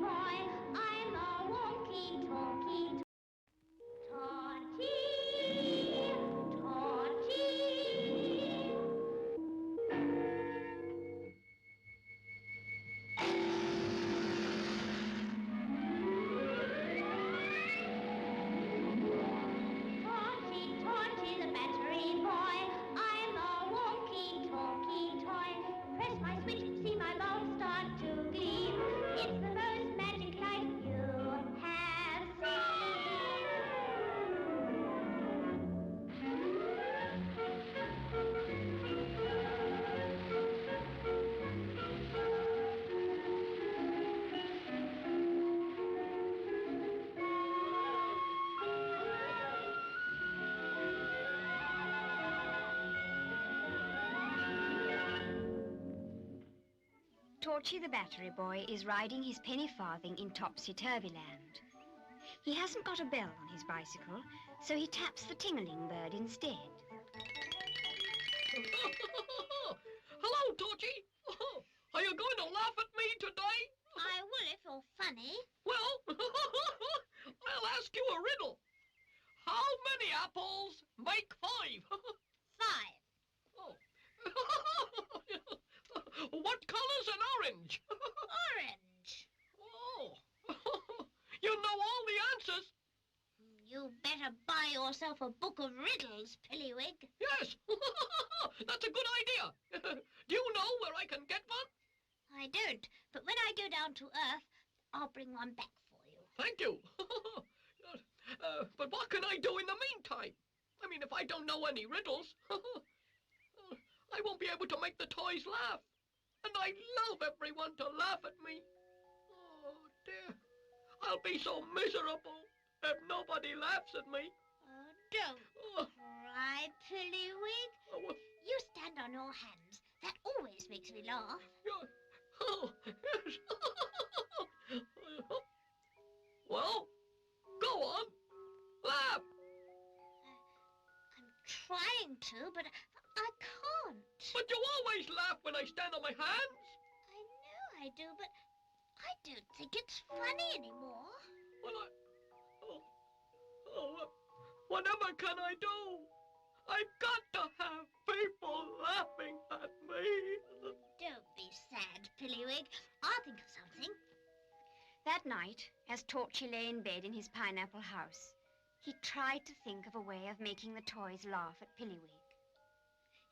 boy. I'm a walkie-talkie. Torchy, torchy. Torchy, torchy, the battery boy. I'm a walkie-talkie toy. Press my switch, see my bulb start to gleam. It's the most magic light you have Torchy the battery boy is riding his penny farthing in topsy-turvy land. He hasn't got a bell on his bicycle, so he taps the ting-a-ling bird instead. Hello, Torchy. Are you going to laugh at me today? I will if you're funny. Well, I'll ask you a riddle. How many apples make 5? 5. Oh. What colour's an orange? Orange. Oh. You know all the answers. You better buy yourself a book of riddles, Pilliwig. Yes. That's a good idea. Do you know where I can get one? I don't, but when I go down to Earth, I'll bring one back for you. Thank you. But what can I do in the meantime? I mean, if I don't know any riddles, I won't be able to make the toys laugh. And I love everyone to laugh at me. Oh, dear. I'll be so miserable if nobody laughs at me. Oh, don't cry, Pilliwig. Oh, You stand on your hands. That always makes me laugh. oh, yes. Well, go on. Laugh. I'm trying to, but I can't. But you always laugh when I stand on my hands. I know I do, but I don't think it's funny anymore. Well, whatever can I do? I've got to have people laughing at me. Don't be sad, Pilliwig. I'll think of something. That night, as Torchy lay in bed in his pineapple house, he tried to think of a way of making the toys laugh at Pilliwig.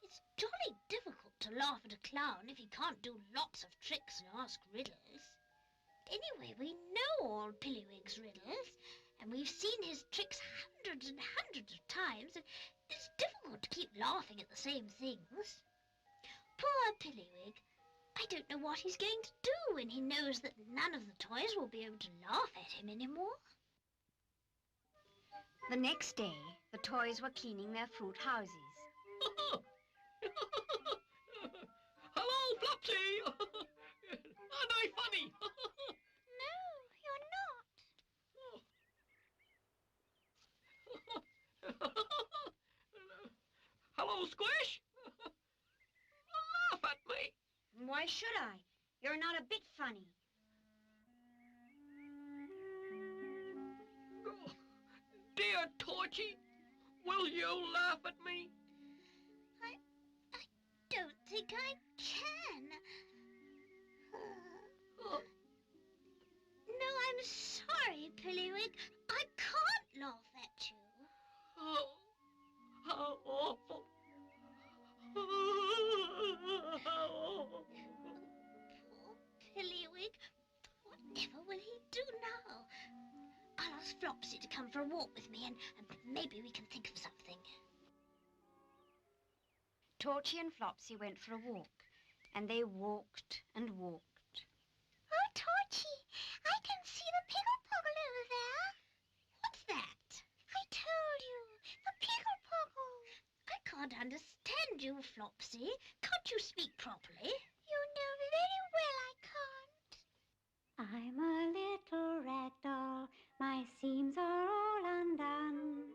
It's jolly difficult to laugh at a clown if he can't do lots of tricks and ask riddles. Anyway, we know all Pilliwig's riddles, and we've seen his tricks hundreds and hundreds of times, and it's difficult to keep laughing at the same things. Poor Pilliwig. I don't know what he's going to do when he knows that none of the toys will be able to laugh at him anymore. The next day, the toys were cleaning their fruit houses. Hello, Flopsy. Aren't I funny? No, you're not. Hello, Squish. Laugh at me. Why should I? You're not a bit funny. Oh, dear Torchy, will you laugh at me? I don't think I can. Oh. No, I'm sorry, Pilliwig. I can't laugh at you. Oh, how awful. Poor Pilliwig. Whatever will he do now? I'll ask Flopsy to come for a walk with me, and maybe we can think of something. Torchy and Flopsy went for a walk, and they walked and walked. Oh, Torchy, I can see the Piggle-Poggle over there. What's that? I told you, the Piggle-Poggle. I can't understand you, Flopsy. Can't you speak properly? You know very well I can't. I'm a little rag doll, my seams are all undone.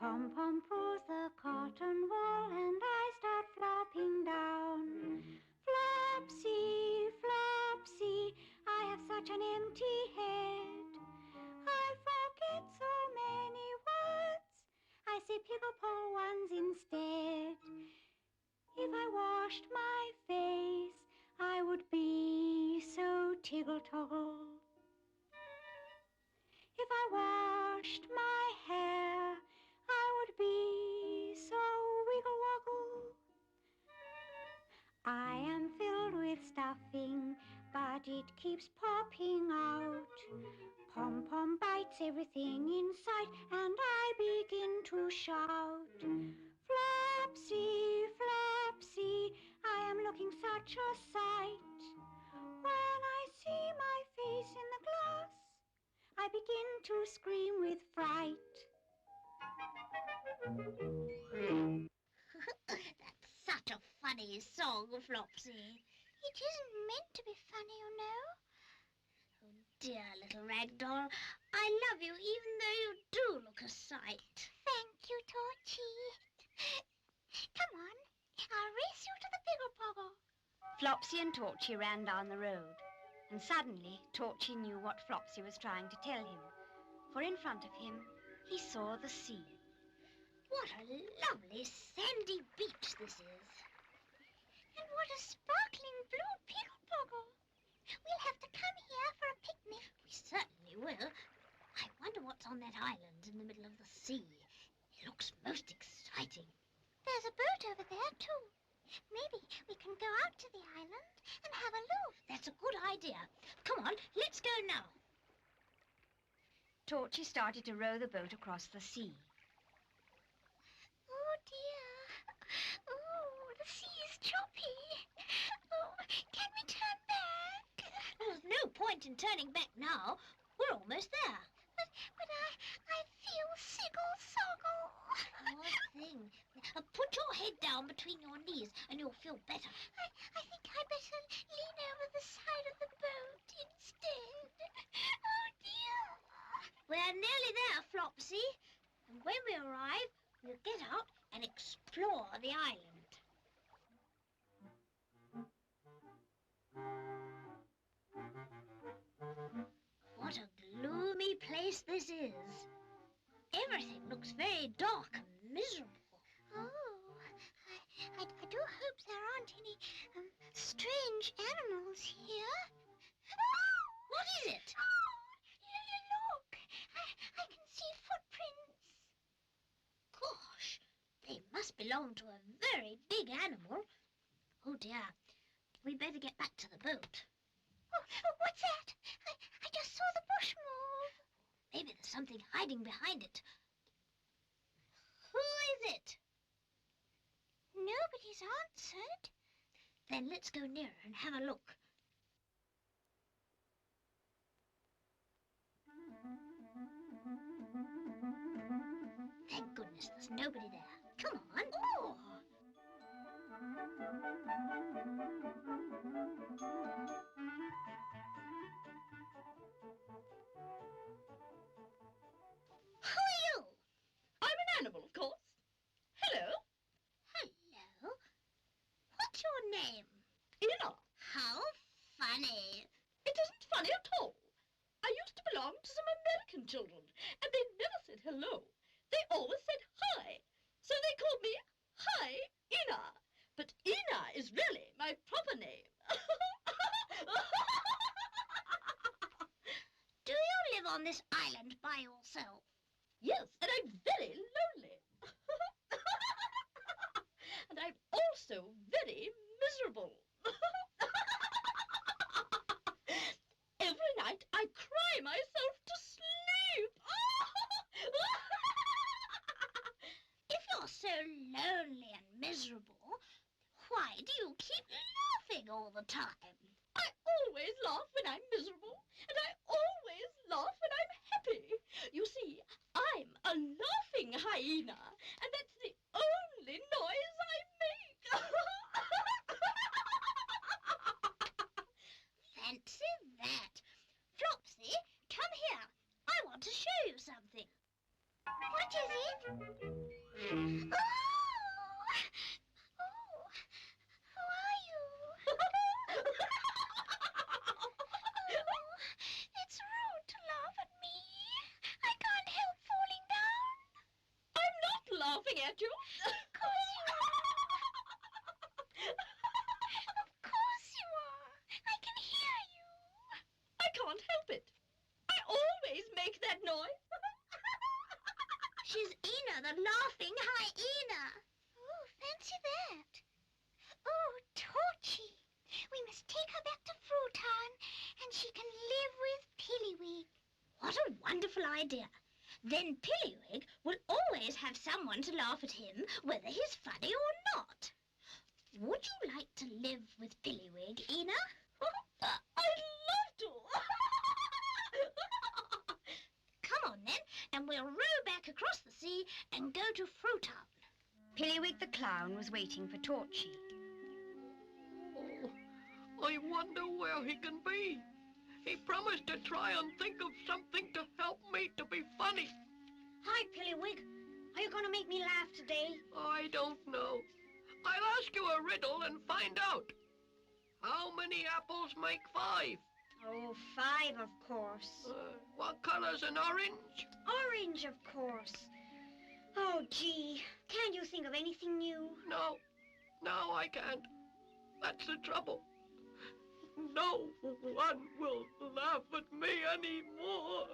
Pom-pom pulls the cotton wool and I start flopping down. Flopsy, Flopsy, I have such an empty head. I forget so many words. I say pickle-pole ones instead. If I washed my face, I would be so tiggle-toggle. If I washed my hair, I would be so wiggle-woggle. I am filled with stuffing, but it keeps popping out. Pom-pom bites everything in sight, and I begin to shout. Flopsy, Flopsy, I am looking such a sight. When I see my face in the glass, I begin to scream with fright. That's such a funny song, Flopsy. It isn't meant to be funny, you know. Oh, dear little rag doll. I love you even though you do look a sight. Thank you, Torchy. Come on, I'll race you to the piggle-poggle. Flopsy and Torchy ran down the road, and suddenly Torchy knew what Flopsy was trying to tell him, for in front of him he saw the sea. What a lovely sandy beach this is. And what a sparkling blue piggle-poggle. We'll have to come here for a picnic. We certainly will. I wonder what's on that island in the middle of the sea. It looks most exciting. There's a boat over there, too. Maybe we can go out to the island and have a look. That's a good idea. Come on, let's go now. Torchy started to row the boat across the sea. Oh, dear. Oh, the sea is choppy. Oh, can we turn back? There's no point in turning back now. We're almost there. But I feel siggle-soggle. Poor thing. Put your head down between your knees and you'll feel better. I think I better lean over the side of the boat instead. Oh, dear. We're nearly there, Flopsy. And when we arrive, we'll get out and explore the island. What a gloomy place this is. Everything looks very dark and miserable. Oh, I do hope there aren't any strange animals here. What is it? Oh, look. I can see footprints. Gosh, they must belong to a very big animal. Oh dear, we better get back to the boat. Oh, what's that? I just saw the bush move. Maybe there's something hiding behind it. Who is it? Nobody's answered. Then let's go nearer and have a look. Thank goodness there's nobody there. Come on. Oh. Who are you? I'm an animal, of course. Hello, Hello. What's your name? Ina. How funny. It isn't funny at all. I used to belong to some American children, and they never said hello. They always said hi. So they called me Hi Ina. But Ina is really my proper name. Do you live on this island by yourself? Yes, and I'm very lonely. And I'm also very miserable. Every night I cry myself to sleep. If you're so lonely and miserable, why do you keep laughing all the time? I always laugh when I'm miserable, and I always laugh when I'm happy. You see, I'm a laughing hyena, and that's the only noise I make. Fancy that. Flopsy, come here. I want to show you something. What is it? Oh! Oh! Who are you? Oh, laughing at you. Of course you are. Of course you are. I can hear you. I can't help it. I always make that noise. She's Ina, the laughing hyena. Oh, fancy that. Oh, Torchy. We must take her back to Fruitown, and she can live with Pilliwig. What a wonderful idea. Then Pilliwig will always have someone to laugh at him, whether he's funny or not. Would you like to live with Pilliwig, Ina? I'd love to. Come on then, and we'll row back across the sea and go to Fruitown. Pilliwig the clown was waiting for Torchy. Oh, I wonder where he can be. He promised to try and think of something to help me to be funny. Hi, Pilliwig. Are you going to make me laugh today? I don't know. I'll ask you a riddle and find out. How many apples make 5? Oh, 5, of course. What color's an orange? Orange, of course. Oh, gee. Can't you think of anything new? No, I can't. That's the trouble. No one will laugh at me anymore.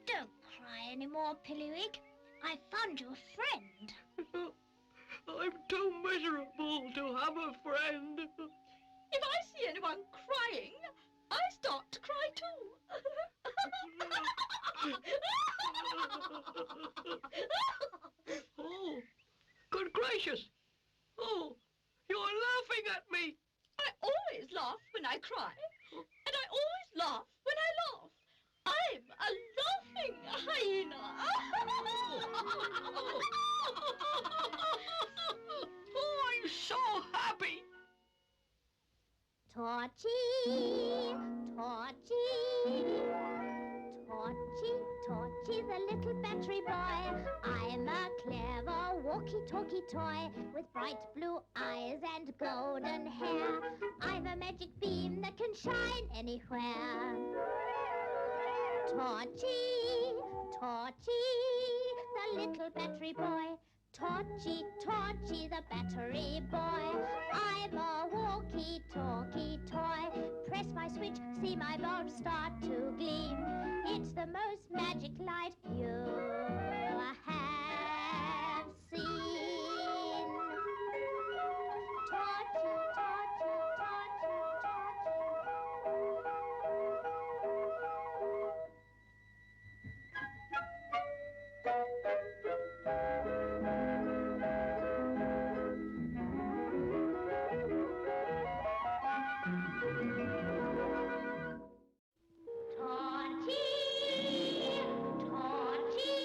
Don't cry anymore, Pilliwig. I found you a friend. I'm too miserable to have a friend. If I see anyone crying, I start to cry too. Oh, good gracious. Oh, you're laughing at me. I always laugh when I cry, and I always laugh when I laugh. I'm a laughing hyena. Oh, I'm so happy. Torchy, Torchy, Torchy, Torchy, the little battery boy. I'm a clever walkie-talkie toy with bright blue eyes and golden hair. I'm a magic beam that can shine anywhere. Torchy, Torchy, the little battery boy. Torchy, Torchy, the battery boy. I'm a walkie-talkie toy. Press my switch, see my bulb start to gleam. It's the most magic light you have seen. Torchy, Torchy, Torchy,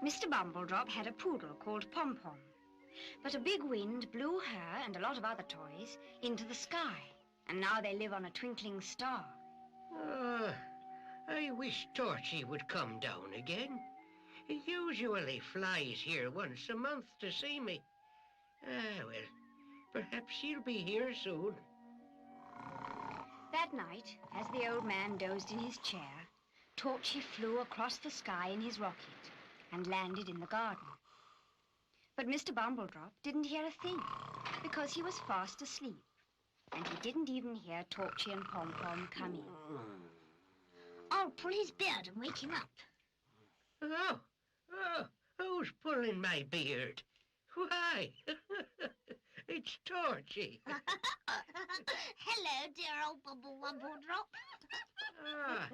Mr. Bumbledrop had a poodle called Pom-Pom, but a big wind blew her and a lot of other toys into the sky, and now they live on a twinkling star. I wish Torchy would come down again. He usually flies here once a month to see me. Well, perhaps he'll be here soon. That night, as the old man dozed in his chair, Torchy flew across the sky in his rocket and landed in the garden. But Mr. Bumbledrop didn't hear a thing, because he was fast asleep, and he didn't even hear Torchy and Pom-Pom come in. I'll pull his beard and wake him up. Oh, who's pulling my beard? Why, it's Torchy. Hello, dear old Bubble Wubble Drop. Ah,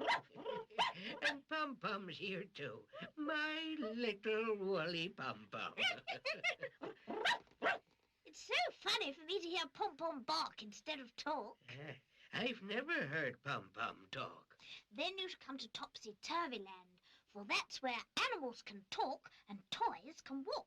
and Pom-Pom's here too. My little woolly Pom-Pom. It's so funny for me to hear Pom-Pom bark instead of talk. I've never heard Pom-Pom talk. Then you should come to Topsy-Turvy Land, for that's where animals can talk and toys can walk.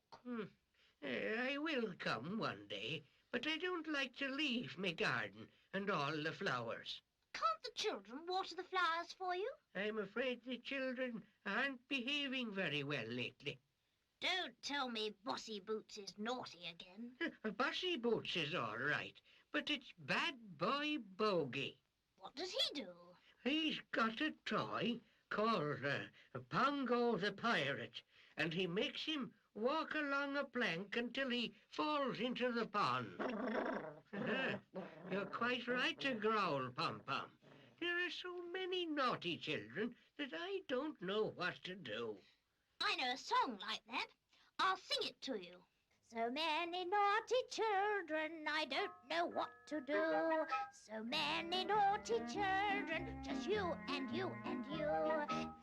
I will come one day, but I don't like to leave my garden and all the flowers. Can't the children water the flowers for you? I'm afraid the children aren't behaving very well lately. Don't tell me Bossy Boots is naughty again. Bossy Boots is all right, but it's bad boy Bogey. What does he do? He's got a toy called Pongo the Pirate, and he makes him walk along a plank until he falls into the pond. You're quite right to growl, Pom-Pom. There are so many naughty children that I don't know what to do. I know a song like that. I'll sing it to you. So many naughty children, I don't know what to do. So many naughty children, just you and you and you.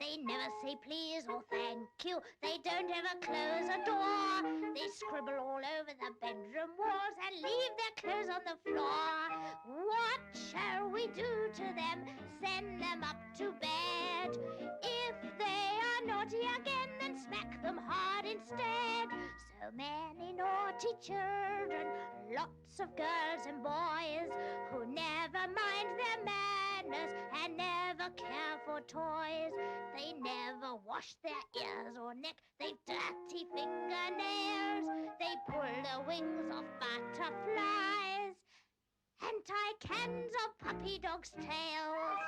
They never say please or thank you. They don't ever close a door. They scribble all over the bedroom walls and leave their clothes on the floor. What shall we do to them? Send them up to bed. If they are naughty again, then smack them hard instead. So many naughty children, lots of girls and boys who never mind their manners and never care for toys. They never wash their ears or neck, they've dirty fingernails. They pull the wings of butterflies and tie cans of puppy dogs' tails.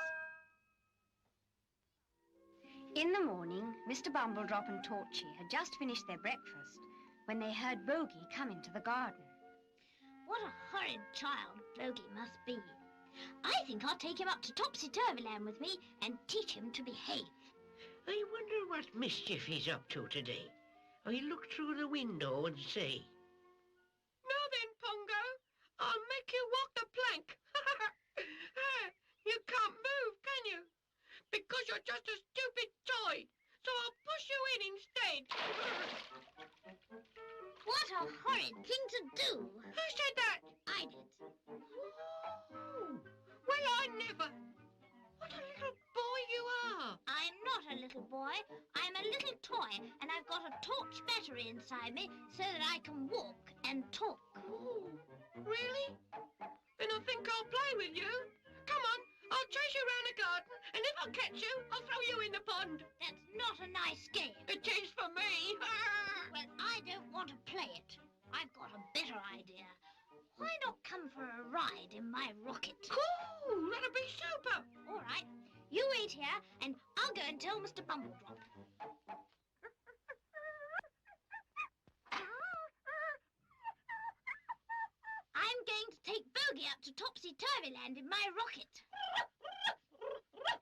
In the morning, Mr. Bumbledrop and Torchy had just finished their breakfast when they heard Bogey come into the garden. What a horrid child Bogey must be. I think I'll take him up to Topsy-Turvy Land with me and teach him to behave. I wonder what mischief he's up to today. I look through the window and say, Now then, Pongo, I'll make you walk the plank. You can't move, can you? Because you're just a stupid toy. So I'll push you in instead. What a horrid thing to do. Who said that? I did. Oh, well, I never. What a little boy you are. I'm not a little boy. I'm a little toy, and I've got a torch battery inside me so that I can walk and talk. Oh, really? Then I think I'll play with you. Come on, I'll chase you around the garden, and if I catch you, I'll throw you in the pond. That's not a nice game. It is for me. Well, I don't want to play it. I've got a better idea. Why not come for a ride in my rocket? Cool, that'll be super. All right. You wait here, and I'll go and tell Mr. Bumbledrop. I'm going to take Bogey up to Topsy-Turvy Land in my rocket.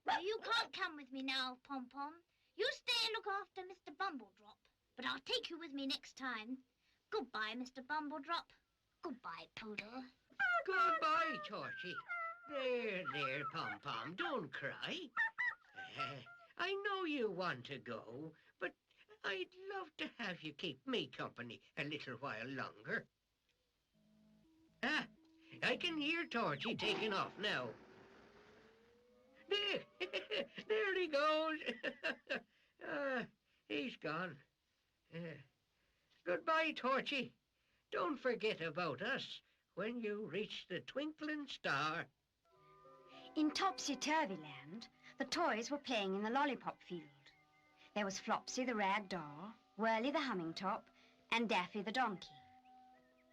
No, you can't come with me now, Pom-Pom. You stay and look after Mr. Bumbledrop. But I'll take you with me next time. Goodbye, Mr. Bumbledrop. Goodbye, Poodle. Goodbye, Torchy. There, Pom-Pom, don't cry. I know you want to go, but I'd love to have you keep me company a little while longer. Ah, I can hear Torchy taking off now. There he goes. He's gone. Goodbye, Torchy. Don't forget about us when you reach the twinkling star. In Topsy-Turvy Land, the toys were playing in the lollipop field. There was Flopsy the rag doll, Whirly the humming top, and Daffy the donkey.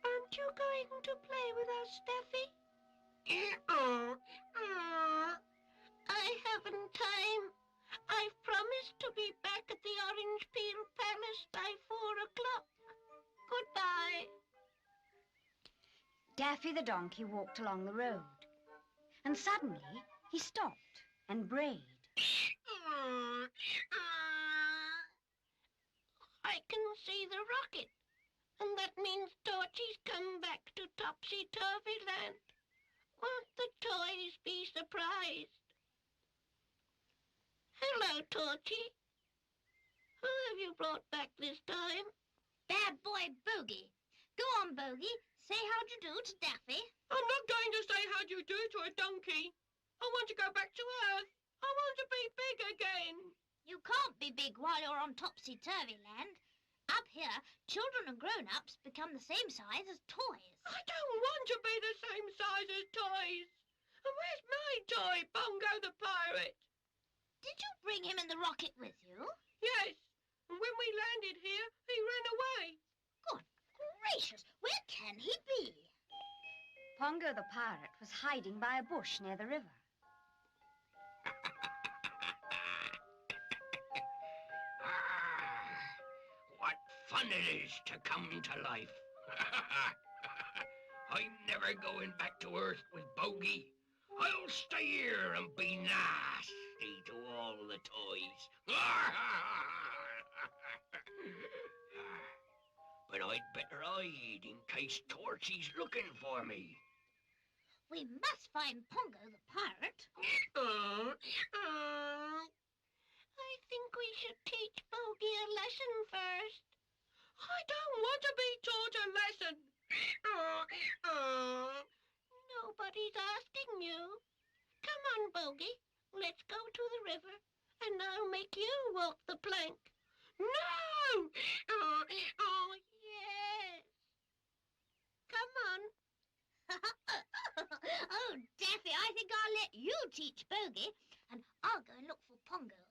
Aren't you going to play with us, Daffy? I haven't time. I've promised to be back at the Orange Peel Palace by 4 o'clock. Goodbye. Daffy the donkey walked along the road, and suddenly he stopped and brayed. I can see the rocket. And that means Torchy's come back to topsy-turvy land. Won't the toys be surprised? Hello, Torchy. Who have you brought back this time? Bad boy Bogey. Go on, Bogey. Say how do you do to Daffy. I'm not going to say how do you do to a donkey. I want to go back to Earth. I want to be big again. You can't be big while you're on topsy-turvy land. Up here, children and grown-ups become the same size as toys. I don't want to be the same size as toys. And where's my toy, Bongo the pirate? Did you bring him in the rocket with you? Yes. And when we landed here, he ran away. Good gracious, where can he be? Pongo the pirate was hiding by a bush near the river. What fun it is to come to life. I'm never going back to Earth with Bogey. I'll stay here and be nasty to all the toys. But I'd better hide in case Torchy's looking for me. We must find Pongo the pirate. I think we should teach Bogey a lesson first. I don't want to be taught a lesson. Nobody's asking you. Come on, Bogey. Let's go to the river, and I'll make you walk the plank. No! Oh, yes. Come on. Oh, Daffy, I think I'll let you teach Bogey, and I'll go and look for Pongo.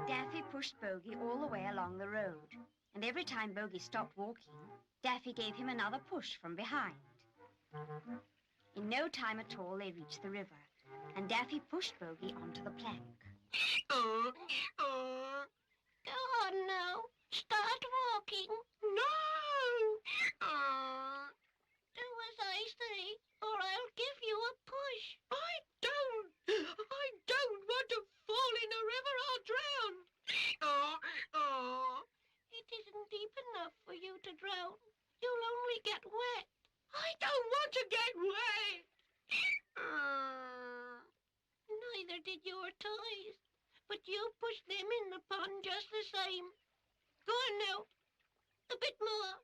Daffy pushed Bogey all the way along the road, and every time Bogey stopped walking, Daffy gave him another push from behind. In no time at all, they reached the river, and Daffy pushed Bogey onto the plank. Go on now. Start walking. No! Do as I say, or I'll give you a push. I don't want to fall in the river. I'll drown. It isn't deep enough for you to drown. You'll only get wet. I don't want to get wet. Neither did your toys, but you pushed them in the pond just the same. Go on now. A bit more.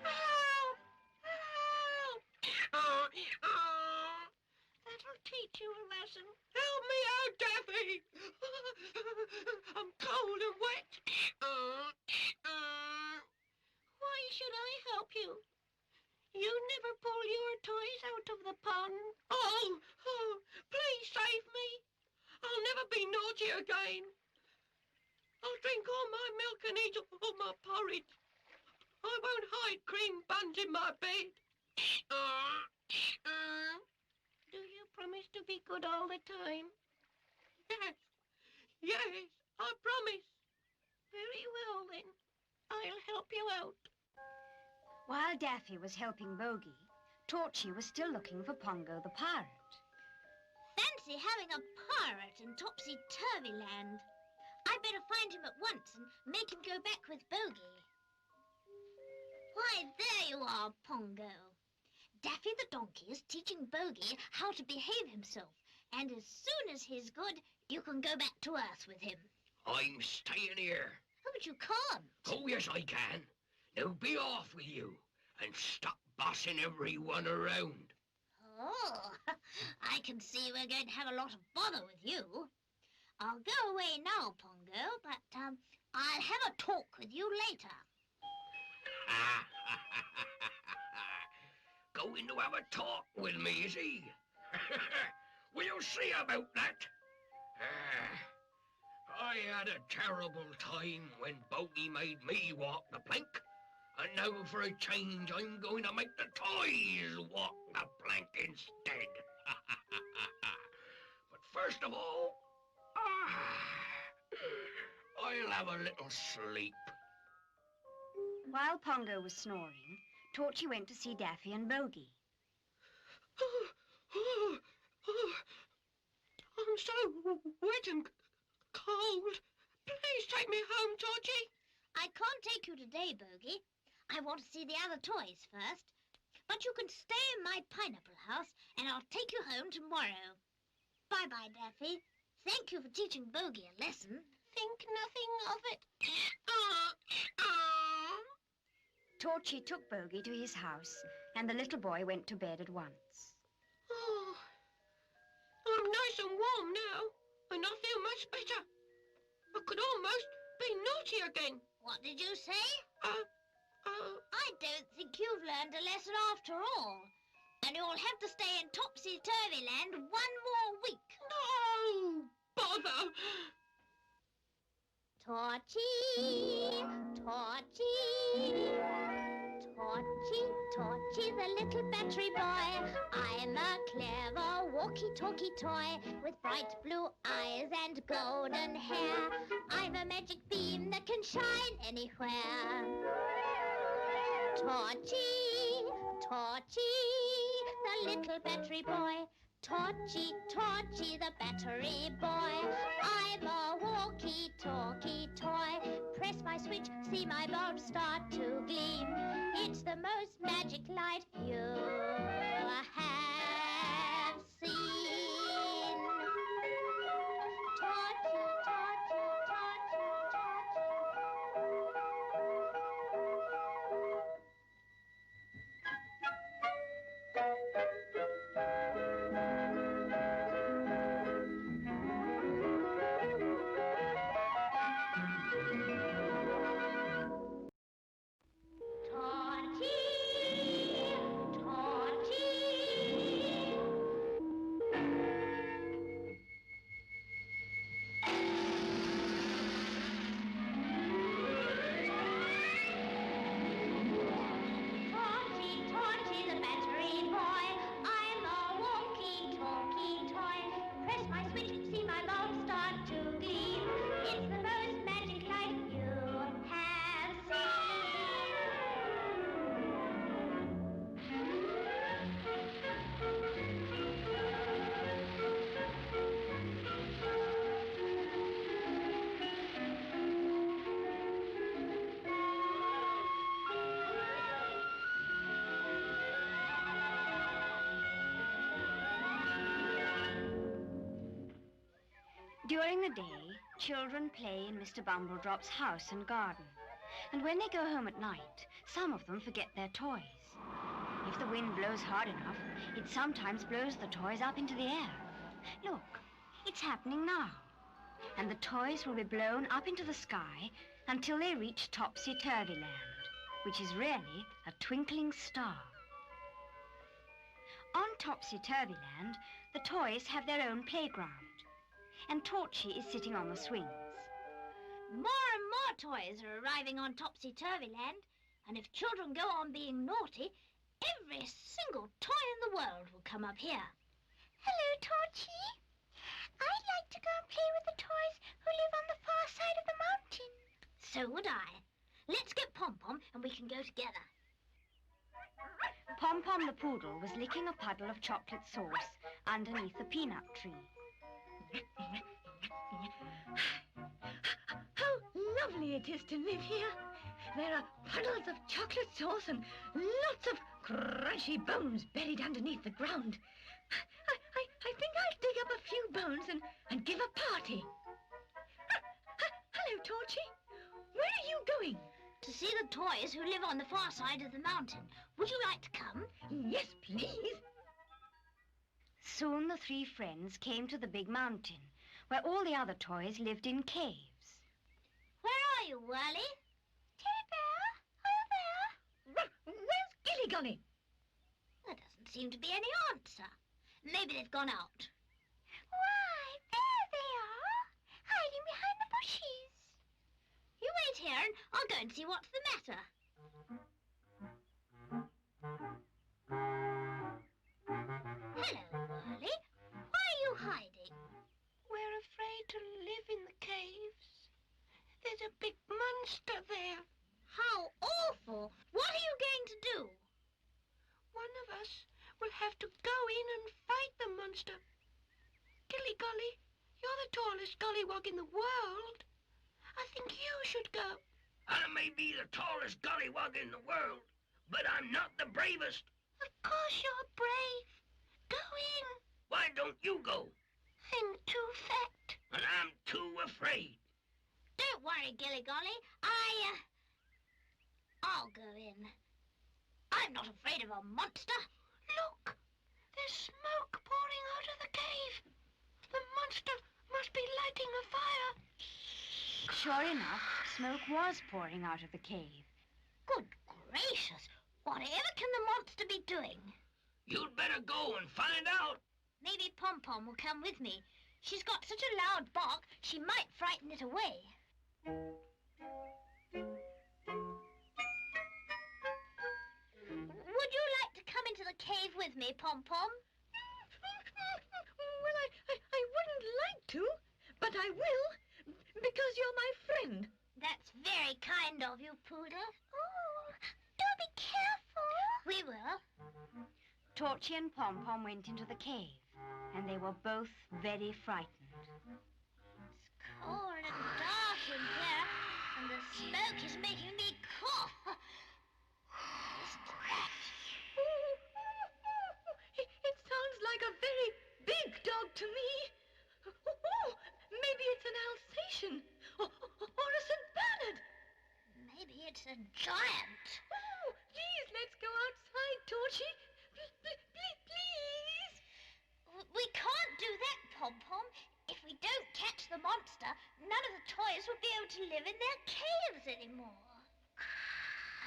Help! Help! That'll teach you a lesson. Help me out, Daffy. I'm cold and wet. Why should I help you? You never pull your toys out of the pond. Oh, please save me. I'll never be naughty again. I'll drink all my milk and eat all my porridge. I won't hide cream buns in my bed. Do you promise to be good all the time? Yes, I promise. Very well then. I'll help you out. While Daffy was helping Bogey, Torchy was still looking for Pongo the pirate. Fancy having a pirate in topsy-turvy land. I'd better find him at once and make him go back with Bogey. Why, there you are, Pongo. Daffy the donkey is teaching Bogey how to behave himself, and as soon as he's good, you can go back to Earth with him. I'm staying here. Oh, but you can't. Oh, yes, I can. Now be off with you and stop bossing everyone around. Oh, I can see we're going to have a lot of bother with you. I'll go away now, Pongo, but I'll have a talk with you later. Going to have a talk with me, is he? We'll see about that. I had a terrible time when Bogey made me walk the plank. And now for a change, I'm going to make the toys walk the plank instead. But first of all, I'll have a little sleep. While Pongo was snoring, Torchy went to see Daffy and Bogey. I'm so wet and cold. Please take me home, Torchy. I can't take you today, Bogey. I want to see the other toys first. But you can stay in my pineapple house, and I'll take you home tomorrow. Bye-bye, Daffy. Thank you for teaching Bogey a lesson. Think nothing of it. Torchy took Bogey to his house, and the little boy went to bed at once. Oh, I'm nice and warm now, and I feel much better. I could almost be naughty again. What did you say? I don't think you've learned a lesson after all. And you'll have to stay in Topsy-Turvy Land one more week. No, bother. Torchy, Torchy, Torchy, Torchy, the little battery boy. I'm a clever walkie-talkie toy with bright blue eyes and golden hair. I'm a magic beam that can shine anywhere. Torchy, Torchy, the little battery boy. Torchy, Torchy, the battery boy. I'm a walkie-talkie toy. Press my switch, see my bulb start to gleam. It's the most magic light you have seen. Torchy, Torchy, Torchy, Torchy. During the day, children play in Mr. Bumbledrop's house and garden. And when they go home at night, some of them forget their toys. If the wind blows hard enough, it sometimes blows the toys up into the air. Look, it's happening now. And the toys will be blown up into the sky until they reach Topsy-Turvy Land, which is really a twinkling star. On Topsy-Turvy Land, the toys have their own playground. And Torchy is sitting on the swings. More and more toys are arriving on Topsy-Turvy Land, and if children go on being naughty, every single toy in the world will come up here. Hello, Torchy. I'd like to go and play with the toys who live on the far side of the mountain. So would I. Let's get Pom-Pom and we can go together. Pom-Pom the poodle was licking a puddle of chocolate sauce underneath the peanut tree. How lovely it is to live here. There are puddles of chocolate sauce and lots of crunchy bones buried underneath the ground. I think I'll dig up a few bones and give a party. Hello, Torchy. Where are you going? To see the toys who live on the far side of the mountain. Would you like to come? Yes, please. Soon the three friends came to the big mountain, where all the other toys lived in caves. Where are you, Whirly? Teddy Bear, over there. Where's Gilly-Golly? There doesn't seem to be any answer. Maybe they've gone out. Why, there they are, hiding behind the bushes. You wait here and I'll go and see what's the matter. Hello, Whirly. Why are you hiding? We're afraid to live in the caves. There's a big monster there. How awful! What are you going to do? One of us will have to go in and fight the monster. Gilly-Golly, You're the tallest gollywog in the world. I think you should go. I may be the tallest gollywog in the world, but I'm not the bravest. Of course you're brave. Go in. Why don't you go? I'm too fat. And I'm too afraid. Don't worry, Gilly-Golly. I'll go in. I'm not afraid of a monster. Look, there's smoke pouring out of the cave. The monster must be lighting a fire. Sure enough, smoke was pouring out of the cave. Good gracious. Whatever can the monster be doing? You'd better go and find out. Maybe Pom-Pom will come with me. She's got such a loud bark, she might frighten it away. Would you like to come into the cave with me, Pom-Pom? Well, I wouldn't like to, but I will, because you're my friend. That's very kind of you, Poodle. Oh, do be careful. We will. Torchy and Pom-Pom went into the cave, and they were both very frightened. It's cold and dark in here, and the smoke is making me cough. Listen to that. It sounds like a very big dog to me. Oh, maybe it's an Alsatian or a St. Bernard. Maybe it's a giant. Oh, please, let's go outside, Torchy. Please. We can't do that, Pom-Pom. If we don't catch the monster, none of the toys will be able to live in their caves anymore.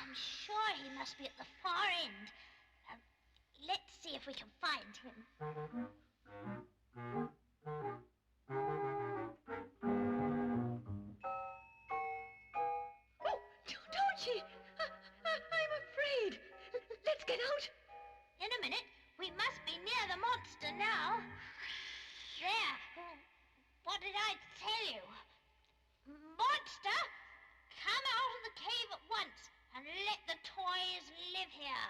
I'm sure he must be at the far end. Let's see if we can find him. Oh, Torchy, I'm afraid. Let's get out. In a minute. We must be near the monster now. There. What did I tell you? Monster, come out of the cave at once and let the toys live here.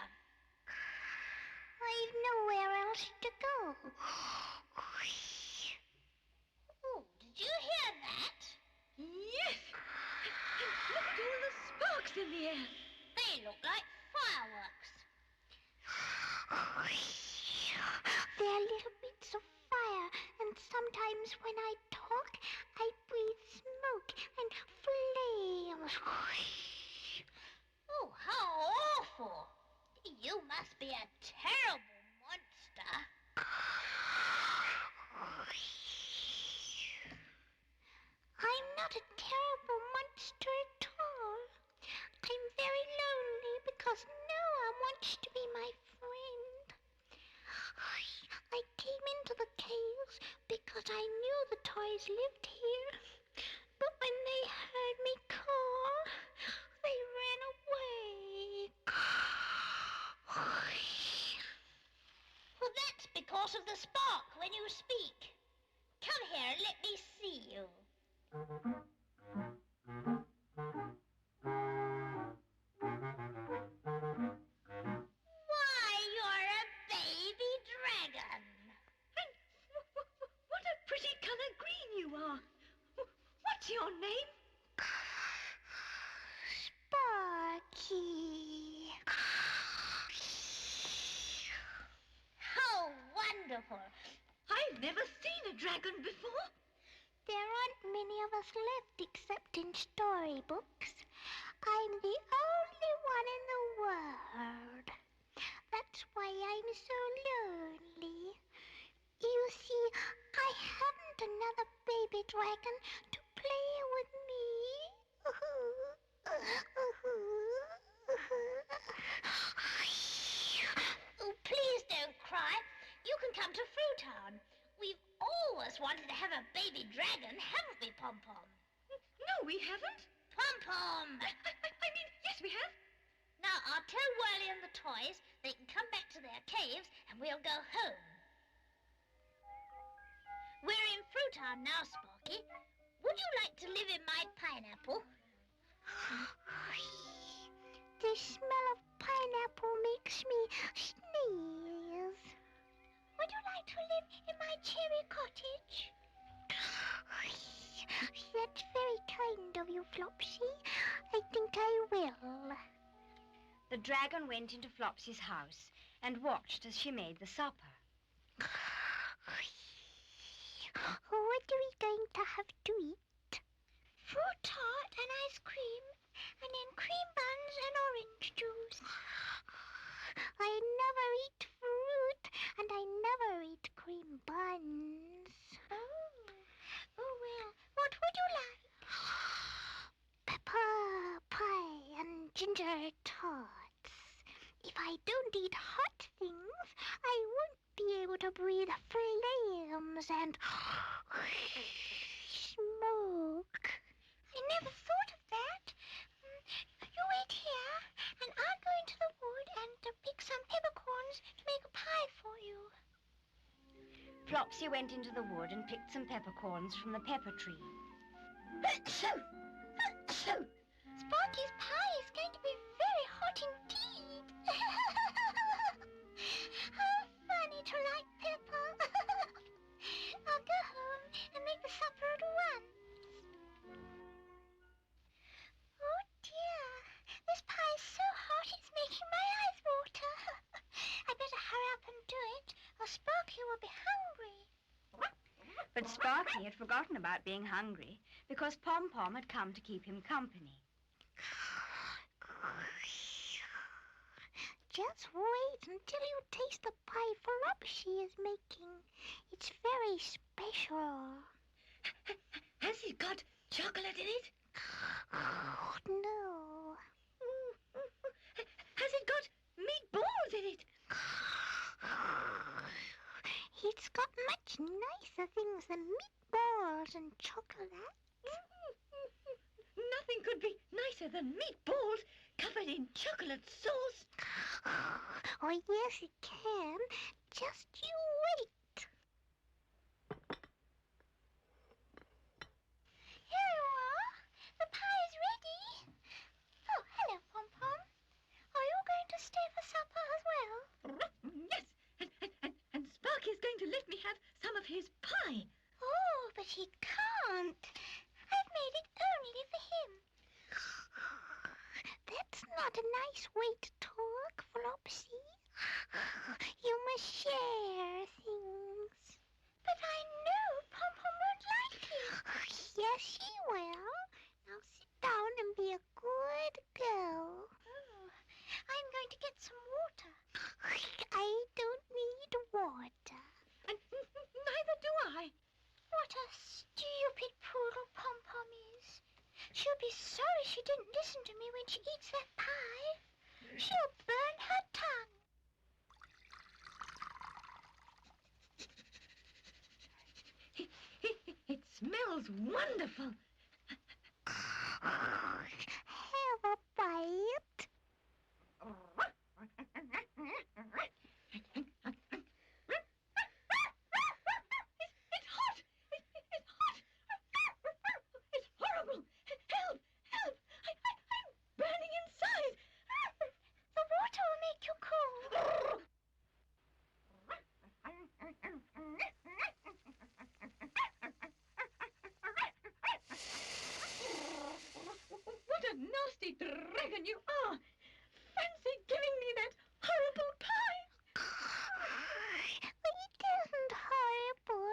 I've nowhere else to go. Oh, did you hear that? Yes. And look at all the sparks in the air. They look like fireworks. They're little bits of fire, and sometimes when I talk, I breathe smoke and flames. Oh, how awful. You must be a terrible monster. I'm not a terrible monster at all. I'm very lonely because no one wants to be my friend. I came into the caves because I knew the toys lived here. But when they heard me call, they ran away. Well, that's because of the spark when you speak. Come here and let me see you. Why, you're a baby dragon. And what a pretty color green you are. What's your name? Sparky. How wonderful. I've never seen a dragon before. There aren't many of us left except in storybooks. I'm the only one in the world. That's why I'm so lonely. You see, I haven't another baby dragon to play with me. Oh, please don't cry. You can come to Fruitown. We've always wanted to have a baby dragon, haven't we, Pom-Pom? No, we haven't. Pom-Pom! I mean, yes, we have. Now, I'll tell Whirly and the toys they can come back to their caves and we'll go home. We're in Fruitown now, Sparky. Would you like to live in my pineapple? The smell of pineapple makes me sneeze. Would you like to live in my cherry cottage? Flopsy. I think I will. The dragon went into Flopsy's house and watched as she made the supper. What are we going to have to eat? Fruit tart and ice cream, and then cream buns and orange juice. I never eat fruit, and I never eat cream buns. Oh well, what would you like? Pepper pie and ginger tarts. If I don't eat hot things, I won't be able to breathe flames and smoke. I never thought of that. You wait here, and I'll go into the wood and pick some peppercorns to make a pie for you. Flopsy went into the wood and picked some peppercorns from the pepper tree. Sparky's pie is going to be very hot indeed. How funny to like pepper. I'll go home and make the supper at once. Oh dear, this pie is so hot it's making my eyes water. I better hurry up and do it, or Sparky will be hungry. But Sparky had forgotten about being hungry because Pom-Pom had come to keep him company. Just wait until you taste the pie Flopsy is making. It's very special. Has it got chocolate in it? No. Has it got meatballs in it? It's got much nicer things than meatballs and chocolate. Nothing could be nicer than meatballs covered in chocolate sauce. Oh, yes, it can. Just you wait. Here you are. The pie is ready. Oh, hello, Pom-Pom. Are you going to stay for supper as well? Yes, and Sparky's going to let me have some of his pie. Oh, but he can't. I've made it only for him. That's not a nice way to talk, Flopsy. You must share things. But I know Pom-Pom won't like it. Yes, he will. Now sit down and be a good girl. Oh, I'm going to get some water. I don't need water. And neither do I. What a stupid poodle Pom-Pom is. She'll be sorry she didn't listen to me when she eats that pie. She'll burn her tongue. It smells wonderful. Have a bite. It's hot! It's hot! It's horrible! Help! Help! I'm burning inside! The water will make you cool. What a nasty dragon you are! Fancy giving me that horrible pie! It isn't horrible.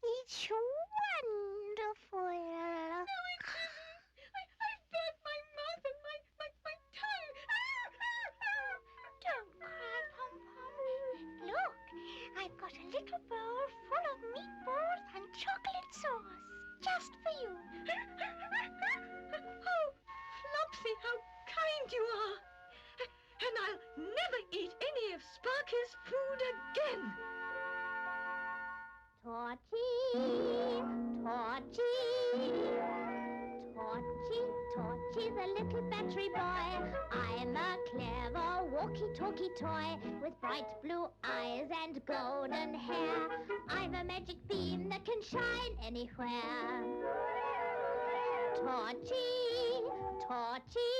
It's wonderful. No, it isn't! I burnt my mouth and my tongue! Don't cry, Pom-Pom. Look, I've got a little bowl full of meatballs and chocolate sauce. Just for you. Oh, Flopsy, how kind you are! And I'll never eat any of Sparky's food again! Torchy, Torchy, Torchy, Torchy, the little battery boy. I'm a clever walkie-talkie toy with bright blue eyes and golden hair. I'm a magic beam that can shine anywhere. Torchy, Torchy,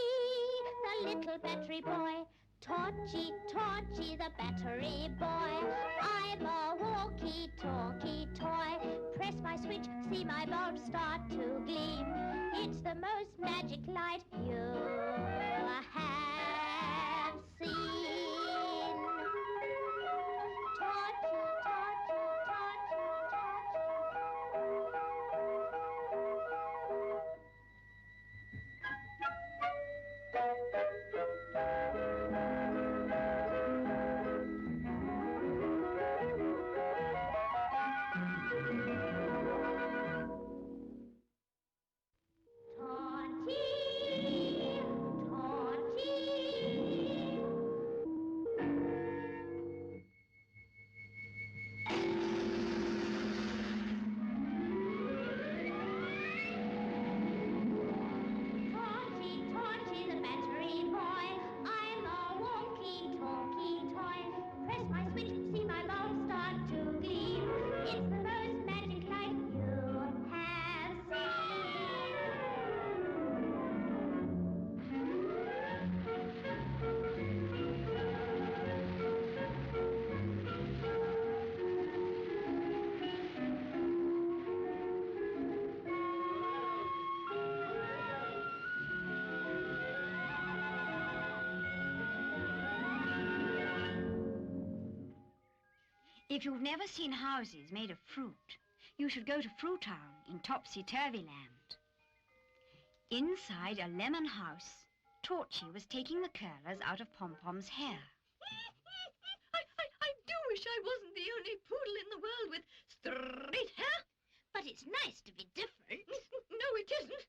the little battery boy. Torchy, Torchy, the battery boy. I'm a walkie-talkie toy. Press my switch, see my bulbs start to gleam. It's the most magic light you have seen. Torchy, torchy, torchy, Torchy, the battery boy. I'm a walkie-talkie toy. Press my switch and see my bulbs start to gleam. It's the most magic light you have If you've never seen houses made of fruit, you should go to Fruitown in Topsy-Turvy Land. Inside a lemon house, Torchy was taking the curlers out of Pom-Pom's hair. I do wish I wasn't the only poodle in the world with straight hair. But it's nice to be different. No, it isn't.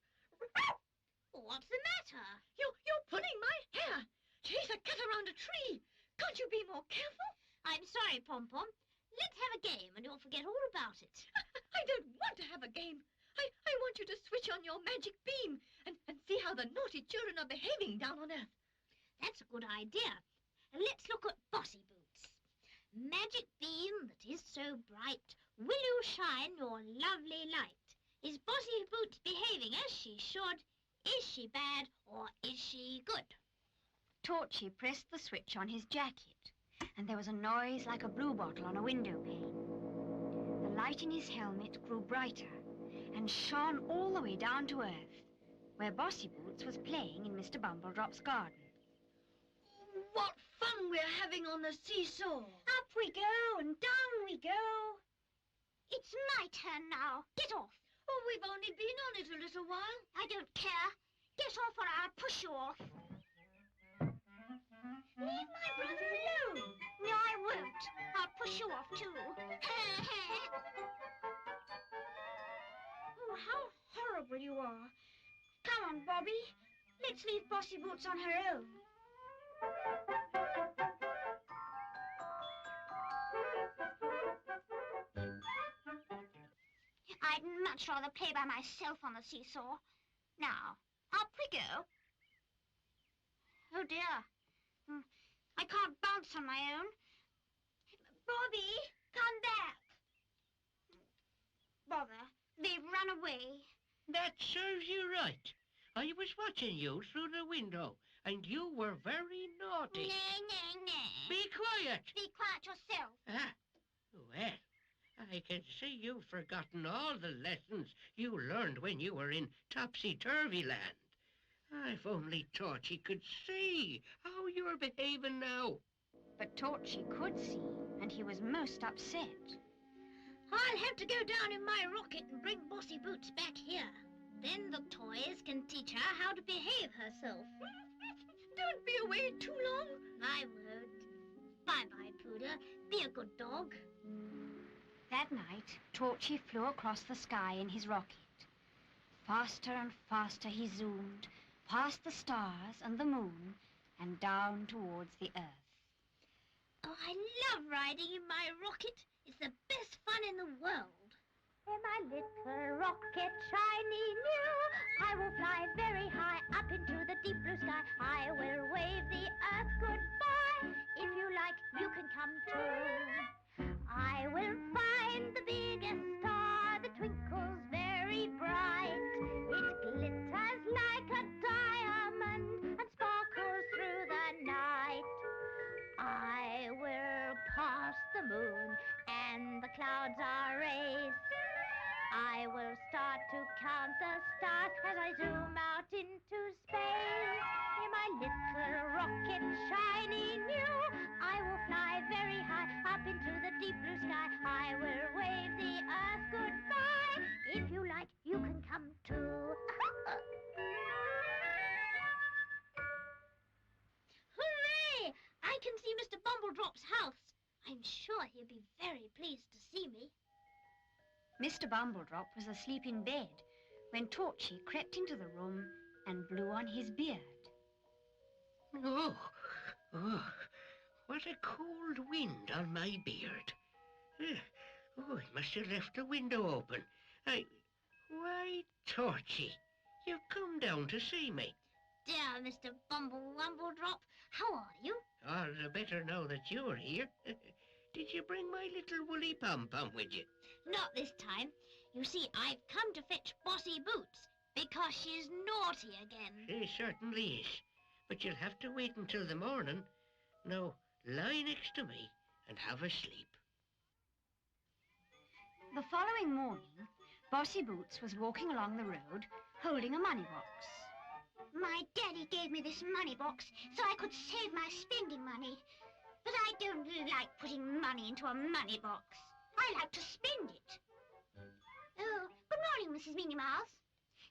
What's the matter? You're pulling my hair. Chase a cat around a tree. Can't you be more careful? I'm sorry, Pom-Pom. Let's have a game and you'll forget all about it. I don't want to have a game. I want you to switch on your magic beam and see how the naughty children are behaving down on Earth. That's a good idea. And let's look at Bossy Boots. Magic beam that is so bright, will you shine your lovely light? Is Bossy Boots behaving as she should? Is she bad or is she good? Torchy pressed the switch on his jacket, and there was a noise like a blue bottle on a window pane. The light in his helmet grew brighter and shone all the way down to Earth, where Bossy Boots was playing in Mr. Bumbledrop's garden. What fun we're having on the seesaw. Up we go and down we go. It's my turn now. Get off. Oh, we've only been on it a little while. I don't care. Get off or I'll push you off. Leave my brother alone. No, I won't. I'll push you off too. Oh, how horrible you are. Come on, Bobby. Let's leave Bossy Boots on her own. I'd much rather play by myself on the seesaw. Now, up we go. Oh dear. I can't bounce on my own. Bobby, come back. Bother. They've run away. That serves you right. I was watching you through the window, and you were very naughty. Nah. Be quiet. Be quiet yourself. Ah, well, I can see you've forgotten all the lessons you learned when you were in Topsy-Turvy Land. If only Torchy could see how you're behaving now. But Torchy could see, and he was most upset. I'll have to go down in my rocket and bring Bossy Boots back here. Then the toys can teach her how to behave herself. Don't be away too long. I won't. Bye-bye, Poodle. Be a good dog. That night, Torchy flew across the sky in his rocket. Faster and faster he zoomed, past the stars and the moon, and down towards the Earth. Oh, I love riding in my rocket. It's the best fun in the world. In my little rocket, shiny new, I will fly very high up into the deep blue sky. I will wave the earth goodbye. If you like, you can come too. I will find the biggest star that twinkles very bright. It glitters like a diamond and sparkles through the night. I will pass the moon and the clouds are raised. I will to count the stars as I zoom out into space. In my little rocket shiny new, I will fly very high up into the deep blue sky. I will wave the earth goodbye. If you like, you can come too. Hooray! I can see Mr. Bumbledrop's house. I'm sure he'll be very pleased to see me. Mr. Bumbledrop was asleep in bed when Torchy crept into the room and blew on his beard. Oh, what a cold wind on my beard. I must have left the window open. Why, Torchy, you've come down to see me. Dear Mr. Bumbledrop, how are you? All the better now that you're here. Did you bring my little woolly pom-pom with you? Not this time. You see, I've come to fetch Bossy Boots because she's naughty again. She certainly is. But you'll have to wait until the morning. Now, lie next to me and have a sleep. The following morning, Bossy Boots was walking along the road holding a money box. My daddy gave me this money box so I could save my spending money. But I don't like putting money into a money box. I like to spend it. Oh, good morning, Mrs. Minnie Mouse.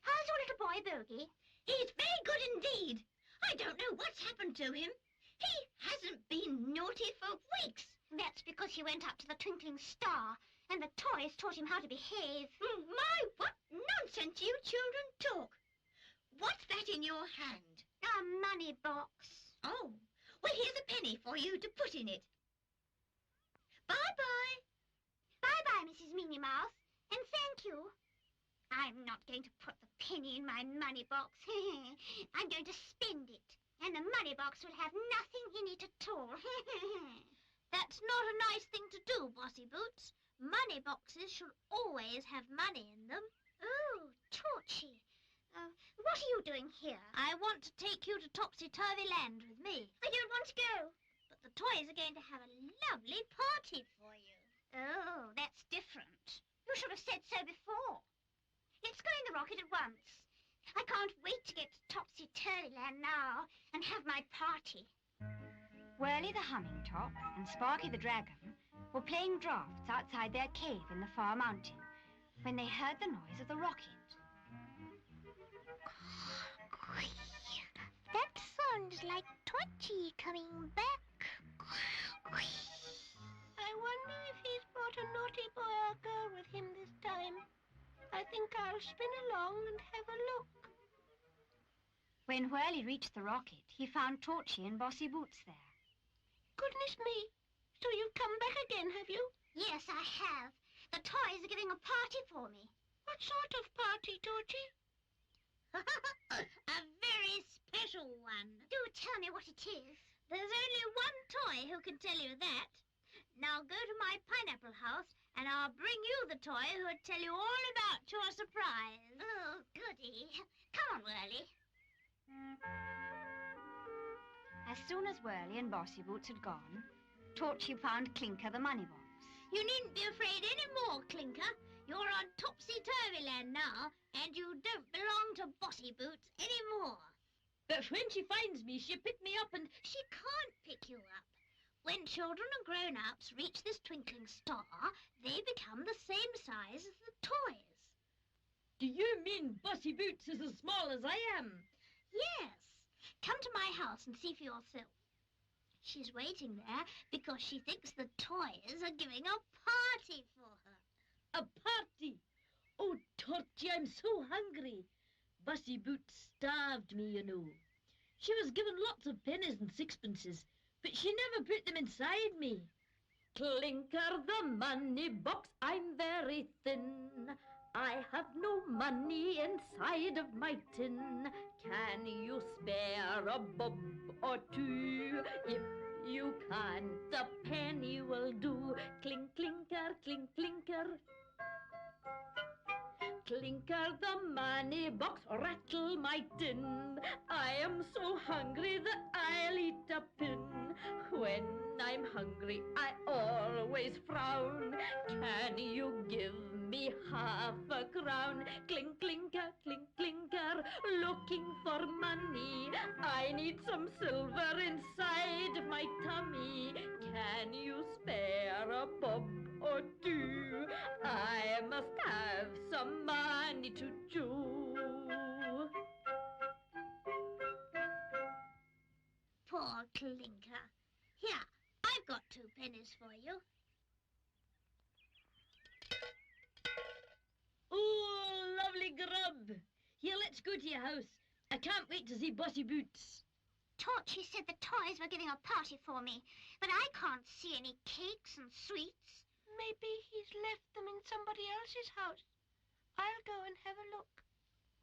How's your little boy, Bogey? He's very good indeed. I don't know what's happened to him. He hasn't been naughty for weeks. That's because he went up to the twinkling star and the toys taught him how to behave. My, what nonsense you children talk. What's that in your hand? A money box. Oh, well, here's a penny for you to put in it. Bye-bye. Bye-bye, Mrs. Minnie Mouse, and thank you. I'm not going to put the penny in my money box. I'm going to spend it, and the money box will have nothing in it at all. That's not a nice thing to do, Bossy Boots. Money boxes should always have money in them. Oh, Torchy. What are you doing here? I want to take you to Topsy-Turvy Land with me. I don't want to go. But the toys are going to have a lovely party for you. Oh, that's different. You should have said so before. Let's go in the rocket at once. I can't wait to get to Topsy-Turvy Land now and have my party. Whirly the Humming Top and Sparky the Dragon were playing draughts outside their cave in the far mountain when they heard the noise of the rocket. That sounds like Torchy coming back. I wonder if he's brought a naughty boy or girl with him this time. I think I'll spin along and have a look. When Whirly reached the rocket, he found Torchy and Bossy Boots there. Goodness me. So you've come back again, have you? Yes, I have. The toys are giving a party for me. What sort of party, Torchy? A very special one. Do tell me what it is. There's only one toy who can tell you that. Now go to my pineapple house and I'll bring you the toy who'll tell you all about your surprise. Oh, goody. Come on, Whirly. As soon as Whirly and Bossy Boots had gone, Torchy found Clinker the money box. You needn't be afraid any more, Clinker. You're on Topsy-Turvy Land now, and you don't belong to Bossy Boots anymore. But when she finds me, she'll pick me up and... She can't pick you up. When children and grown-ups reach this twinkling star, they become the same size as the toys. Do you mean Bossy Boots is as small as I am? Yes. Come to my house and see for yourself. She's waiting there because she thinks the toys are giving a party for her. A party? Oh, Torchy, I'm so hungry. Bossy Boots starved me, you know. She was given lots of pennies and sixpences, but she never put them inside me. Clinker the money box, I'm very thin. I have no money inside of my tin. Can you spare a bob or two? If you can't, a penny will do. Clink, clinker, clink, clinker. Clinker the money box, rattle my tin. I am so hungry that I'll eat a pin. When I'm hungry, I always frown. Can you give me half a crown? Clink, clinker, clink, clinker, looking for money. I need some silver inside my tummy. Can you spare a bob or two? I must have some money to chew. Poor Clinker. Here, I've got 2 pennies for you. Oh, lovely grub. Here, let's go to your house. I can't wait to see Bossy Boots. Torchy said the toys were giving a party for me, but I can't see any cakes and sweets. Maybe he's left them in somebody else's house. I'll go and have a look.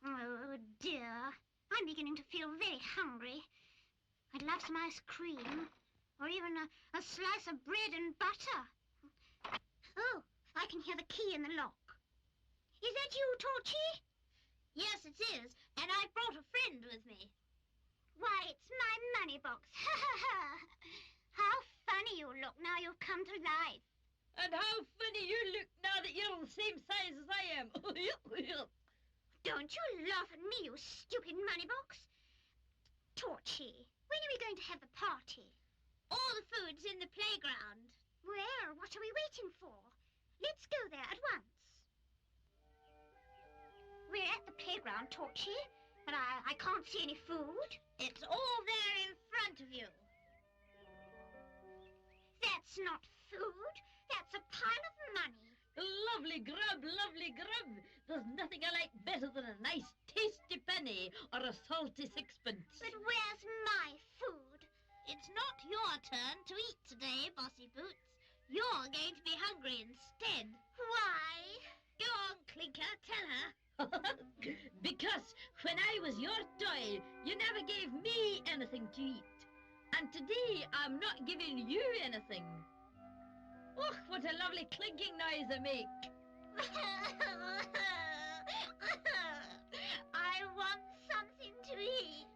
Oh, dear. I'm beginning to feel very hungry. I'd love some ice cream, or even a slice of bread and butter. Oh, I can hear the key in the lock. Is that you, Torchy? Yes, it is, and I've brought a friend with me. Why, it's my money box. Ha, ha, ha. How funny you look now you've come to life. And how funny you look now that you're the same size as I am. Don't you laugh at me, you stupid money box. Torchy, when are we going to have the party? All the food's in the playground. Well, what are we waiting for? Let's go there at once. We're at the playground, Torchy, but I can't see any food. It's all there in front of you. That's not food. That's a pile of money. Lovely grub, lovely grub. There's nothing I like better than a nice tasty penny or a salty sixpence. But where's my food? It's not your turn to eat today, Bossy Boots. You're going to be hungry instead. Why? Go on, Clinker, tell her. Because when I was your toy, you never gave me anything to eat. And today, I'm not giving you anything. Oh, what a lovely clinking noise I make. I want something to eat.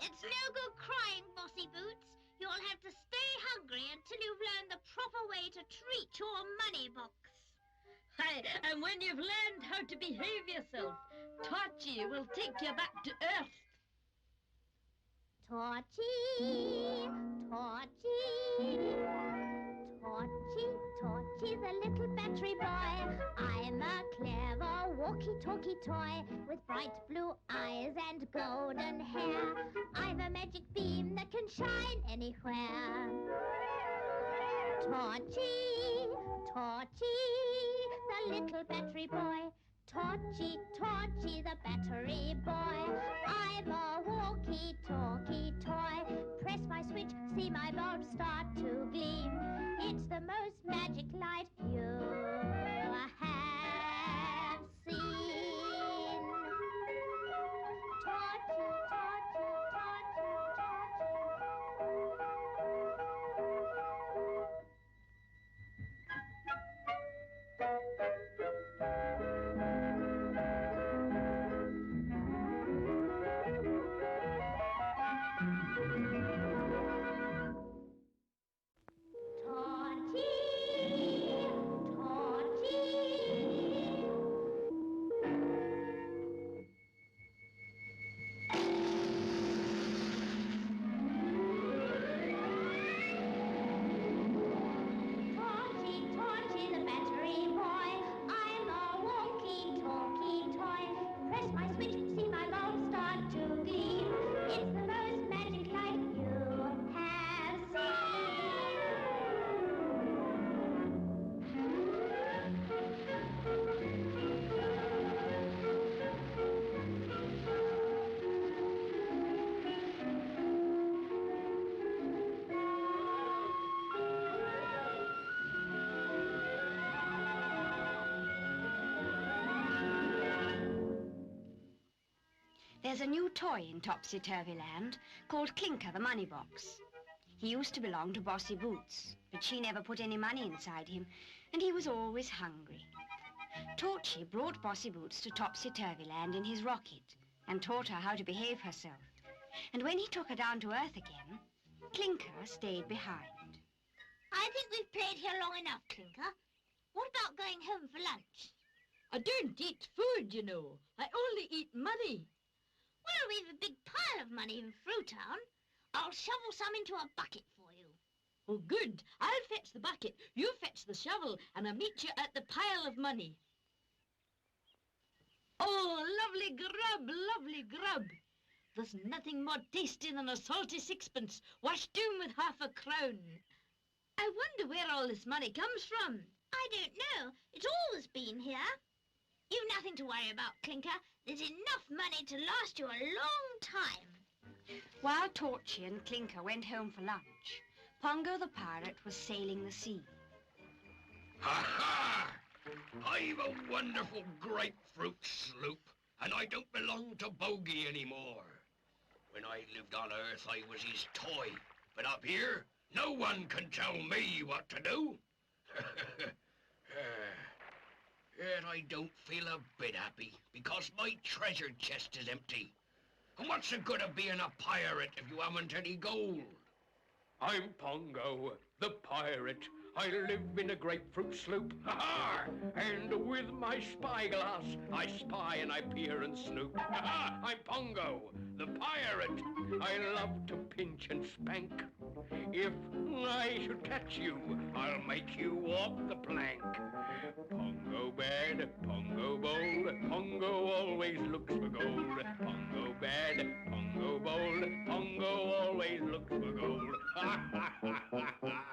It's no good crying, Bossy Boots. You'll have to stay hungry until you've learned the proper way to treat your money box. Aye, and when you've learned how to behave yourself, Torchy will take you back to Earth. Torchy, Torchy, Torchy, Torchy, the little battery boy. I'm a clever walkie-talkie toy with bright blue eyes and golden hair. I've a magic beam that can shine anywhere. Torchy, Torchy, the little battery boy. Torchy, Torchy, the battery boy. I'm a walkie-talkie toy. Press my switch, see my bulb start to gleam. It's the most magic light you have seen. Torchy, Torchy, Torchy, There's a new toy in Topsy-Turvy Land called Clinker the Money Box. He used to belong to Bossy Boots, but she never put any money inside him, and he was always hungry. Torchy brought Bossy Boots to Topsy-Turvy Land in his rocket and taught her how to behave herself. And when he took her down to Earth again, Clinker stayed behind. I think we've played here long enough, Clinker. What about going home for lunch? I don't eat food, you know. I only eat money. Well, we've a big pile of money in Fruitown. I'll shovel some into a bucket for you. Oh, good. I'll fetch the bucket, you fetch the shovel, and I'll meet you at the pile of money. Oh, lovely grub, lovely grub. There's nothing more tasty than a salty sixpence washed down with half a crown. I wonder where all this money comes from. I don't know. It's always been here. You've nothing to worry about, Clinker. There's enough money to last you a long time. While Torchy and Clinker went home for lunch, Pongo the pirate was sailing the sea. Ha-ha! I've a wonderful grapefruit sloop, and I don't belong to Bogey anymore. When I lived on Earth, I was his toy, but up here, no one can tell me what to do. Yet I don't feel a bit happy, because my treasure chest is empty. And what's the good of being a pirate if you haven't any gold? I'm Pongo, the pirate. I live in a grapefruit sloop, ha-ha! And with my spyglass, I spy and I peer and snoop. Ha-ha! I'm Pongo, the pirate. I love to pinch and spank. If I should catch you, I'll make you walk the plank. Pongo bad, Pongo bold, Pongo always looks for gold. Pongo bad, Pongo bold, Pongo always looks for gold. Ha ha ha ha ha!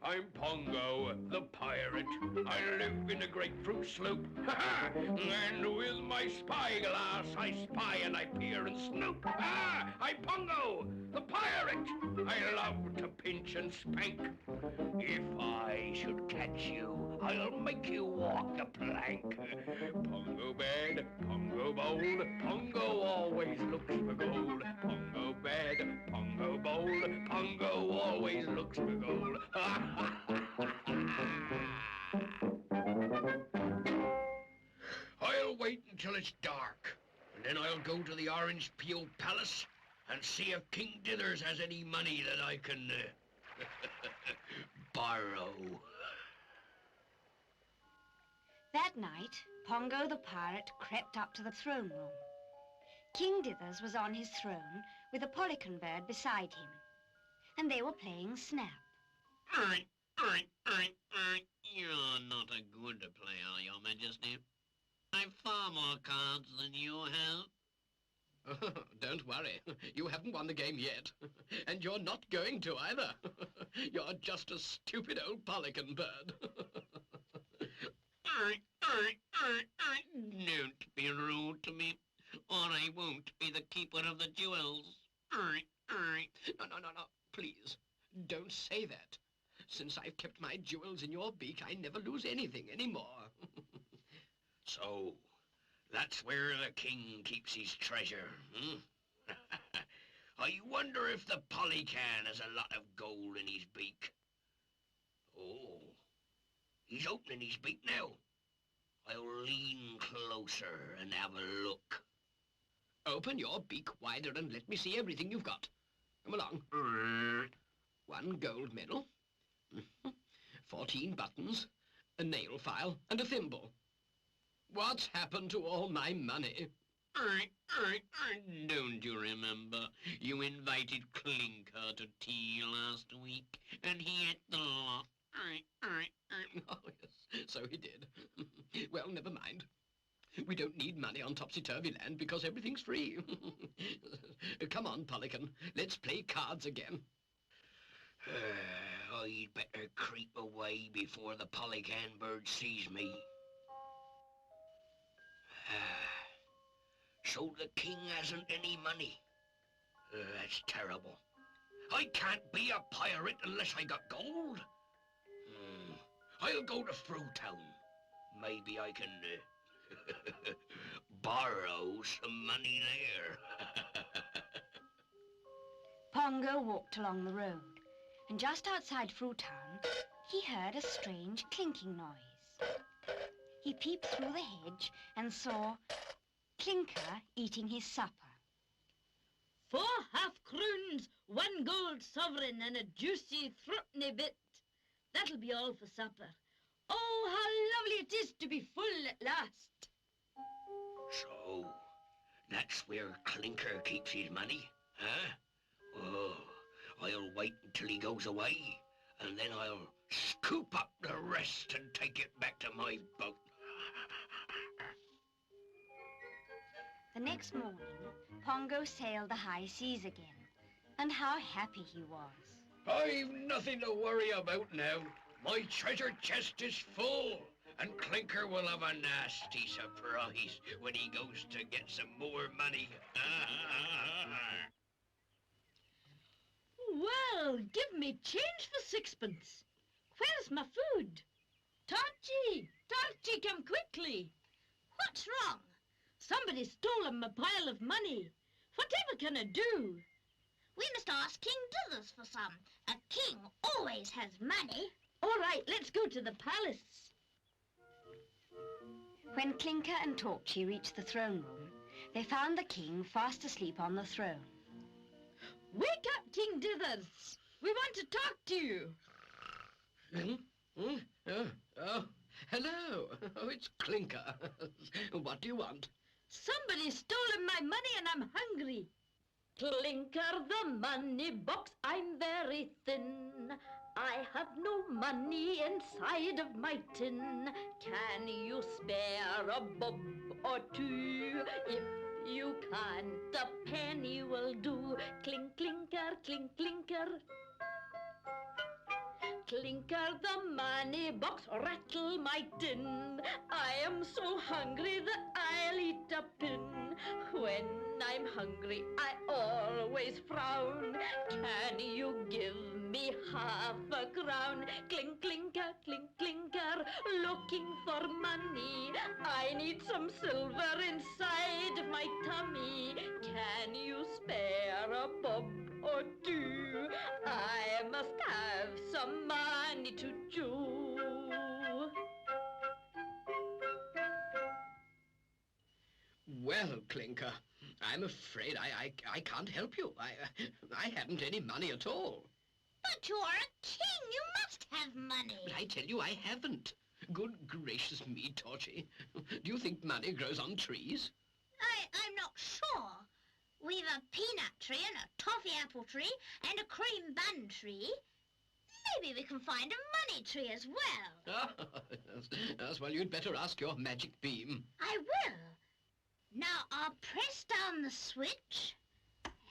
I'm Pongo, the pirate. I live in a grapefruit sloop. Ha-ha! And with my spyglass, I spy and I peer and snoop. Ha! I'm Pongo, the pirate. I love to pinch and spank. If I should catch you, I'll make you walk the plank. Pongo bad, Pongo bold, Pongo always looks for gold. Pongo bad, Pongo bold, Pongo always looks for gold. I'll wait until it's dark, and then I'll go to the Orange Peel Palace and see if King Dithers has any money that I can borrow. That night, Pongo the pirate crept up to the throne room. King Dithers was on his throne with a pelican bird beside him, and they were playing snap. You're not a good player, Your Majesty. I've far more cards than you have. Don't worry, you haven't won the game yet, and you're not going to either. You're just a stupid old pelican bird. Don't be rude to me, or I won't be the keeper of the jewels. No, please, don't say that. Since I've kept my jewels in your beak, I never lose anything anymore. So, that's where the king keeps his treasure, hmm? I wonder if the polycan has a lot of gold in his beak. Oh, he's opening his beak now. I'll lean closer and have a look. Open your beak wider and let me see everything you've got. Come along. 1 gold medal, 14 buttons, a nail file, and a thimble. What's happened to all my money? Don't you remember? You invited Clinker to tea last week, and he ate the lot. Oh, yes, so he did. Well, never mind. We don't need money on topsy-turvy land because everything's free. Come on, Pelican, let's play cards again. I'd better creep away before the Polycan bird sees me. So the king hasn't any money. That's terrible. I can't be a pirate unless I got gold. I'll go to Fruitown. Maybe I can borrow some money there. Pongo walked along the road, and just outside Fruitown, he heard a strange clinking noise. He peeped through the hedge and saw Clinker eating his supper. 4 half-crowns, 1 gold sovereign, and a juicy threepenny bit. That'll be all for supper. Oh, how lovely it is to be full at last. So, that's where Clinker keeps his money, huh? Oh, I'll wait until he goes away, and then I'll scoop up the rest and take it back to my boat. The next morning, Pongo sailed the high seas again, and how happy he was. I've nothing to worry about now. My treasure chest is full, and Clinker will have a nasty surprise when he goes to get some more money. Well, give me change for 6pence. Where's my food? Torchy! Torchy, come quickly. What's wrong? Somebody's stolen my pile of money. Whatever can I do? We must ask King Dithers for some. A king always has money. All right, let's go to the palace. When Clinker and Torchy reached the throne room, they found the king fast asleep on the throne. Wake up, King Dithers. We want to talk to you. Oh, hello. Oh, it's Clinker. What do you want? Somebody's stolen my money and I'm hungry. Clinker the money box, I'm very thin. I have no money inside of my tin. Can you spare a bob or two? If you can't, a penny will do. Clink, clinker, clink, clinker. Clinker the money box, rattle my tin. I am so hungry that I'll eat a pin. When I'm hungry, I always frown. Can you give me half a crown? Clink, clinker, clink, clinker, looking for money. I need some silver inside of my tummy. Can you spare a bob or two? I must have some money to chew. Well, Clinker, I'm afraid I can't help you. I hadn't any money at all. But you're a king. You must have money. But I tell you, I haven't. Good gracious me, Torchy. Do you think money grows on trees? I'm not sure. We've a peanut tree and a toffee apple tree and a cream bun tree. Maybe we can find a money tree as well. Yes, well, you'd better ask your magic beam. I will. Now I'll press down the switch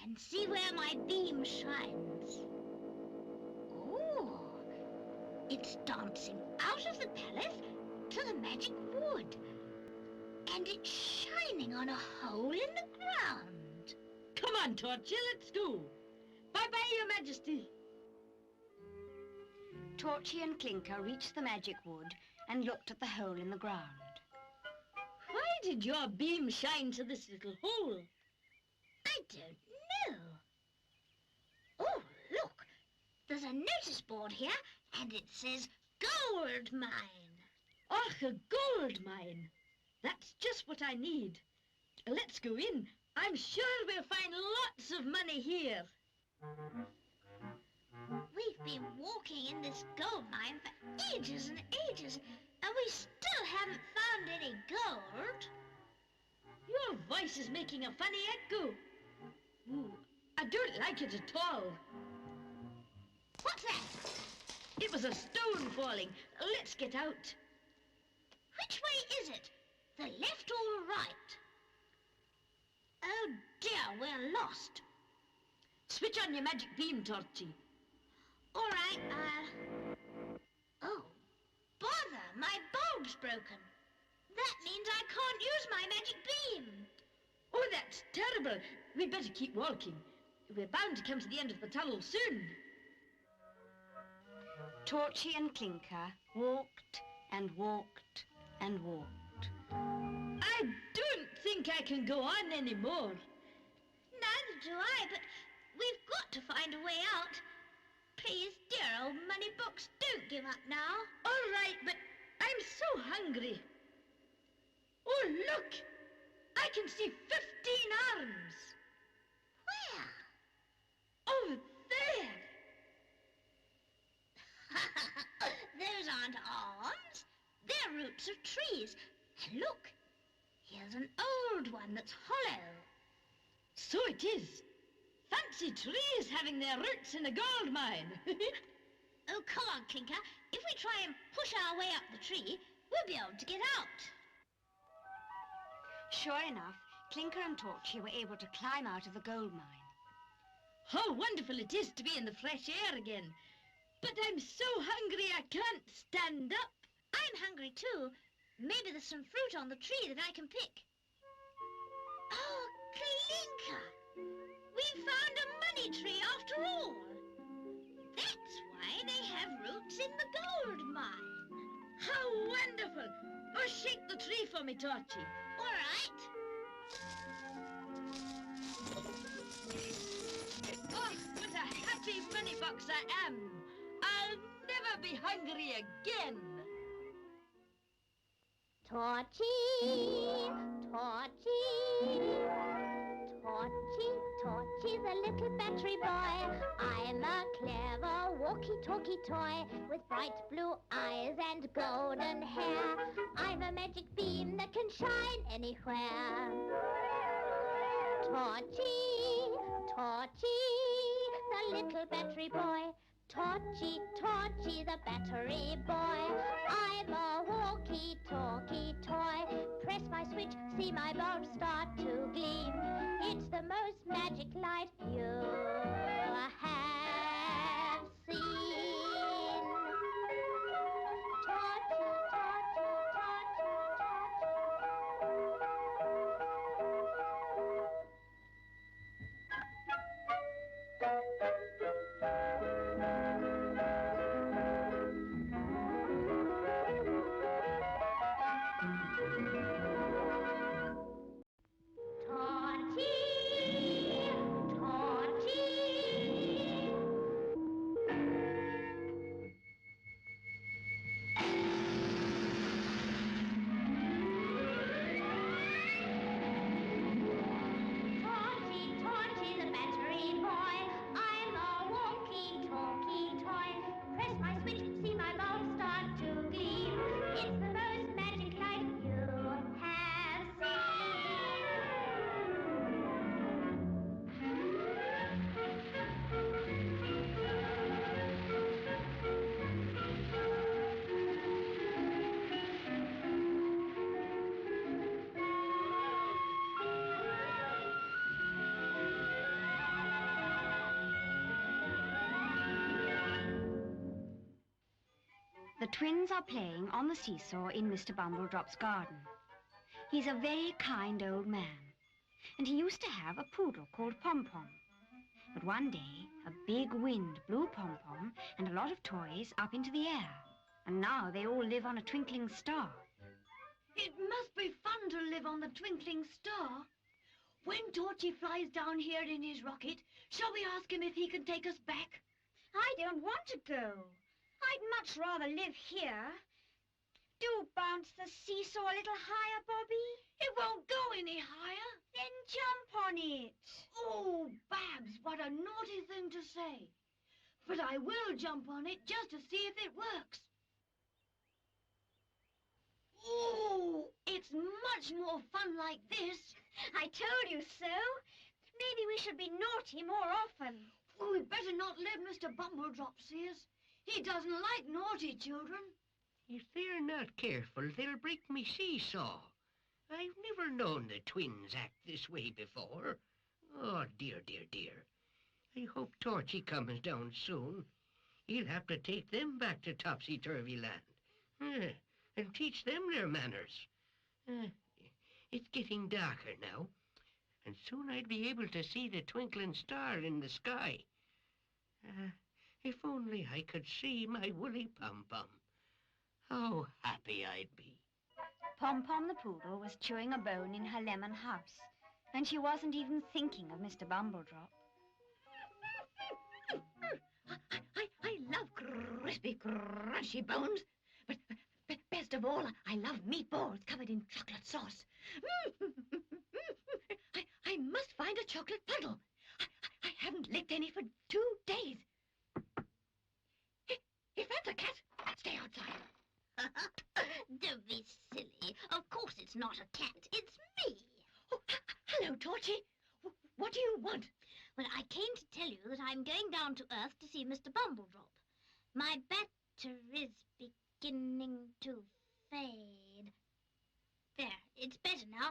and see where my beam shines. Oh, it's dancing out of the palace to the magic wood. And it's shining on a hole in the ground. Come on, Torchy, let's go. Bye-bye, Your Majesty. Torchy and Clinker reached the magic wood and looked at the hole in the ground. Why did your beam shine to this little hole? I don't know. Oh, look. There's a notice board here, and it says gold mine. Oh, a gold mine. That's just what I need. Let's go in. I'm sure we'll find lots of money here. We've been walking in this gold mine for ages and ages, and we still haven't found any gold. Your voice is making a funny echo. Ooh, I don't like it at all. What's that? It was a stone falling. Let's get out. Which way is it? The left or the right? Oh dear, we're lost. Switch on your magic beam, Torchy. All right, Oh, bother, my bulb's broken. That means I can't use my magic beam. Oh, that's terrible. We'd better keep walking. We're bound to come to the end of the tunnel soon. Torchy and Clinker walked and walked and walked. I don't think I can go on anymore. Neither do I, but we've got to find a way out. Please, dear old money box, don't give up now. All right, but I'm so hungry. Oh, look! I can see 15 arms. Where? trunks of trees. And look, here's an old one that's hollow. So it is. Fancy trees having their roots in a gold mine. Oh, come on, Clinker. If we try and push our way up the tree, we'll be able to get out. Sure enough, Clinker and Torchy were able to climb out of the gold mine. How wonderful it is to be in the fresh air again. But I'm so hungry I can't stand up. I'm hungry too. Maybe there's some fruit on the tree that I can pick. Oh, Clinker! We found a money tree after all. That's why they have roots in the gold mine. How wonderful! Oh, shake the tree for me, Torchy. All right. Oh, what a happy money box I am. I'll never be hungry again. Torchy, Torchy, Torchy, Torchy, the little battery boy. I'm a clever walkie-talkie toy with bright blue eyes and golden hair. I'm a magic beam that can shine anywhere. Torchy, Torchy, the little battery boy. Torchy, Torchy, the battery boy. I'm a walkie-talkie toy. Press my switch, see my bulb start to gleam. It's the most magic light you have seen. Torchy, Torchy, Torchy, The twins are playing on the seesaw in Mr. Bumbledrop's garden. He's a very kind old man, and he used to have a poodle called Pom-Pom. But one day, a big wind blew Pom-Pom and a lot of toys up into the air, and now they all live on a twinkling star. It must be fun to live on the twinkling star. When Torchy flies down here in his rocket, shall we ask him if he can take us back? I don't want to go. I'd much rather live here. Do bounce the seesaw a little higher, Bobby. It won't go any higher. Then jump on it. Oh, Babs, what a naughty thing to say. But I will jump on it just to see if it works. Oh, it's much more fun like this. I told you so. Maybe we should be naughty more often. Well, we'd better not let Mr. Bumbledrop see us. He doesn't like naughty children. If they're not careful, they'll break me seesaw. I've never known the twins act this way before. Oh, dear, dear, dear. I hope Torchy comes down soon. He'll have to take them back to Topsy-Turvy Land. And teach them their manners. It's getting darker now, and soon I'd be able to see the twinkling star in the sky. If only I could see my woolly Pom-Pom. How happy I'd be. Pom-Pom the poodle was chewing a bone in her lemon house, and she wasn't even thinking of Mr. Bumbledrop. I love crispy, crunchy bones, but best of all, I love meatballs covered in chocolate sauce. I must find a chocolate puddle. I haven't licked any for 2 days. If that's a cat, stay outside. Don't be it's not a cat, it's me. Oh, hello, Torchy. What do you want? Well, I came to tell you that I'm going down to Earth to see Mr. Bumbledrop. My battery's beginning to fade. There, it's better now,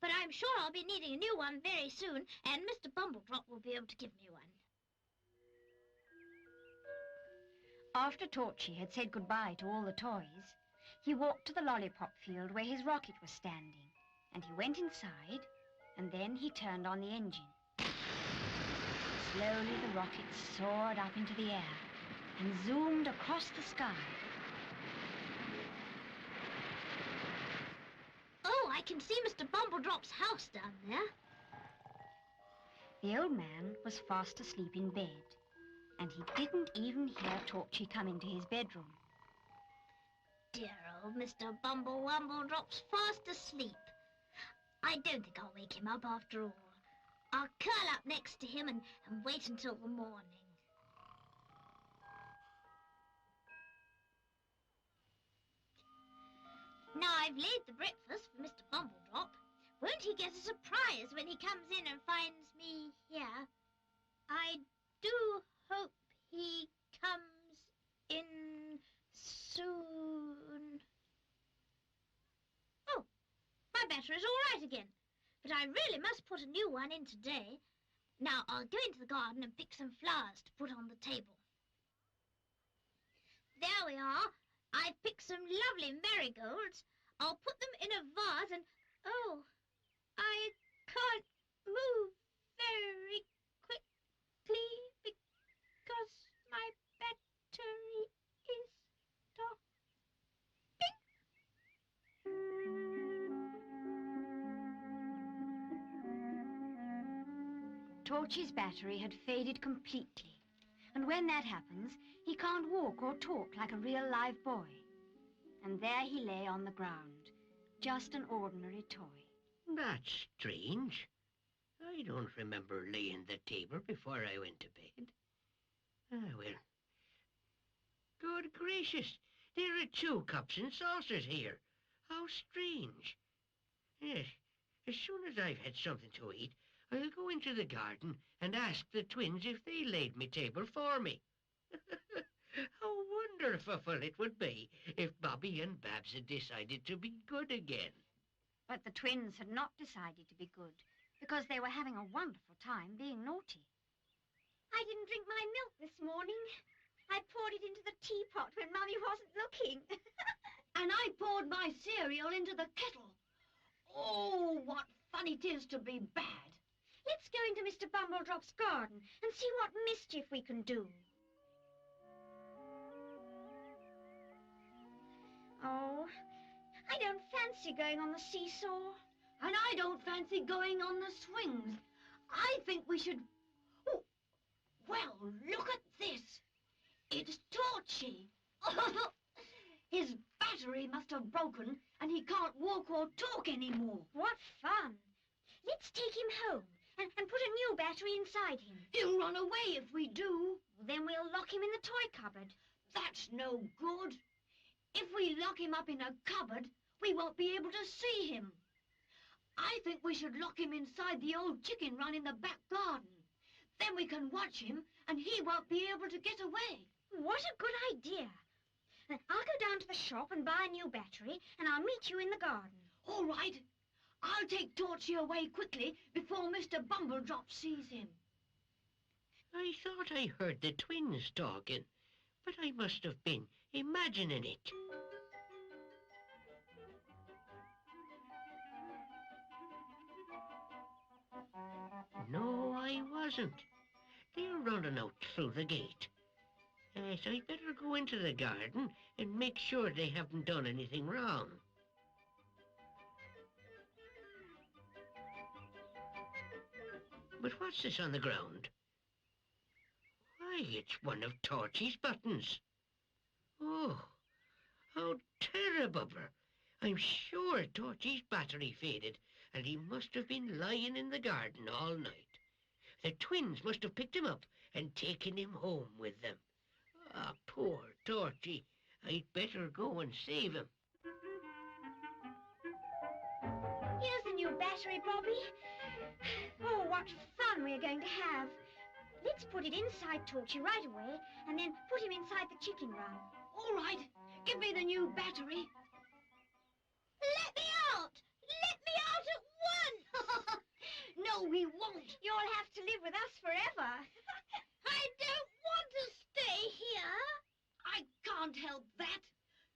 but I'm sure I'll be needing a new one very soon, and Mr. Bumbledrop will be able to give me one. After Torchy had said goodbye to all the toys, he walked to the lollipop field where his rocket was standing, and he went inside, and then he turned on the engine. Slowly the rocket soared up into the air and zoomed across the sky. Oh, I can see Mr. Bumbledrop's house down there. The old man was fast asleep in bed, and he didn't even hear Torchy come into his bedroom. Dear old Mr. Bumbledrop's fast asleep. I don't think I'll wake him up after all. I'll curl up next to him and wait until the morning. Now I've laid the breakfast for Mr. Bumbledrop. Won't he get a surprise when he comes in and finds me here? I do hope he comes in soon. Oh, my battery's all right again. But I really must put a new one in today. Now I'll go into the garden and pick some flowers to put on the table. There we are. I've picked some lovely marigolds. I'll put them in a vase and... Oh, I can't move very quickly because my battery is stopping. Torchy's battery had faded completely, and when that happens, he can't walk or talk like a real live boy. And there he lay on the ground, just an ordinary toy. That's strange. I don't remember laying the table before I went to bed. Ah, well. Good gracious, there are 2 cups and saucers here. How strange. Yes, as soon as I've had something to eat, I'll go into the garden and ask the twins if they laid me table for me. How wonderful it would be if Bobby and Babs had decided to be good again. But the twins had not decided to be good, because they were having a wonderful time being naughty. I didn't drink my milk this morning. I poured it into the teapot when Mummy wasn't looking. And I poured my cereal into the kettle. Oh, what fun it is to be bad. Let's go into Mr. Bumbledrop's garden and see what mischief we can do. Oh, I don't fancy going on the seesaw. And I don't fancy going on the swings. I think we should... Oh, well, look at this. It's Torchy. His battery must have broken and he can't walk or talk anymore. What fun. Let's take him home and put a new battery inside him. He'll run away if we do. Then we'll lock him in the toy cupboard. That's no good. If we lock him up in a cupboard, we won't be able to see him. I think we should lock him inside the old chicken run in the back garden. Then we can watch him and he won't be able to get away. What a good idea. Then I'll go down to the shop and buy a new battery and I'll meet you in the garden. All right. I'll take Torchy away quickly before Mr. Bumbledrop sees him. I thought I heard the twins talking, but I must have been imagining it. No, I wasn't. They're running out through the gate. Yes, I'd better go into the garden and make sure they haven't done anything wrong. But what's this on the ground? Why, it's one of Torchy's buttons. Oh, how terrible. I'm sure Torchy's battery faded, and he must have been lying in the garden all night. The twins must have picked him up and taken him home with them. Ah, poor Torchy. I'd better go and save him. battery, Bobby. Oh, what fun we're going to have. Let's put it inside Torchy right away and then put him inside the chicken run. All right, give me the new battery. Let me out! Let me out at once! No, we won't. You'll have to live with us forever. I don't want to stay here. I can't help that.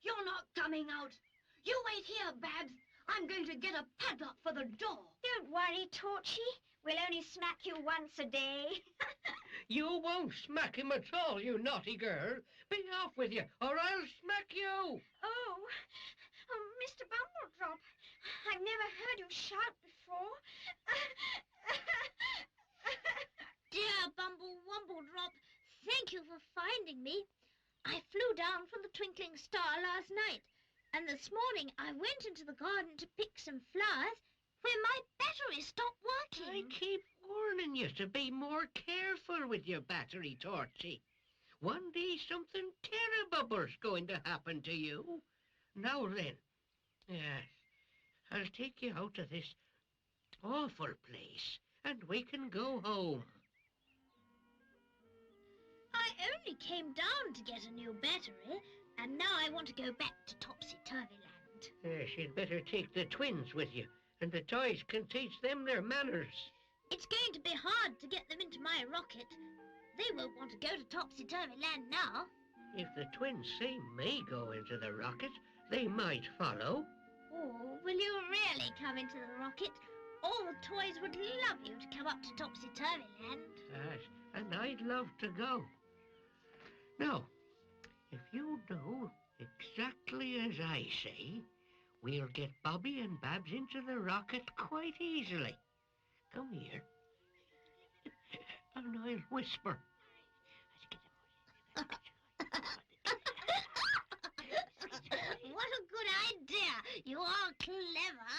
You're not coming out. You wait here, Babs. I'm going to get a padlock for the door. Don't worry, Torchy. We'll only smack you once a day. You won't smack him at all, you naughty girl. Be off with you, or I'll smack you. Oh, Mr. Bumbledrop, I've never heard you shout before. Dear Bumbledrop, thank you for finding me. I flew down from the twinkling star last night, and this morning I went into the garden to pick some flowers where my battery stopped I working. keep warning you to be more careful with your battery, Torchy. One day something terrible's going to happen to you. Now then, yes, I'll take you out of this awful place, and we can go home. I only came down to get a new battery, and now I want to go back to Topsy-Turvy Land. Yes, you'd better take the twins with you, and the toys can teach them their manners. It's going to be hard to get them into my rocket. They won't want to go to Topsy-Turvy Land now. If the twins say may go into the rocket, they might follow. Oh, will you really come into the rocket? All the toys would love you to come up to Topsy-Turvy Land. Yes, and I'd love to go. Now, if you do exactly as I say, we'll get Bobby and Babs into the rocket quite easily. Come here. And I'll whisper. What a good idea! You are clever.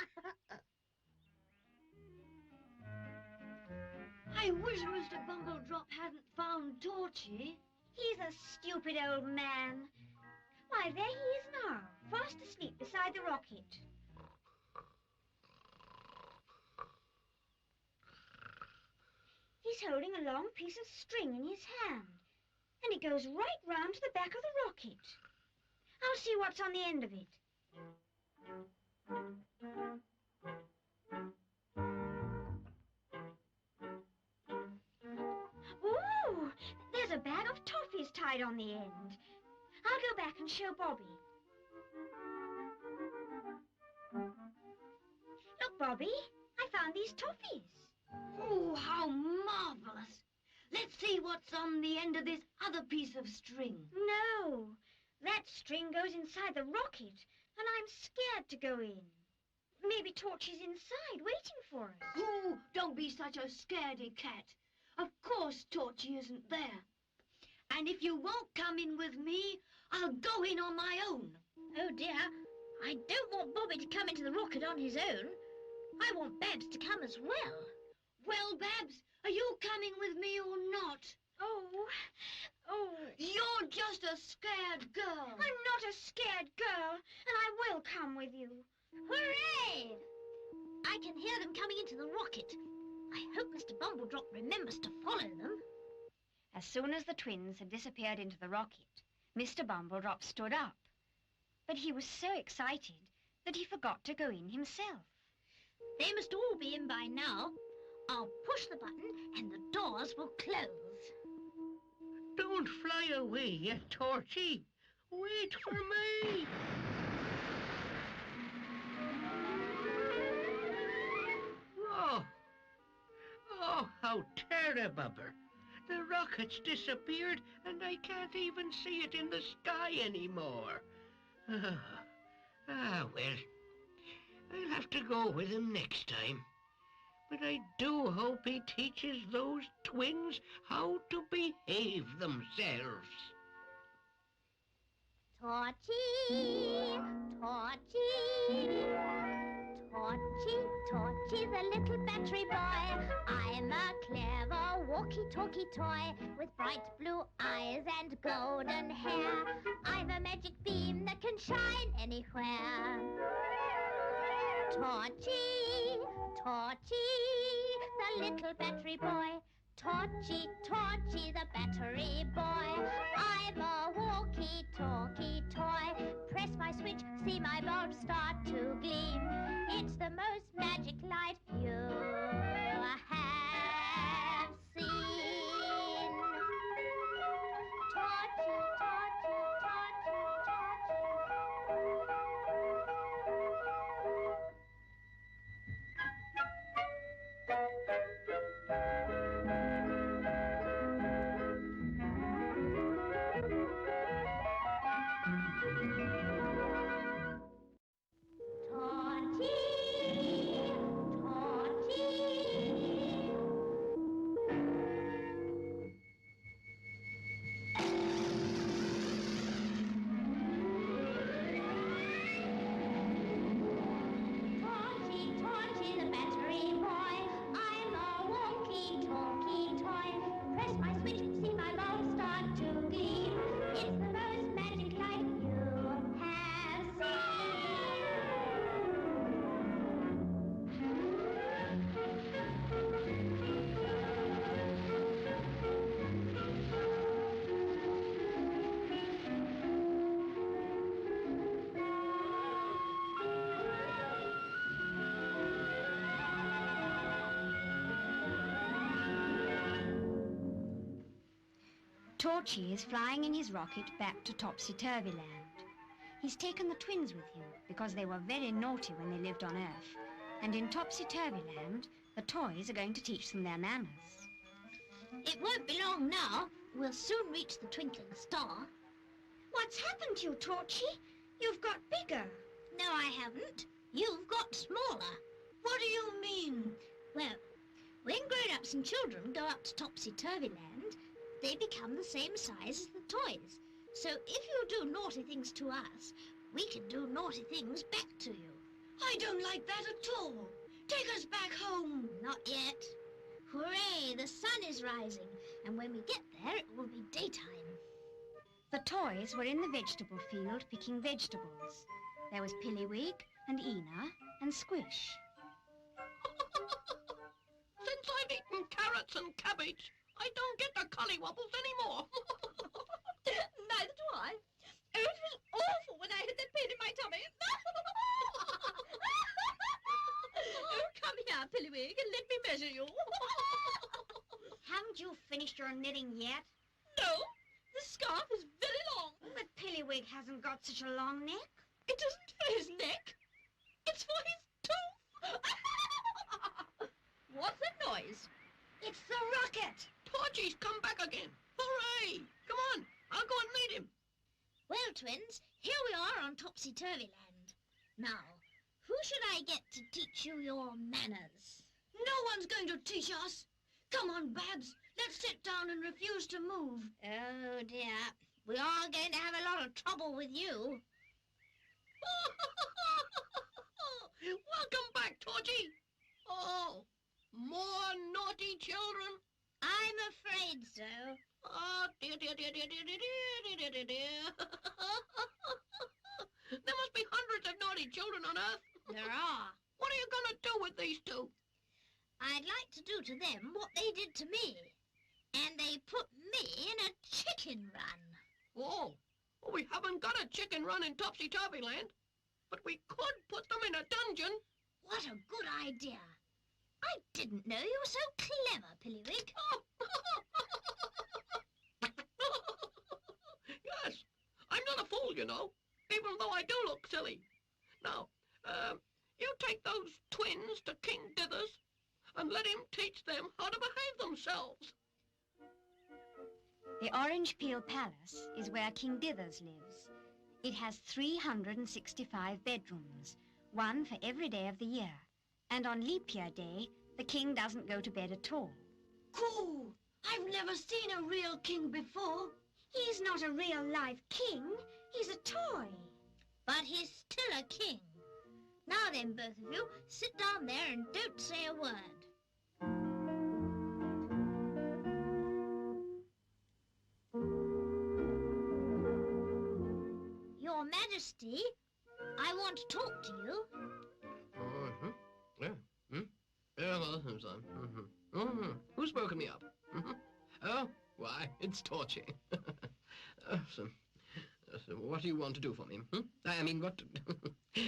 I wish Mr. Bumbledrop hadn't found Torchy. He's a stupid old man. Why, there he is now, fast asleep beside the rocket. He's holding a long piece of string in his hand, and it goes right round to the back of the rocket. I'll see what's on the end of it. Ooh, there's a bag of toffees tied on the end. I'll go back and show Bobby. Look, Bobby, I found these toffees. Oh, how marvelous. Let's see what's on the end of this other piece of string. No, that string goes inside the rocket, and I'm scared to go in. Maybe Torchy's inside, waiting for us. Oh, don't be such a scaredy cat. Of course Torchy isn't there. And if you won't come in with me, I'll go in on my own. Oh dear, I don't want Bobby to come into the rocket on his own. I want Babs to come as well. Well, Babs, are you coming with me or not? Oh. You're just a scared girl. I'm not a scared girl, and I will come with you. Hooray! I can hear them coming into the rocket. I hope Mr. Bumbledrop remembers to follow them. As soon as the twins had disappeared into the rocket, Mr. Bumbledrop stood up. But he was so excited that he forgot to go in himself. They must all be in by now. I'll push the button and the doors will close. Don't fly away yet, Torchy. Wait for me. Oh, how terrible. The rocket's disappeared and I can't even see it in the sky anymore. Well, I'll have to go with him next time. But I do hope he teaches those twins how to behave themselves. Torchy, Torchy, Torchy, Torchy, the little battery boy. I'm a clever walkie-talkie toy with bright blue eyes and golden hair. I've a magic beam that can shine anywhere. Torchy, Torchy, the little battery boy. Torchy, Torchy, the battery boy. I'm a walkie-talkie toy. Press my switch, see my bulb start to gleam. It's the most magic light you have seen. Torchy, Torchy, Torchy, Torchy. Torchy is flying in his rocket back to Topsy-Turvy Land. He's taken the twins with him because they were very naughty when they lived on Earth. And in Topsy-Turvy Land, the toys are going to teach them their manners. It won't be long now. We'll soon reach the twinkling star. What's happened to you, Torchy? You've got bigger. No, I haven't. You've got smaller. What do you mean? Well, when grown-ups and children go up to Topsy-Turvy Land, they become the same size as the toys. So if you do naughty things to us, we can do naughty things back to you. I don't like that at all. Take us back home. Not yet. Hooray, the sun is rising, and when we get there, it will be daytime. The toys were in the vegetable field picking vegetables. There was Pilliwig and Ina and Squish. Since I've eaten carrots and cabbage, I don't get the collywobbles anymore. Neither do I. Oh, it was awful when I had that pain in my tummy. Oh, come here, Pilliwig, and let me measure you. Haven't you finished your knitting yet? No, the scarf is very long. But Pilliwig hasn't got such a long neck. It isn't for his neck. It's for his tooth. What's that noise? It's the rocket. Torchy's come back again. Hooray! Come on, I'll go and meet him. Well, twins, here we are on Topsy-Turvy Land. Now, who should I get to teach you your manners? No one's going to teach us. Come on, Babs. Let's sit down and refuse to move. Oh, dear. We are going to have a lot of trouble with you. Welcome back, Torchy. Oh, more naughty children. I'm afraid so. Oh, dear, dear, dear, dear, dear, dear, dear, dear, dear, dear. There must be hundreds of naughty children on Earth. There are. What are you going to do with these two? I'd like to do to them what they did to me. And they put me in a chicken run. Oh, well, we haven't got a chicken run in Topsy-Turvy Land, but we could put them in a dungeon. What a good idea. I didn't know you were so clever, Pilliwig. Yes, I'm not a fool, you know, even though I do look silly. Now, you take those twins to King Dithers and let him teach them how to behave themselves. The Orange Peel Palace is where King Dithers lives. It has 365 bedrooms, one for every day of the year. And on leap year day, the king doesn't go to bed at all. Cool. I've never seen a real king before. He's not a real live king. He's a toy. But he's still a king. Now then, both of you, sit down there and don't say a word. Your Majesty, I want to talk to you. Yeah. well, who's I? Who's woken me up? Oh, why, it's Torchy. So what do you want to do for me? I mean, what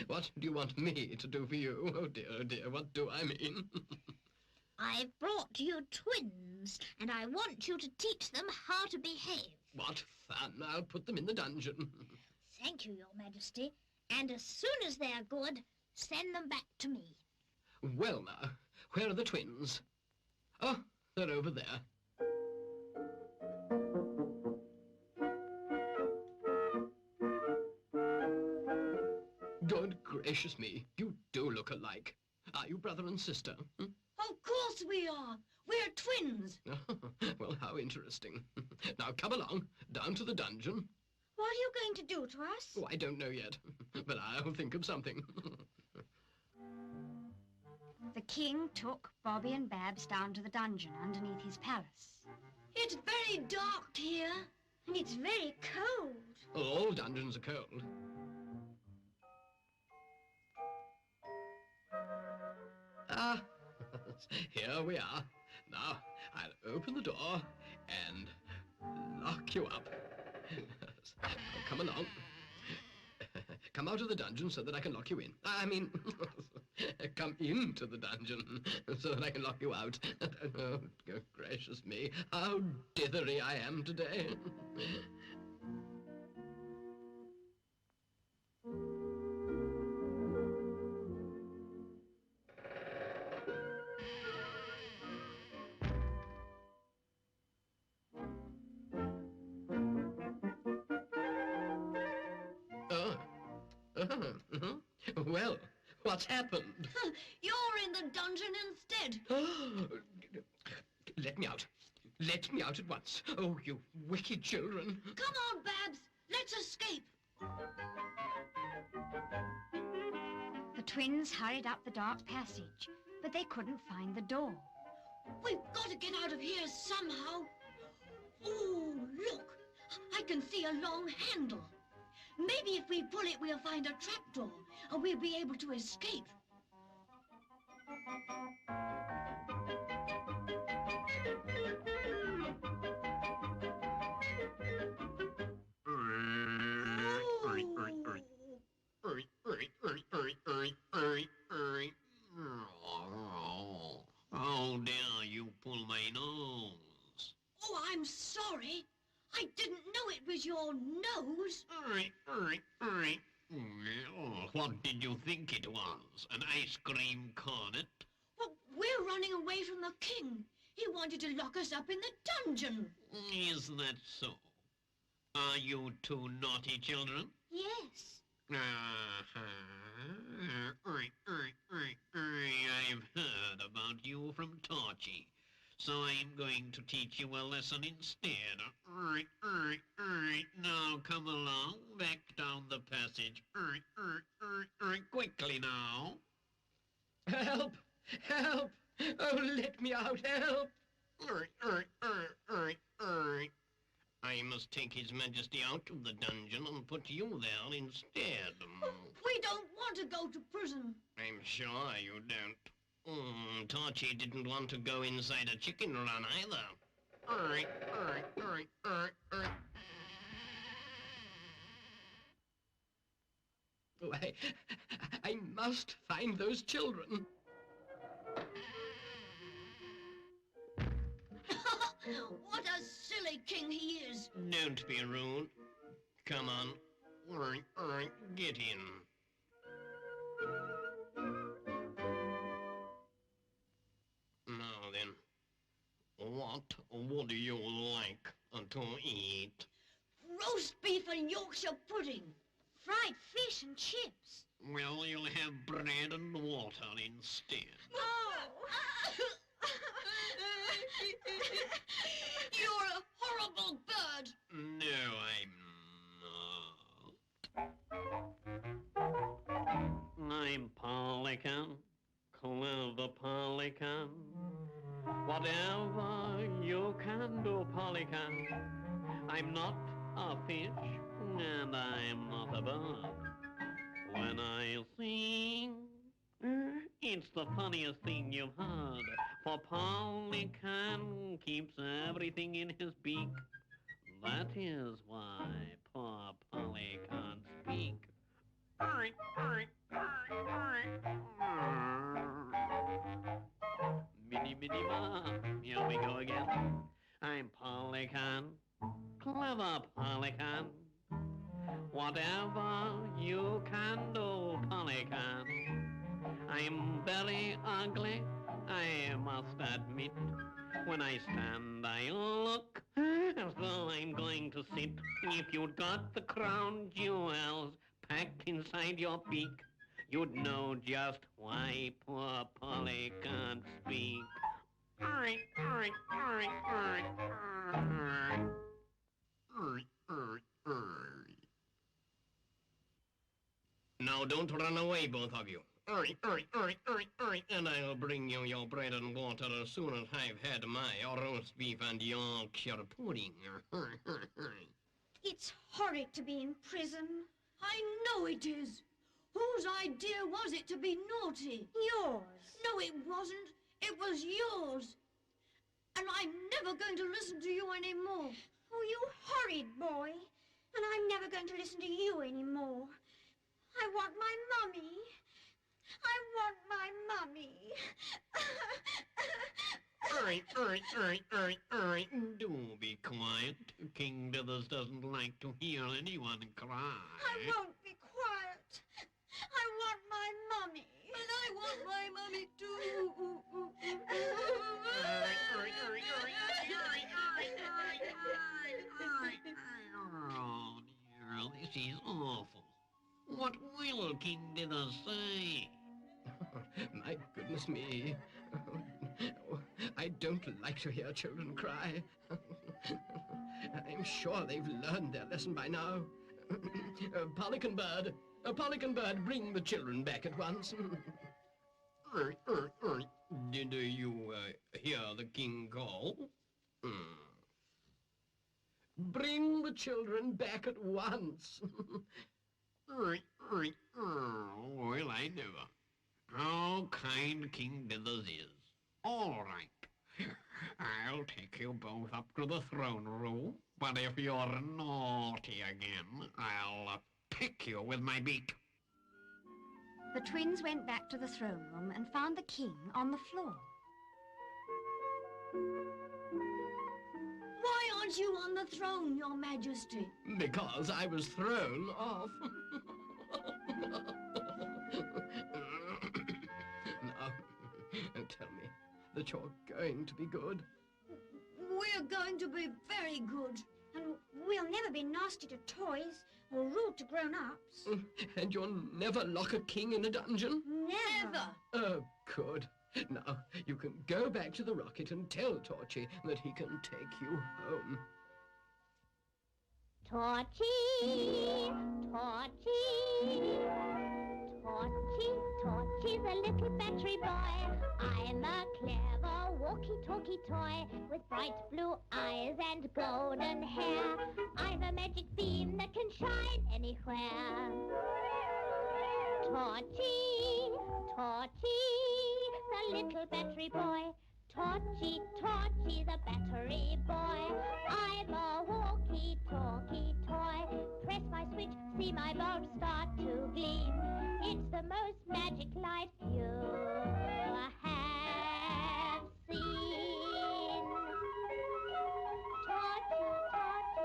what do you want me to do for you? Oh, dear, what do I mean? I've brought you twins, and I want you to teach them how to behave. What fun. I'll put them in the dungeon. Thank you, Your Majesty. And as soon as they're good, send them back to me. Well, now, where are the twins? Oh, they're over there. Good gracious me, you do look alike. Are you brother and sister? Of course we are. We're twins. Well, how interesting. Now, come along, down to the dungeon. What are you going to do to us? Oh, I don't know yet, but I'll think of something. The king took Bobby and Babs down to the dungeon underneath his palace. It's very dark here. And it's very cold. All dungeons are cold. Ah, here we are. Now, I'll open the door and lock you up. Come along. Come out of the dungeon so that I can lock you in. I mean, come into the dungeon so that I can lock you out. Oh, gracious me, how dithery I am today. Well, what's happened? You're in the dungeon instead. Let me out. Let me out at once. Oh, you wicked children. Come on, Babs. Let's escape. The twins hurried up the dark passage, but they couldn't find the door. We've got to get out of here somehow. Oh, look. I can see a long handle. Maybe if we pull it, we'll find a trapdoor, and we'll be able to escape. How dare you pull my nose? Oh, I'm sorry. I didn't know it was your nose. What did you think it was? An ice cream cornet? Well, we're running away from the king. He wanted to lock us up in the dungeon. Is that so? Are you two naughty children? Yes. I've heard about you from Torchy, so I'm going to teach you a lesson instead. Now come along, back down the passage. Quickly now. Help! Help! Oh, let me out, help! I must take His Majesty out of the dungeon and put you there instead. We don't want to go to prison. I'm sure you don't. Torchy didn't want to go inside a chicken run either. Oh, I must find those children. What a silly king he is. Don't be rude. Come on. Get in. Now then, what would you like to eat? Roast beef and Yorkshire pudding. Fried fish and chips. Well, you'll have bread and water instead. You're a horrible bird. No, I'm not. I'm Pelican, clever Pelican. Whatever you can do, Pelican. I'm not a fish, and I'm not a bird. When I sing, It's the funniest thing you've heard, for Polly can keeps everything in his beak. That is why poor Polly can't speak. Mini, mini, ma, here we go again. I'm Polycan, clever Polycan. Whatever you can do, Polycan. I'm very ugly, I must admit. When I stand, I look as though I'm going to sit. If you'd got the crown jewels packed inside your beak, you'd know just why poor Polly can't speak. Now don't run away, both of you. And I'll bring you your bread and water as soon as I've had my roast beef and Yorkshire pudding. It's horrid to be in prison. I know it is. Whose idea was it to be naughty? Yours. No, it wasn't. It was yours. And I'm never going to listen to you anymore. Oh, you horrid boy. And I'm never going to listen to you anymore. I want my mummy. I want my mummy. Do be quiet. King Dithers doesn't like to hear anyone cry. I won't be quiet. I want my mummy. And I want my mummy too. Oh dear, this is awful. What will King Dithers say? My goodness me. I don't like to hear children cry. I'm sure they've learned their lesson by now. Pelican bird, bring the children back at once. Did you hear the king call? Bring the children back at once. Well, I never. How kind King Dithers is. All right. I'll take you both up to the throne room, but if you're naughty again, I'll pick you with my beak. The twins went back to the throne room and found the king on the floor. Why aren't you on the throne, Your Majesty? Because I was thrown off. Now, tell me that you're going to be good. We're going to be very good. And we'll never be nasty to toys or rude to grown-ups. And you'll never lock a king in a dungeon? Never. Oh, good. Now, you can go back to the rocket and tell Torchy that he can take you home. Torchy, Torchy, Torchy, Torchy, the little battery boy. I'm a clever walkie-talkie toy with bright blue eyes and golden hair. I'm a magic beam that can shine anywhere. Torchy, Torchy, the little battery boy. Torchy, Torchy, the battery boy. I'm a walkie-talkie toy. Press my switch, see my bulbs start to gleam. It's the most magic light you have seen. Torchy, Torchy,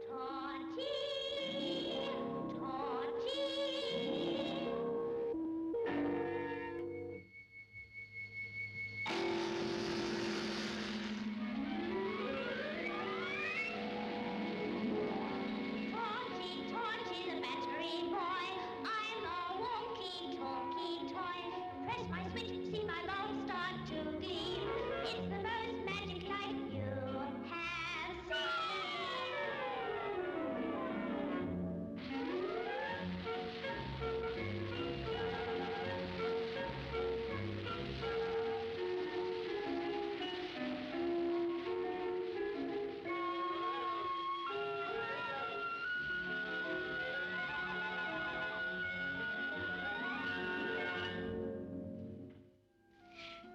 Torchy, Torchy,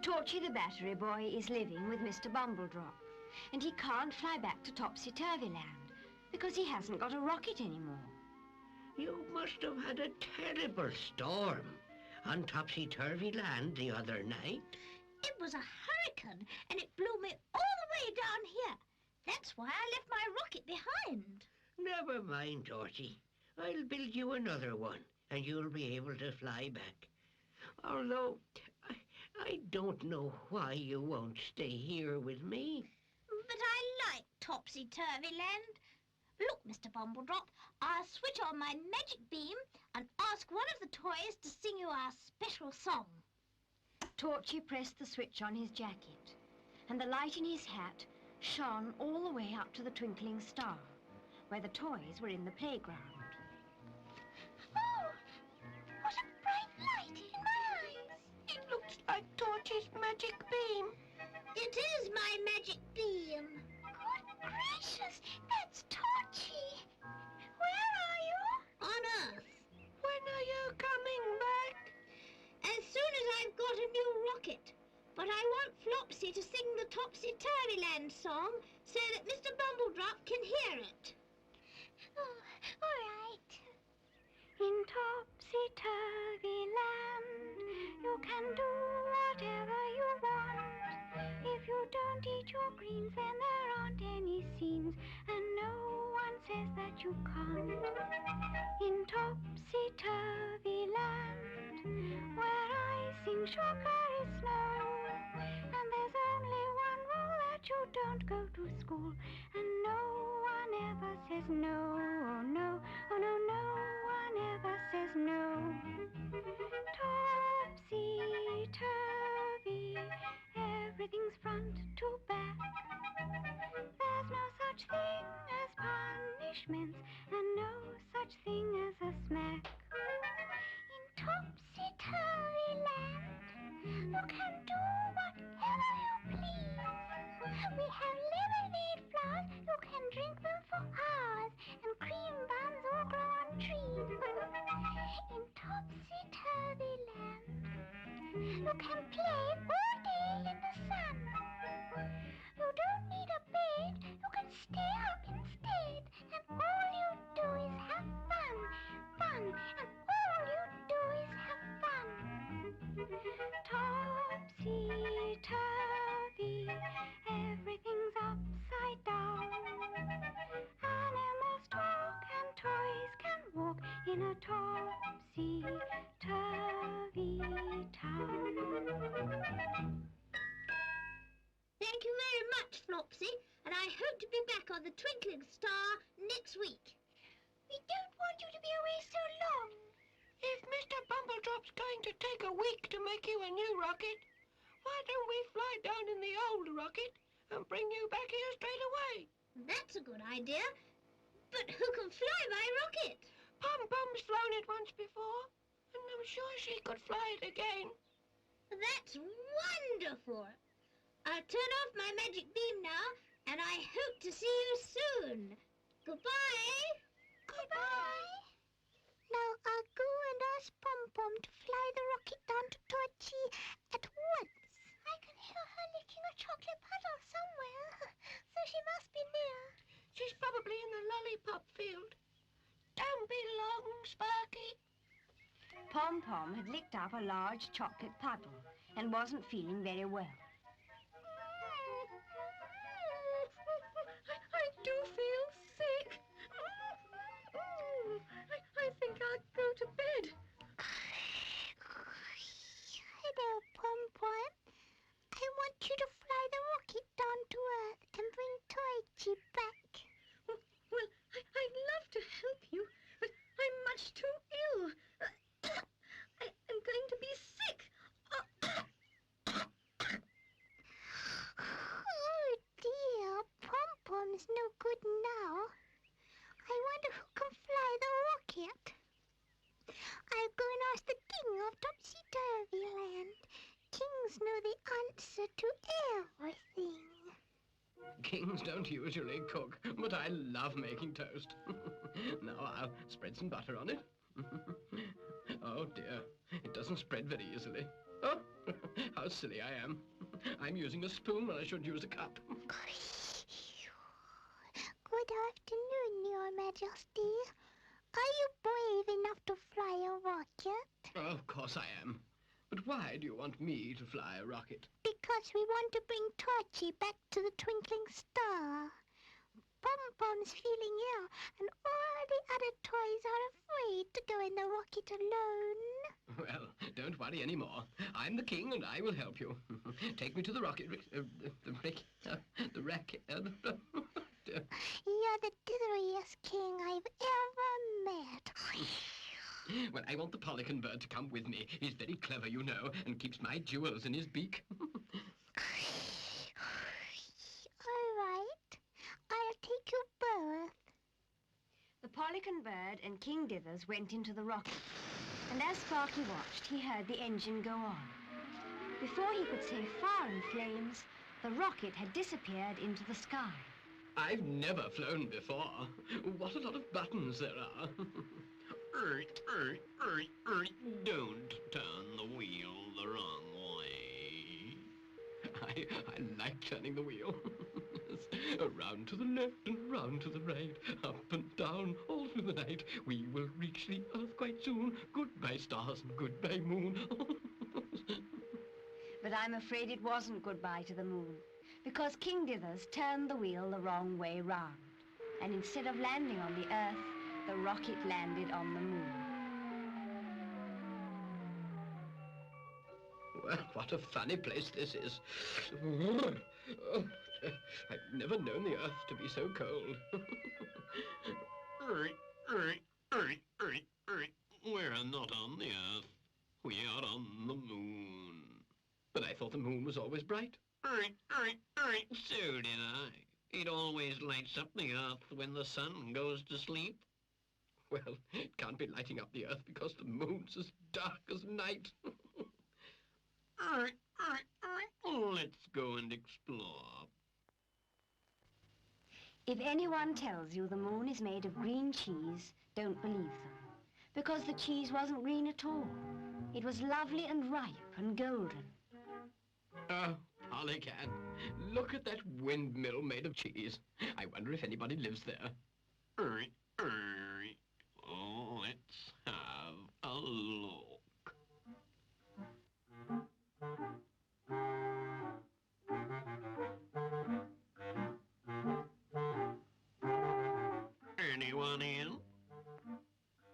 Torchy the battery boy is living with Mr. Bumbledrop, and he can't fly back to Topsy-Turvy Land because he hasn't got a rocket anymore. You must have had a terrible storm on Topsy-Turvy Land the other night. It was a hurricane, and it blew me all the way down here. That's why I left my rocket behind. Never mind, Torchy. I'll build you another one, and you'll be able to fly back. Although, I don't know why you won't stay here with me. But I like Topsy-Turvy Land. Look, Mr. Bumbledrop, I'll switch on my magic beam and ask one of the toys to sing you our special song. Torchy pressed the switch on his jacket, and the light in his hat shone all the way up to the twinkling star, where the toys were in the playground. Oh, what a bright light in my eyes. It looks like Torchy's magic beam. It is my magic beam. Good gracious, that's Torchy. Where are you? On Earth. When are you coming back? As soon as I've got a new rocket. But I want Flopsy to sing the Topsy-Turvy Land song so that Mr. Bumbledrop can hear it. Oh, all right. In Topsy-Turvy Land, you can do whatever you want. If you don't eat your greens, then there aren't any scenes, and no one says that you can't. In Topsy-Turvy Land, where I sing strawberry snow, and there's only one rule, that you don't go to school, and no one ever says no, oh no, oh no, no one ever says no. Topsy-turvy, everything's front to back. There's no such thing as punishments, and no such thing as a smack. In Topsy-Turvy Land, you can do whatever you please. We have lemonade flowers, you can drink them for hours, and cream buns all grow on trees. In Topsy-Turvy Land, you can play all day in the sun. You don't need a bed, you can stay up instead, and all you do is have fun, fun, and all you do is have fun. Topsy-turvy, everything's upside down. Animals talk and toys can walk in a topsy-turvy town. Thank you very much, Flopsy, and I hope to be back on the Twinkling Star next week. We don't want you to be away so long. If Mr. Bumbledrop's going to take a week to make you a new rocket, why don't we fly down in the old rocket and bring you back here straight away? That's a good idea. But who can fly my rocket? Pom-Pom's flown it once before, and I'm sure she could fly it again. That's wonderful. I'll turn off my magic beam now, and I hope to see you soon. Goodbye. Goodbye. Now I'll go and ask Pom-Pom to fly the rocket down to Torchy at once. I can hear her licking a chocolate puddle somewhere, so she must be near. She's probably in the lollipop field. Don't be long, Sparky. Pom-Pom had licked up a large chocolate puddle and wasn't feeling very well. I do feel sick. I think I'll go to bed. Hello, Pom-Pom. I want you to fly the rocket down to Earth and bring Torchy back. Well, I'd love to help you, but I'm much too ill. I'm going to be sick. Oh dear, Pom-Pom's no good now. I wonder who can fly the rocket. I'll go and ask the king of Topsy-Turvy Land. Kings know the answer to everything. Kings don't usually cook, but I love making toast. Now I'll spread some butter on it. Oh dear, it doesn't spread very easily. Oh, How silly I am. I'm using a spoon when I should use a cup. Good afternoon, Your Majesty. Are you brave enough to fly a rocket? Of course I am. But why do you want me to fly a rocket? Because we want to bring Torchy back to the twinkling star. Pom-Pom's feeling ill, and all the other toys are afraid to go in the rocket alone. Well, don't worry anymore. I'm the king and I will help you. Take me to the rocket... the racket... You're the ditheriest king I've ever met. Well, I want the pelican bird to come with me. He's very clever, you know, and keeps my jewels in his beak. All right. I'll take you both. The Pelican Bird and King Dithers went into the rocket, and as Sparky watched, he heard the engine go on. Before he could say fire and flames, the rocket had disappeared into the sky. I've never flown before. What a lot of buttons there are. Don't turn the wheel the wrong way. I like turning the wheel. Around to the left and round to the right, up and down all through the night. We will reach the earth quite soon. Goodbye, stars, and goodbye, moon. But I'm afraid it wasn't goodbye to the moon, because King Dithers turned the wheel the wrong way round. And instead of landing on the earth, the rocket landed on the moon. Well, what a funny place this is. Oh, I've never known the earth to be so cold. We're not on the earth. We are on the moon. But I thought the moon was always bright. So did I. It always lights up the earth when the sun goes to sleep. Well, it can't be lighting up the earth because the moon's as dark as night. Let's go and explore. If anyone tells you the moon is made of green cheese, don't believe them, because the cheese wasn't green at all. It was lovely and ripe and golden. Oh, Polycan, look at that windmill made of cheese. I wonder if anybody lives there. Let's have a look. Anyone in?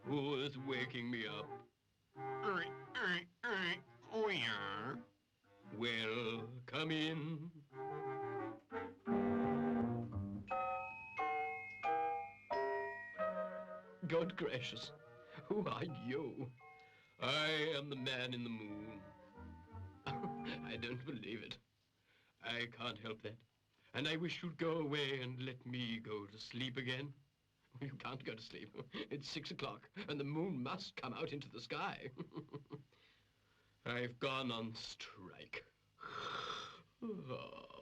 Who is waking me up? We are. Well, come in. Good gracious, who are you? I am the man in the moon. I don't believe it. I can't help that. And I wish you'd go away and let me go to sleep again. You can't go to sleep. It's 6 o'clock, and the moon must come out into the sky. I've gone on strike.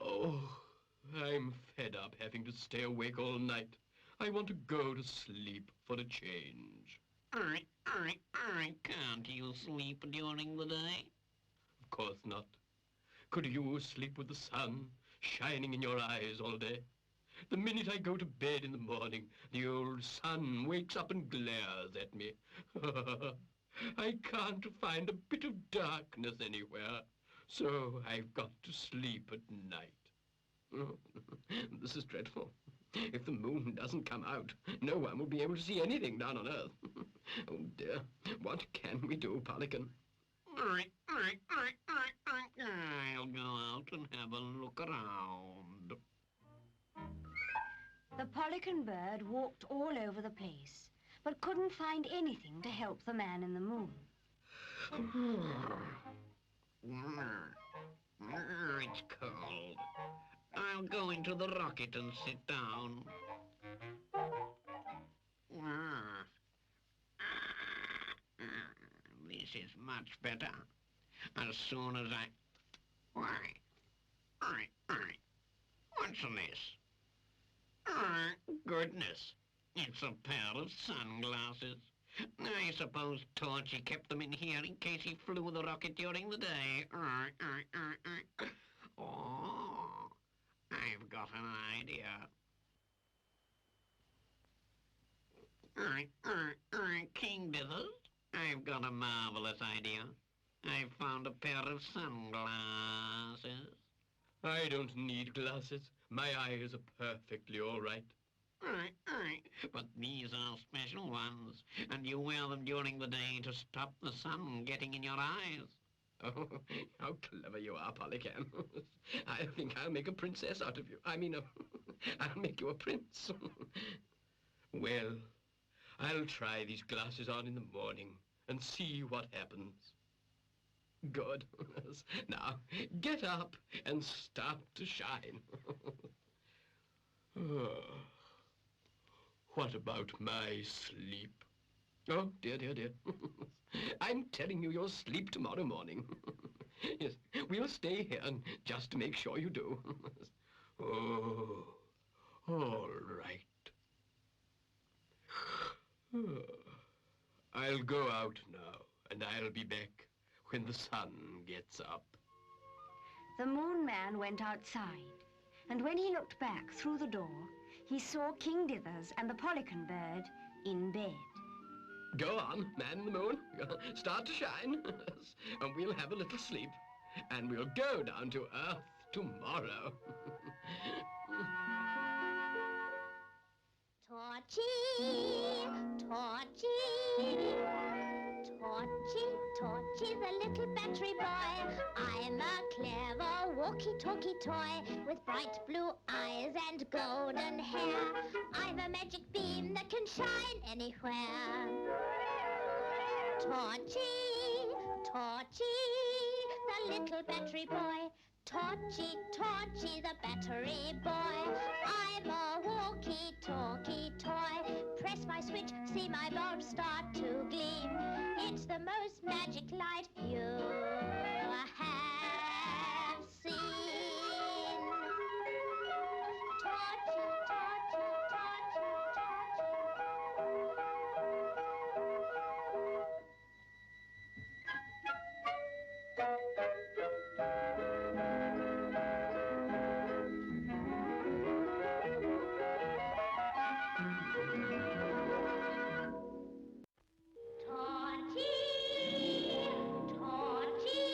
Oh, I'm fed up having to stay awake all night. I want to go to sleep for a change. Can't you sleep during the day? Of course not. Could you sleep with the sun shining in your eyes all day? The minute I go to bed in the morning, the old sun wakes up and glares at me. I can't find a bit of darkness anywhere, so I've got to sleep at night. Oh, this is dreadful. If the moon doesn't come out, no one will be able to see anything down on Earth. Oh, dear. What can we do, Polycan? I'll go out and have a look around. The Pelican Bird walked all over the place, but couldn't find anything to help the man in the moon. It's cold. I'll go into the rocket and sit down. This is much better. As soon as I... What's this? Goodness, it's a pair of sunglasses. I suppose Torchy kept them in here in case he flew the rocket during the day. Oh, I've got an idea. King Dithers, I've got a marvelous idea. I've found a pair of sunglasses. I don't need glasses. My eyes are perfectly all right. But these are special ones, and you wear them during the day to stop the sun getting in your eyes. Oh, how clever you are, Polycan. I think I'll make a princess out of you. I'll make you a prince. Well, I'll try these glasses on in the morning and see what happens. Good. Now, get up and start to shine. What about my sleep? Oh, dear, dear, dear. I'm telling you, you'll sleep tomorrow morning. Yes, we'll stay here just to make sure you do. Oh, all right. I'll go out now, and I'll be back when the sun gets up. The Moon Man went outside, and when he looked back through the door, he saw King Dithers and the Polycan bird in bed. Go on, man in the moon. Start to shine, and we'll have a little sleep, and we'll go down to Earth tomorrow. Torchy, Torchy, Torchy, Torchy, the little battery boy. I'm a clever walkie-talkie toy with bright blue eyes and golden hair. I've a magic beam that can shine anywhere. Torchy, Torchy, the little battery boy. Torchy, Torchy, the battery boy. I'm a walkie-talkie toy. Press my switch, see my bulb start to gleam. It's the most magic light you have seen. Torchy, Torchy, Torchy,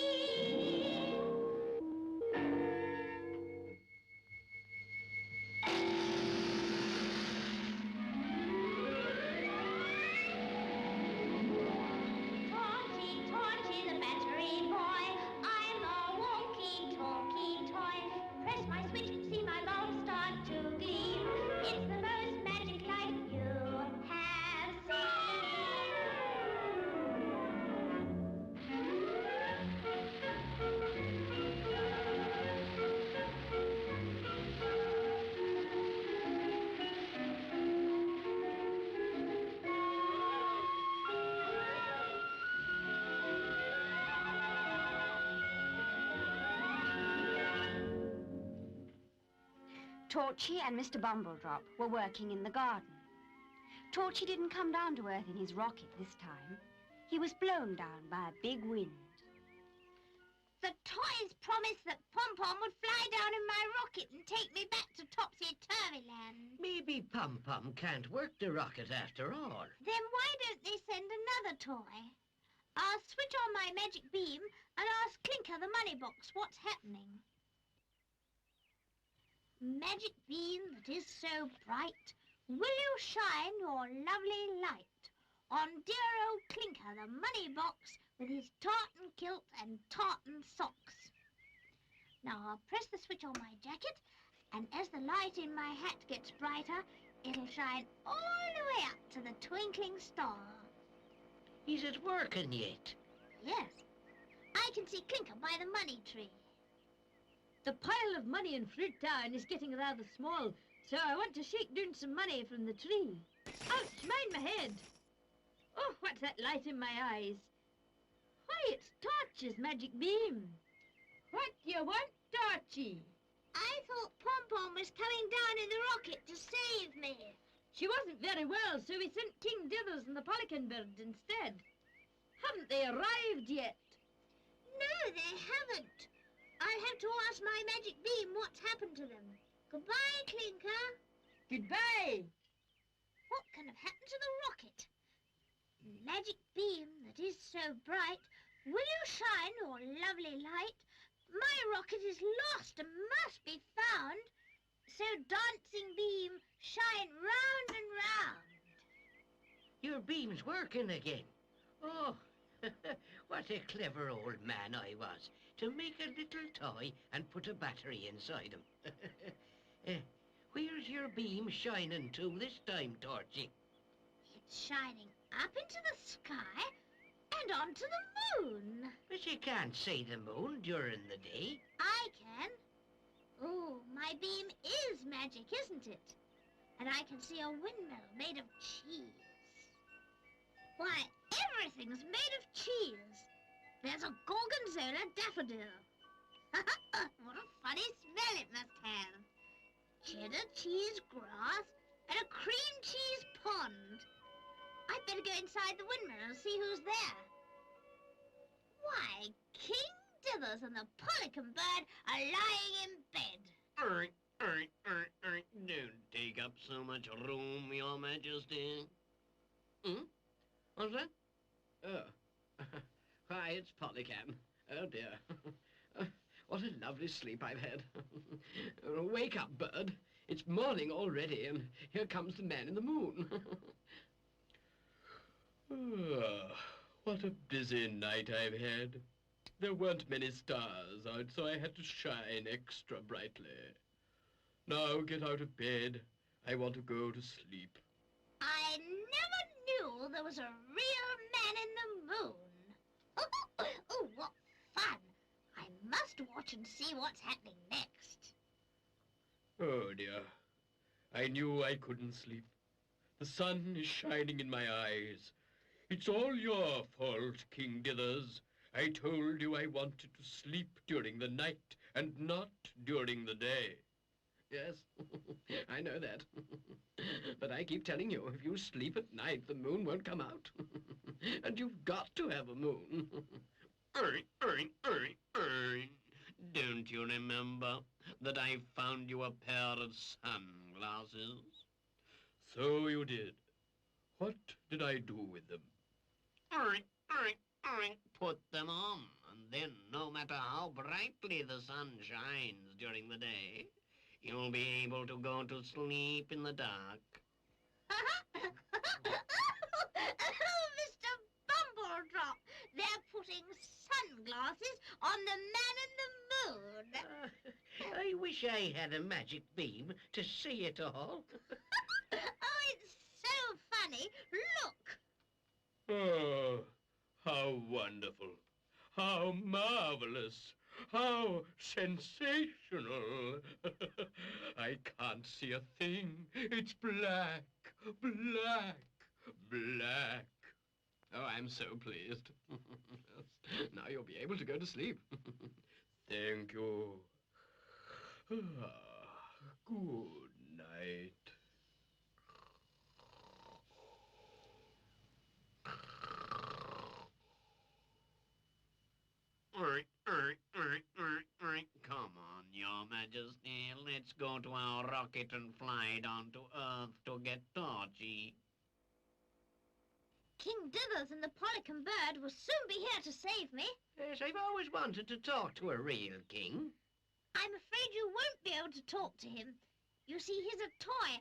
Torchy and Mr. Bumbledrop were working in the garden. Torchy didn't come down to Earth in his rocket this time. He was blown down by a big wind. The toys promised that Pom-Pom would fly down in my rocket and take me back to Topsy-Turvy-Land. Maybe Pom-Pom can't work the rocket after all. Then why don't they send another toy? I'll switch on my magic beam and ask Clinker the money box what's happening. Magic beam that is so bright, will you shine your lovely light on dear old Clinker the money box with his tartan kilt and tartan socks? Now I'll press the switch on my jacket, and as the light in my hat gets brighter, it'll shine all the way up to the twinkling star. Is it working yet? Yes, I can see Clinker by the money tree. The pile of money in Fruit Town is getting rather small, so I want to shake down some money from the tree. Ouch, mind my head. Oh, what's that light in my eyes? Why, it's Torchy's magic beam. What do you want, Torchy? I thought Pom-Pom was coming down in the rocket to save me. She wasn't very well, so we sent King Dithers and the pelican bird instead. Haven't they arrived yet? No, they haven't. I'll have to ask my magic beam what's happened to them. Goodbye, Clinker. Goodbye. What can have happened to the rocket? Magic beam that is so bright, will you shine your lovely light? My rocket is lost and must be found. So dancing beam, shine round and round. Your beam's working again. Oh, what a clever old man I was to make a little toy and put a battery inside him. Where's your beam shining to this time, Torchy? It's shining up into the sky and onto the moon. But you can't see the moon during the day. I can. Oh, my beam is magic, isn't it? And I can see a windmill made of cheese. Why, everything's made of cheese. There's a gorgonzola daffodil. What a funny smell it must have. Cheddar cheese grass and a cream cheese pond. I'd better go inside the windmill and see who's there. Why, King Dithers and the pelican bird are lying in bed. Don't take up so much room, Your Majesty. What's that? Oh. Hi, it's Polycan. Oh, dear. What a lovely sleep I've had. Wake up, bird. It's morning already, and here comes the man in the moon. What a busy night I've had. There weren't many stars out, so I had to shine extra brightly. Now get out of bed. I want to go to sleep. I never knew there was a real man in the moon. Oh, what fun. I must watch and see what's happening next. Oh, dear. I knew I couldn't sleep. The sun is shining in my eyes. It's all your fault, King Dithers. I told you I wanted to sleep during the night and not during the day. Yes, I know that. But I keep telling you, if you sleep at night, the moon won't come out. And you've got to have a moon. Don't you remember that I found you a pair of sunglasses? So you did. What did I do with them? Put them on, and then no matter how brightly the sun shines during the day, you'll be able to go to sleep in the dark. Oh, Mr. Bumbledrop, they're putting sunglasses on the man in the moon. I wish I had a magic beam to see it all. Oh, it's so funny. Look. Oh, how wonderful. How marvelous. How sensational. I can't see a thing. It's black, black, black. Oh, I'm so pleased. Now you'll be able to go to sleep. Thank you. Good night. Come on, Your Majesty. Let's go to our rocket and fly down to Earth to get Torchy. King Dithers and the pelican bird will soon be here to save me. Yes, I've always wanted to talk to a real king. I'm afraid you won't be able to talk to him. You see, he's a toy,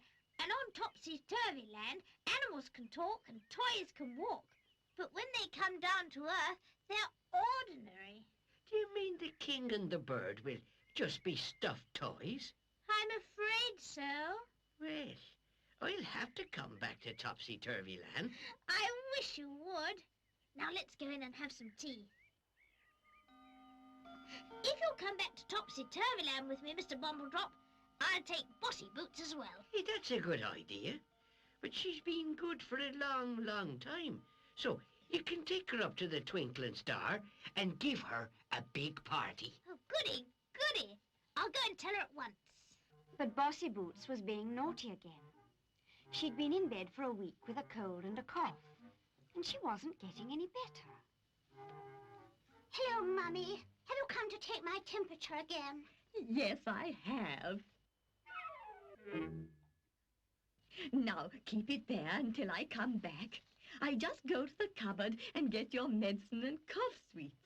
and on Topsy-Turvy Land, animals can talk and toys can walk. But when they come down to Earth, they're ordinary. Do you mean the king and the bird will just be stuffed toys? I'm afraid so. Well, I'll have to come back to Topsy-Turvy Land. I wish you would. Now let's go in and have some tea. If you'll come back to Topsy-Turvy Land with me, Mr. Bumbledrop, I'll take Bossy Boots as well. Hey, that's a good idea. But she's been good for a long, long time. So you can take her up to the Twinkling Star and give her a big party. Oh, goody, goody. I'll go and tell her at once. But Bossy Boots was being naughty again. She'd been in bed for a week with a cold and a cough, and she wasn't getting any better. Hello, Mummy. Have you come to take my temperature again? Yes, I have. Now, keep it there until I come back. I just go to the cupboard and get your medicine and cough sweets.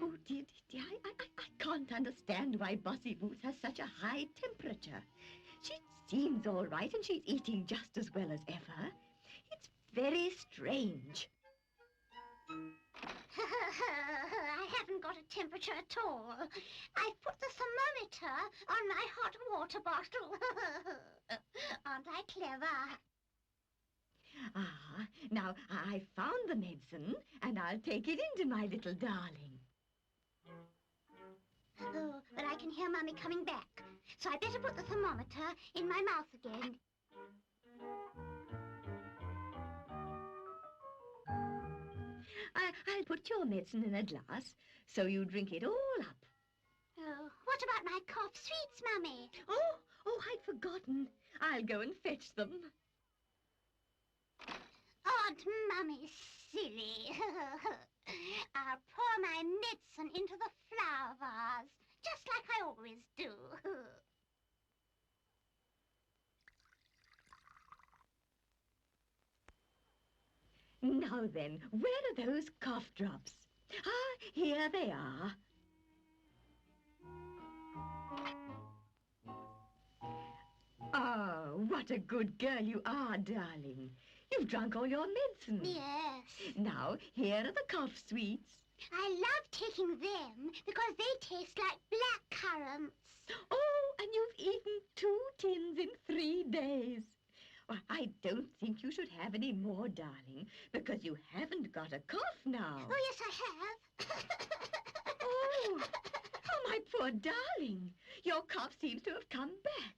Oh, dear, dear, I can't understand why Bossy Boots has such a high temperature. She seems all right and she's eating just as well as ever. It's very strange. I haven't got a temperature at all. I've put the thermometer on my hot water bottle. Aren't I clever? Ah, now I found the medicine and I'll take it into my little darling. Oh, but I can hear Mummy coming back, so I better put the thermometer in my mouth again. I'll put your medicine in a glass so you drink it all up. Oh, what about my cough sweets, Mummy? Oh, I'd forgotten. I'll go and fetch them. Aren't Mummy silly? I'll pour my medicine into the flower vase, just like I always do. Now then, where are those cough drops? Ah, here they are. Oh, what a good girl you are, darling. You've drunk all your medicine. Yes. Now, here are the cough sweets. I love taking them because they taste like black currants. Oh, and you've eaten 2 tins in 3 days. Well, I don't think you should have any more, darling, because you haven't got a cough now. Oh, yes, I have. Oh, my poor darling. Your cough seems to have come back.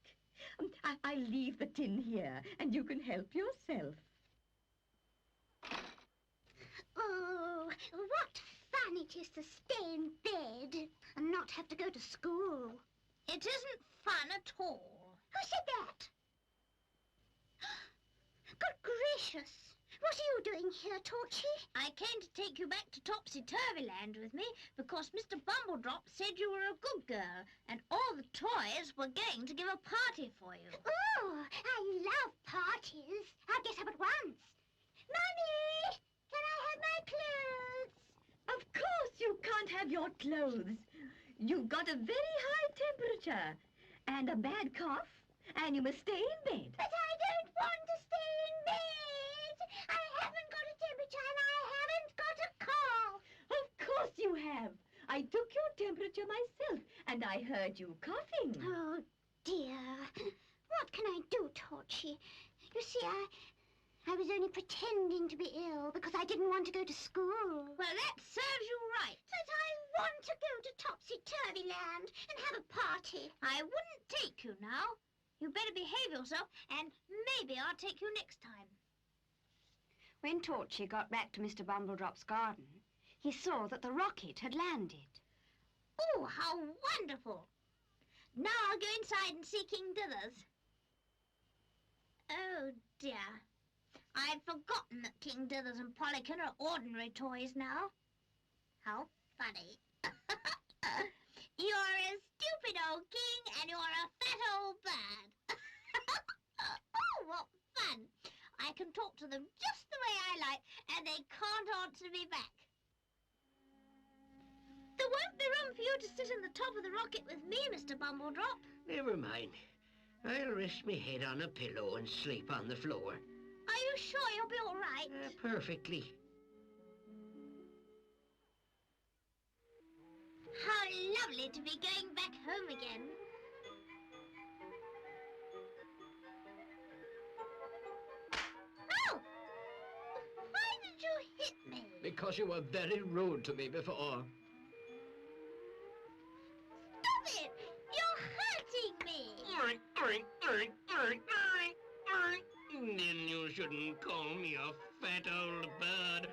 I'll leave the tin here, and you can help yourself. Oh, what fun it is to stay in bed and not have to go to school. It isn't fun at all. Who said that? Good gracious! What are you doing here, Torchy? I came to take you back to Topsy-Turvy Land with me because Mr. Bumbledrop said you were a good girl and all the toys were going to give a party for you. Oh, I love parties. I'll get up at once. Mummy, can I have my clothes? Of course you can't have your clothes. You've got a very high temperature and a bad cough, and you must stay in bed. But I don't want to stay in bed. I haven't got a temperature and I haven't got a cough. Of course you have. I took your temperature myself, and I heard you coughing. Oh, dear. What can I do, Torchy? You see, I was only pretending to be ill because I didn't want to go to school. Well, that serves you right. But I want to go to Topsy-Turvy Land and have a party. I wouldn't take you now. You better behave yourself, and maybe I'll take you next time. When Torchy got back to Mr. Bumbledrop's garden, he saw that the rocket had landed. Oh, how wonderful! Now I'll go inside and see King Dithers. Oh, dear. I'd forgotten that King Dithers and Polican are ordinary toys now. How funny. You're a stupid old king and you're a fat old bird. Oh, what fun. I can talk to them just the way I like and they can't answer me back. There won't be room for you to sit in the top of the rocket with me, Mr. Bumbledrop. Never mind. I'll rest me head on a pillow and sleep on the floor. Are you sure you'll be all right? Perfectly. How lovely to be going back home again. Oh! Why did you hit me? Because you were very rude to me before. Stop it! You're hurting me! Then you shouldn't call me a fat old bird.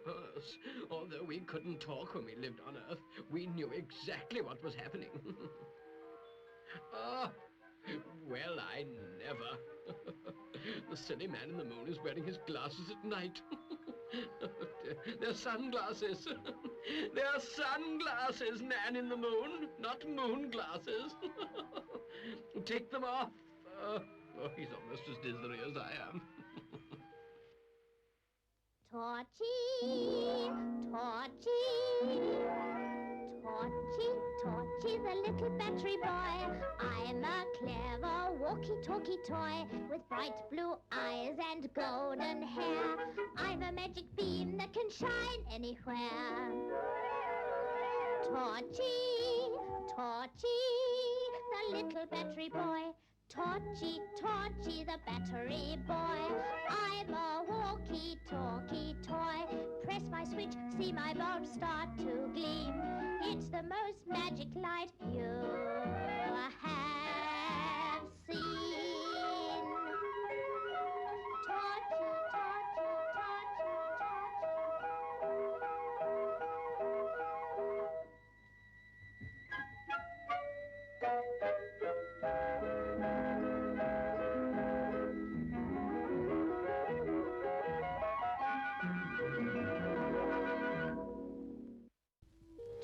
Yes, although we couldn't talk when we lived on Earth, we knew exactly what was happening. Ah, well, I never. The silly man in the moon is wearing his glasses at night. They're sunglasses. They're sunglasses, man in the moon, not moon glasses. Take them off. Oh, he's almost as dithery as I am. Torchy, Torchy, Torchy, Torchy, the little battery boy. I'm a clever walkie-talkie toy with bright blue eyes and golden hair. I've a magic beam that can shine anywhere. Torchy, Torchy, the little battery boy. Torchy, Torchy, the battery boy. I'm a walkie-talkie toy. Press my switch, see my bulb start to gleam. It's the most magic light you have seen.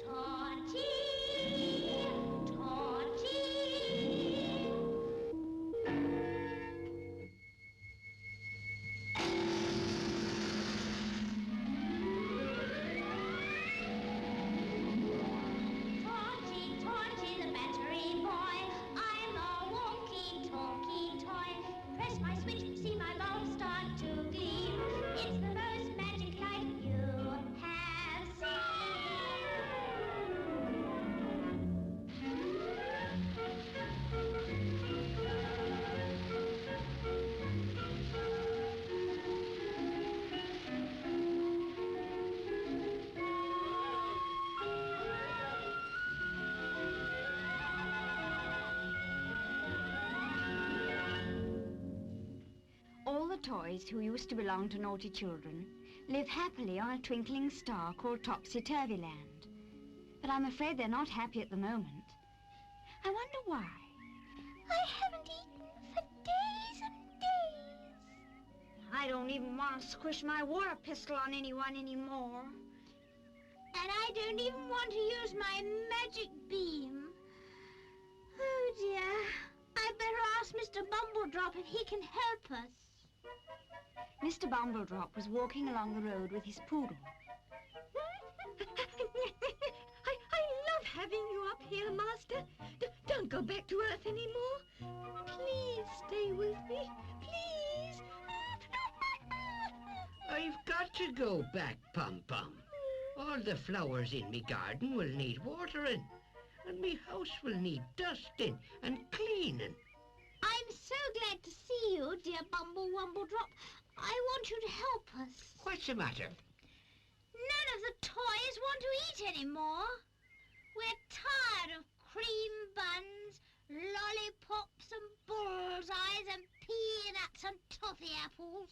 Torchy, Torchy, All the toys who used to belong to naughty children live happily on a twinkling star called Topsy-Turvy Land. But I'm afraid they're not happy at the moment. I wonder why. I haven't eaten for days and days. I don't even want to squish my water pistol on anyone anymore. And I don't even want to use my magic beam. Oh, dear. I'd better ask Mr. Bumbledrop if he can help us. Mr. Bumbledrop was walking along the road with his poodle. I love having you up here, Master. Don't go back to Earth anymore. Please stay with me. Please. I've got to go back, Pom-Pom. All the flowers in me garden will need watering, and me house will need dusting and cleaning. I'm so glad to see you, dear Bumbledrop. I want you to help us. What's the matter? None of the toys want to eat anymore. We're tired of cream buns, lollipops and bullseyes and peanuts and toffee apples.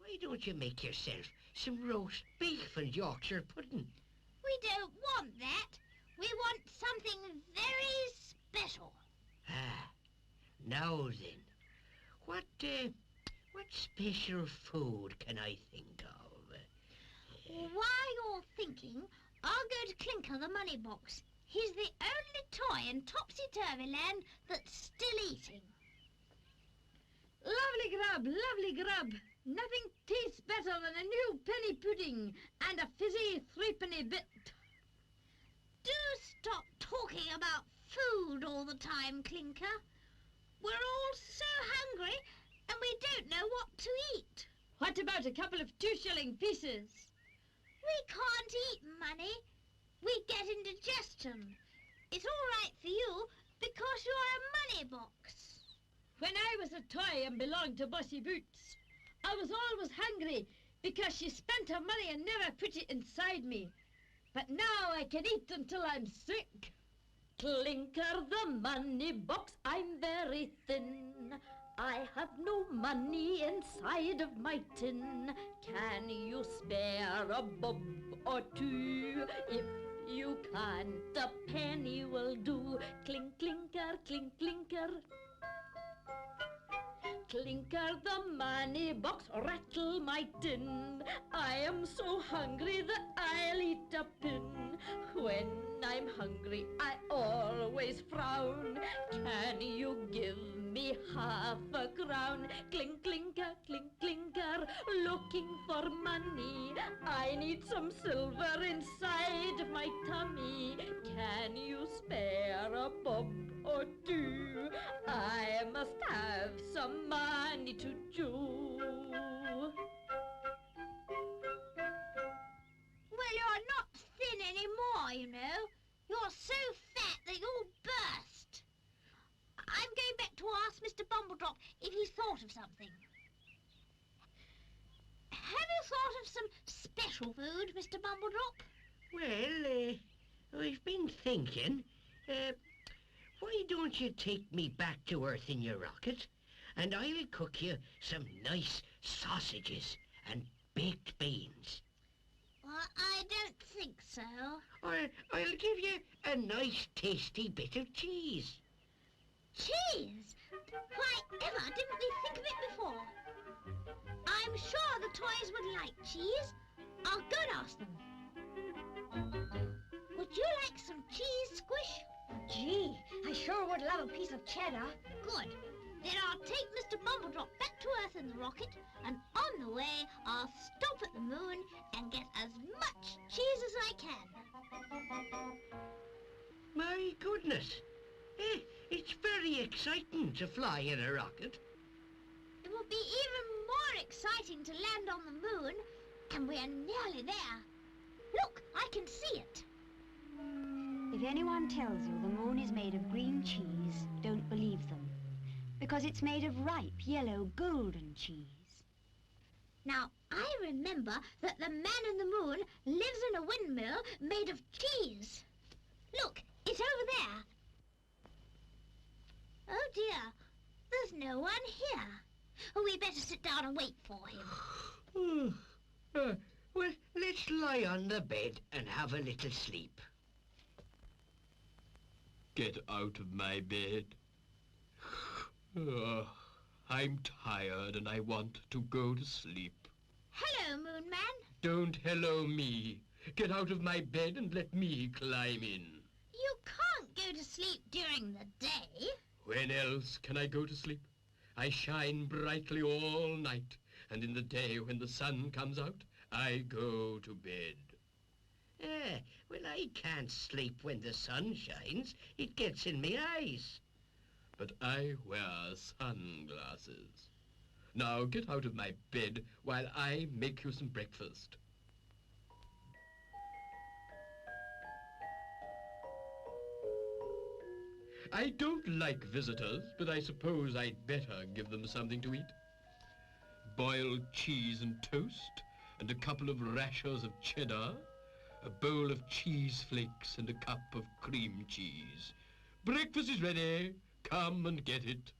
Why don't you make yourself some roast beef and Yorkshire pudding? We don't want that. We want something very special. Now then, what special food can I think of? While you're thinking, I'll go to Clinker the money box. He's the only toy in Topsy-Turvy Land that's still eating. Lovely grub, lovely grub. Nothing tastes better than a new penny pudding and a fizzy threepenny bit. Do stop talking about food all the time, Clinker. We're all so hungry and we don't know what to eat. What about a couple of 2-shilling pieces? We can't eat money. We get indigestion. It's all right for you because you're a money box. When I was a toy and belonged to Bossy Boots, I was always hungry because she spent her money and never put it inside me. But now I can eat until I'm sick. Clinker the money box, I'm very thin. I have no money inside of my tin. Can you spare a bob or two? If you can't, a penny will do. Clink, clinker, clink, clinker. Clinker the money box, rattle my tin. I am so hungry that I'll eat a pin. When I'm hungry, I always frown. Can you give me half a crown? Clink, clinker, clink, clinker, looking for money. I need some silver inside of my tummy. Can you spare a bob or two? I must have some money to chew. Well, you're not thin anymore, you know. You're so fat that you'll burst. I'm going back to ask Mr. Bumbledrop if he's thought of something. Have you thought of some special food, Mr. Bumbledrop? Well, I've been thinking, why don't you take me back to Earth in your rocket, and I'll cook you some nice sausages and baked beans. Well, I don't think so. Or I'll give you a nice tasty bit of cheese. Cheese? Why ever didn't we think of it before? I'm sure the toys would like cheese. I'll go and ask them. Would you like some cheese, Squish? Gee, I sure would love a piece of cheddar. Good. Then I'll take Mr. Bumbledrop back to Earth in the rocket, and on the way I'll stop at the moon and get as much cheese as I can. My goodness. It's very exciting to fly in a rocket. It will be even more exciting to land on the moon, and we're nearly there. Look, I can see it. If anyone tells you the moon is made of green cheese, don't believe them. Because it's made of ripe, yellow, golden cheese. Now, I remember that the man in the moon lives in a windmill made of cheese. Look, it's over there. Oh dear, there's no one here. Oh, we better sit down and wait for him. Well, let's lie on the bed and have a little sleep. Get out of my bed. I'm tired and I want to go to sleep. Hello, Moon Man. Don't hello me. Get out of my bed and let me climb in. You can't go to sleep during the day. When else can I go to sleep? I shine brightly all night, and in the day when the sun comes out, I go to bed. Well, I can't sleep when the sun shines. It gets in me eyes. But I wear sunglasses. Now get out of my bed while I make you some breakfast. I don't like visitors, but I suppose I'd better give them something to eat. Boiled cheese and toast, and a couple of rashers of cheddar, a bowl of cheese flakes and a cup of cream cheese. Breakfast is ready. Come and get it.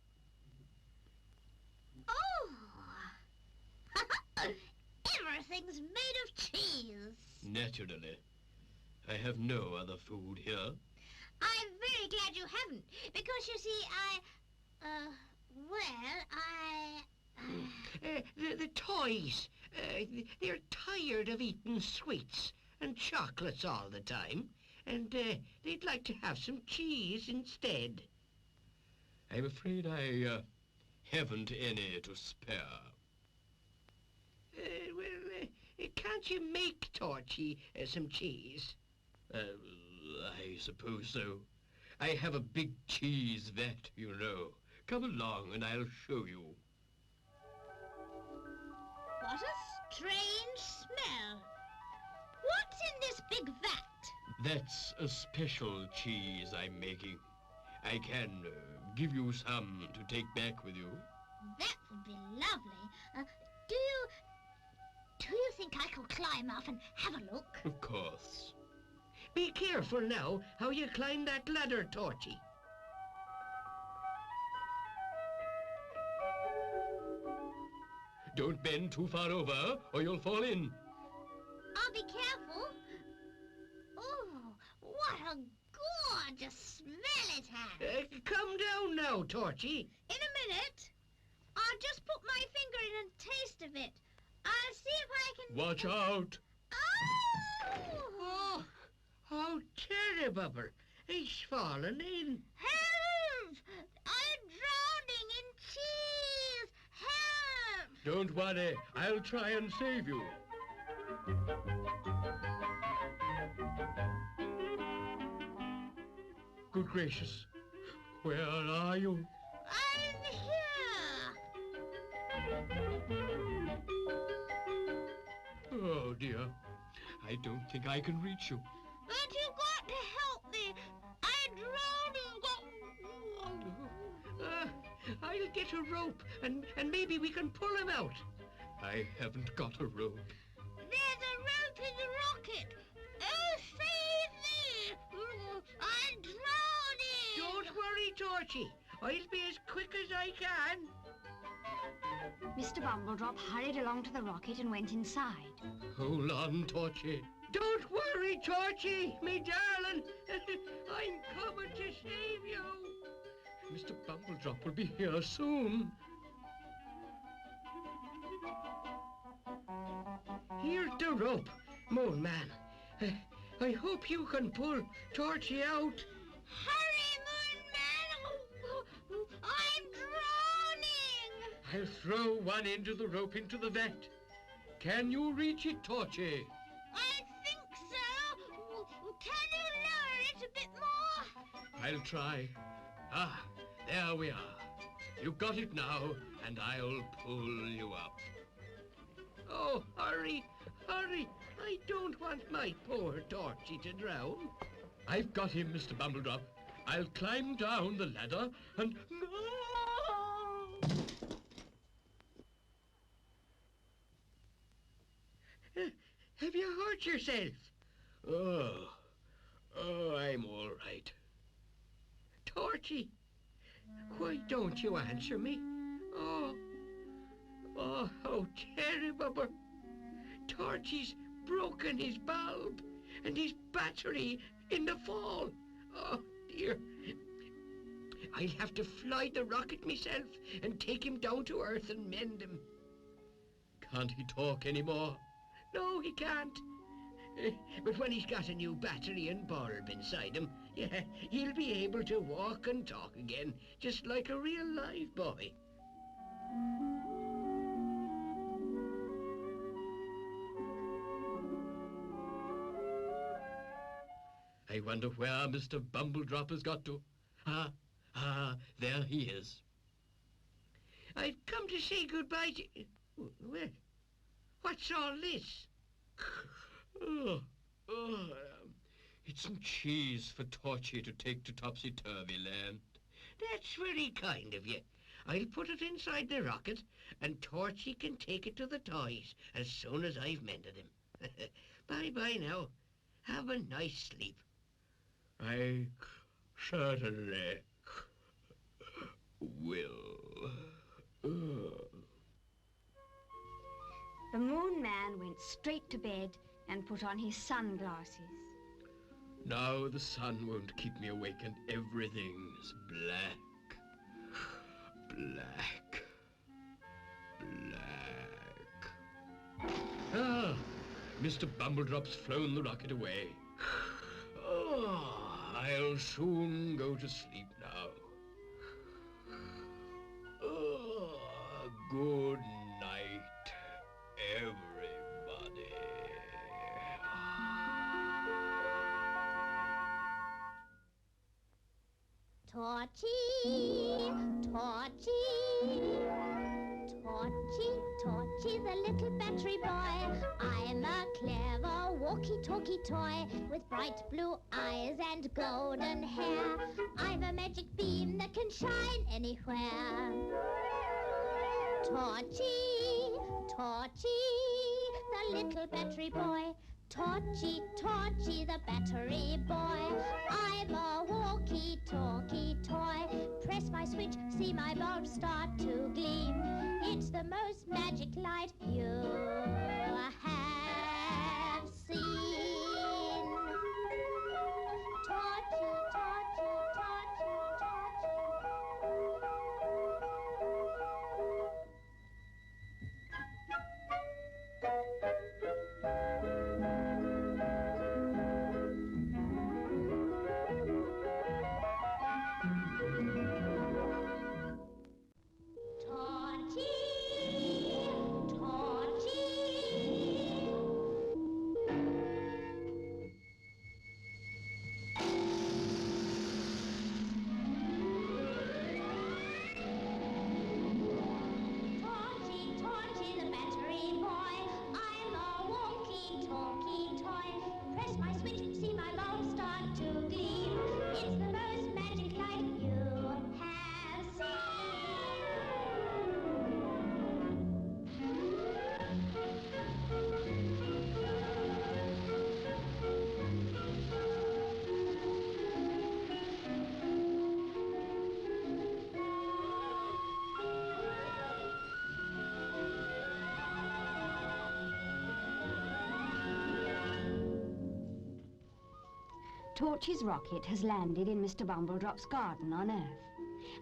Oh! Everything's made of cheese. Naturally. I have no other food here. I'm very glad you haven't, because you see, The toys, they're tired of eating sweets and chocolates all the time, and they'd like to have some cheese instead. I'm afraid I haven't any to spare. Can't you make Torchy some cheese? I suppose so. I have a big cheese vat, you know. Come along and I'll show you. what a strange smell. What's in this big vat? That's a special cheese I'm making. I can give you some to take back with you. That would be lovely. Do you think I could climb up and have a look? Of course. Be careful now how you climb that ladder, Torchy. Don't bend too far over, or you'll fall in. I'll be careful. Oh, what a gorgeous smell it has. Come down now, Torchy. In a minute. I'll just put my finger in and taste of it. I'll see if I can... Watch out. Oh! Oh, Terry-bubber. He's fallen in. Help! I'm drowning in cheese! Help! Don't worry. I'll try and save you. Good gracious. Where are you? I'm here! Oh, dear. I don't think I can reach you. But you got to help me. I'm drowning. I'll get a rope, and maybe we can pull him out. I haven't got a rope. There's a rope in the rocket. Oh, save me! I'm drowning! Don't worry, Torchy. I'll be as quick as I can. Mr. Bumbledrop hurried along to the rocket and went inside. Hold on, Torchy. Don't worry, Torchy, me darling. I'm coming to save you. Mr. Bumbledrop will be here soon. Here's the rope, Moon Man. I hope you can pull Torchy out. Hurry, Moon Man! I'm drowning! I'll throw one end of the rope into the vat. Can you reach it, Torchy? I think so. Can you lower it a bit more? I'll try. Ah, there we are. You've got it now, and I'll pull you up. Oh, hurry, hurry. I don't want my poor Torchy to drown. I've got him, Mr. Bumbledrop. I'll climb down the ladder and... Have you hurt yourself? Oh, I'm all right. Torchy, why don't you answer me? Oh, how terrible. Torchy's broken his bulb and his battery in the fall. Oh, dear. I'll have to fly the rocket myself and take him down to Earth and mend him. Can't he talk anymore? No, he can't. But when he's got a new battery and bulb inside him, yeah, he'll be able to walk and talk again, just like a real live boy. I wonder where Mr. Bumbledrop has got to. There he is. I've come to say goodbye to... Well, what's all this? It's some cheese for Torchy to take to Topsy-Turvy Land. That's very kind of you. I'll put it inside the rocket, and Torchy can take it to the toys as soon as I've mended him. Bye-bye now. Have a nice sleep. I certainly will. The Moon Man went straight to bed and put on his sunglasses. Now the sun won't keep me awake and everything's black. Black. Black. Ah, Mr. Bumbledrop's flown the rocket away. Oh, I'll soon go to sleep now. Oh, good night, everybody. Torchy, Torchy, Torchy, Torchy, the little battery boy. I'm a clever walkie-talkie toy with bright blue eyes and golden hair. I've a magic beam that can shine anywhere. Torchy, Torchy, the little battery boy. Torchy, torchy, the battery boy. I'm a walkie-talkie toy. Press my switch, see my bulb start to gleam. It's the most magic light you have seen. Torchy, torchy, torchy, Torchy's rocket has landed in Mr. Bumbledrop's garden on Earth.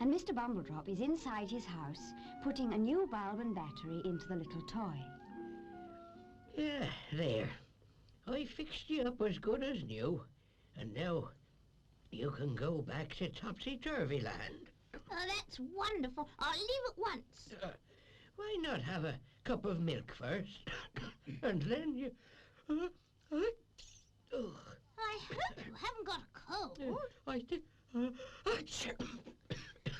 And Mr. Bumbledrop is inside his house, putting a new bulb and battery into the little toy. Yeah, there. I fixed you up as good as new. And now you can go back to Topsy-Turvy Land. Oh, that's wonderful. I'll leave at once. Why not have a cup of milk first? And then you... I hope you haven't got a cold. I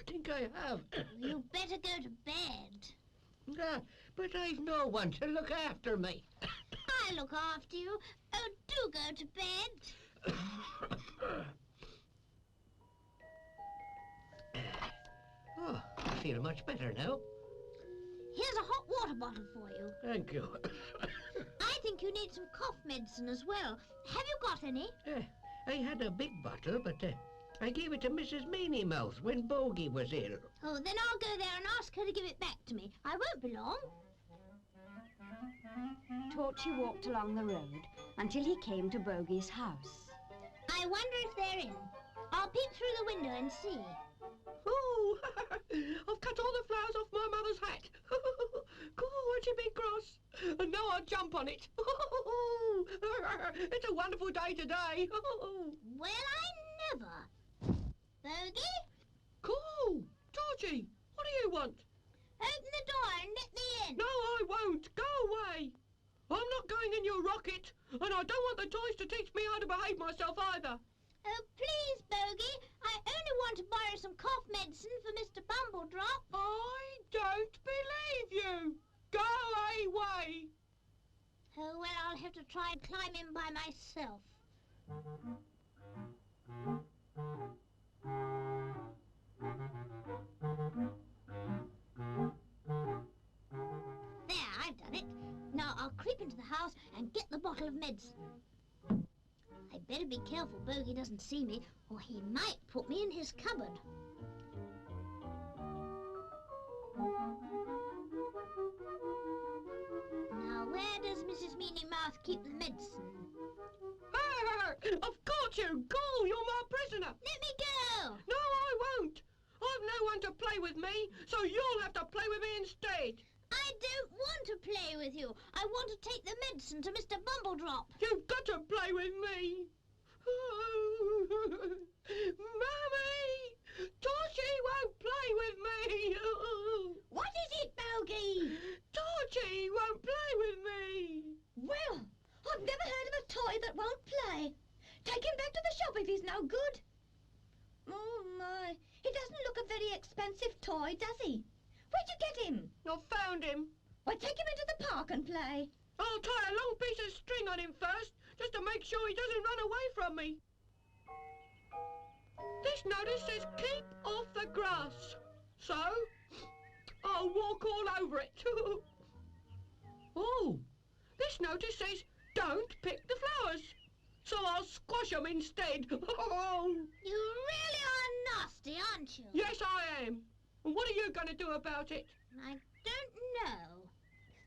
think I have. You better go to bed. But I've no one to look after me. I'll look after you. Oh, do go to bed. Oh, I feel much better now. Here's a hot water bottle for you. Thank you. I think you need some cough medicine as well. Have you got any? I had a big bottle, but I gave it to Mrs. Meanie Mouth when Bogey was ill. Oh, then I'll go there and ask her to give it back to me. I won't be long. Torchy walked along the road until he came to Bogey's house. I wonder if they're in. I'll peep through the window and see. Oh, I've cut all the flowers off my mother's hat. God, won't you be cross? And now I'll jump on it. It's a wonderful day today. Well, I never. Bogey? Cool. Torchy, what do you want? Open the door and let me in. No, I won't. Go away. I'm not going in your rocket, and I don't want the toys to teach me how to behave myself either. Oh, please, Bogey. I only want to borrow some cough medicine for Mr. Bumbledrop. I don't believe you. Go away. Oh, well, I'll have to try and climb in by myself. There, I've done it. Now I'll creep into the house and get the bottle of medicine. I'd better be careful Bogey doesn't see me, or he might put me in his cupboard. Now, where does Mrs. Meanie Mouth keep the medicine? Of course you. Go, you're my prisoner. Let me go! No, I won't. I've no one to play with me, so you'll have to play with me instead. I don't want to play with you. I want to take the medicine to Mr. Bumbledrop. You've got to play with me. Mummy! Torchy won't play with me. What is it, Bogey? Torchy won't play with me. Well, I've never heard of a toy that won't play. Take him back to the shop if he's no good. Oh, my. He doesn't look a very expensive toy, does he? Where'd you get him? I found him. Well, take him into the park and play. I'll tie a long piece of string on him first, just to make sure he doesn't run away from me. This notice says, keep off the grass. So, I'll walk all over it. Oh, this notice says, don't pick the flowers. So I'll squash 'em instead. You really are nasty, aren't you? Yes, I am. And what are you going to do about it? I don't know.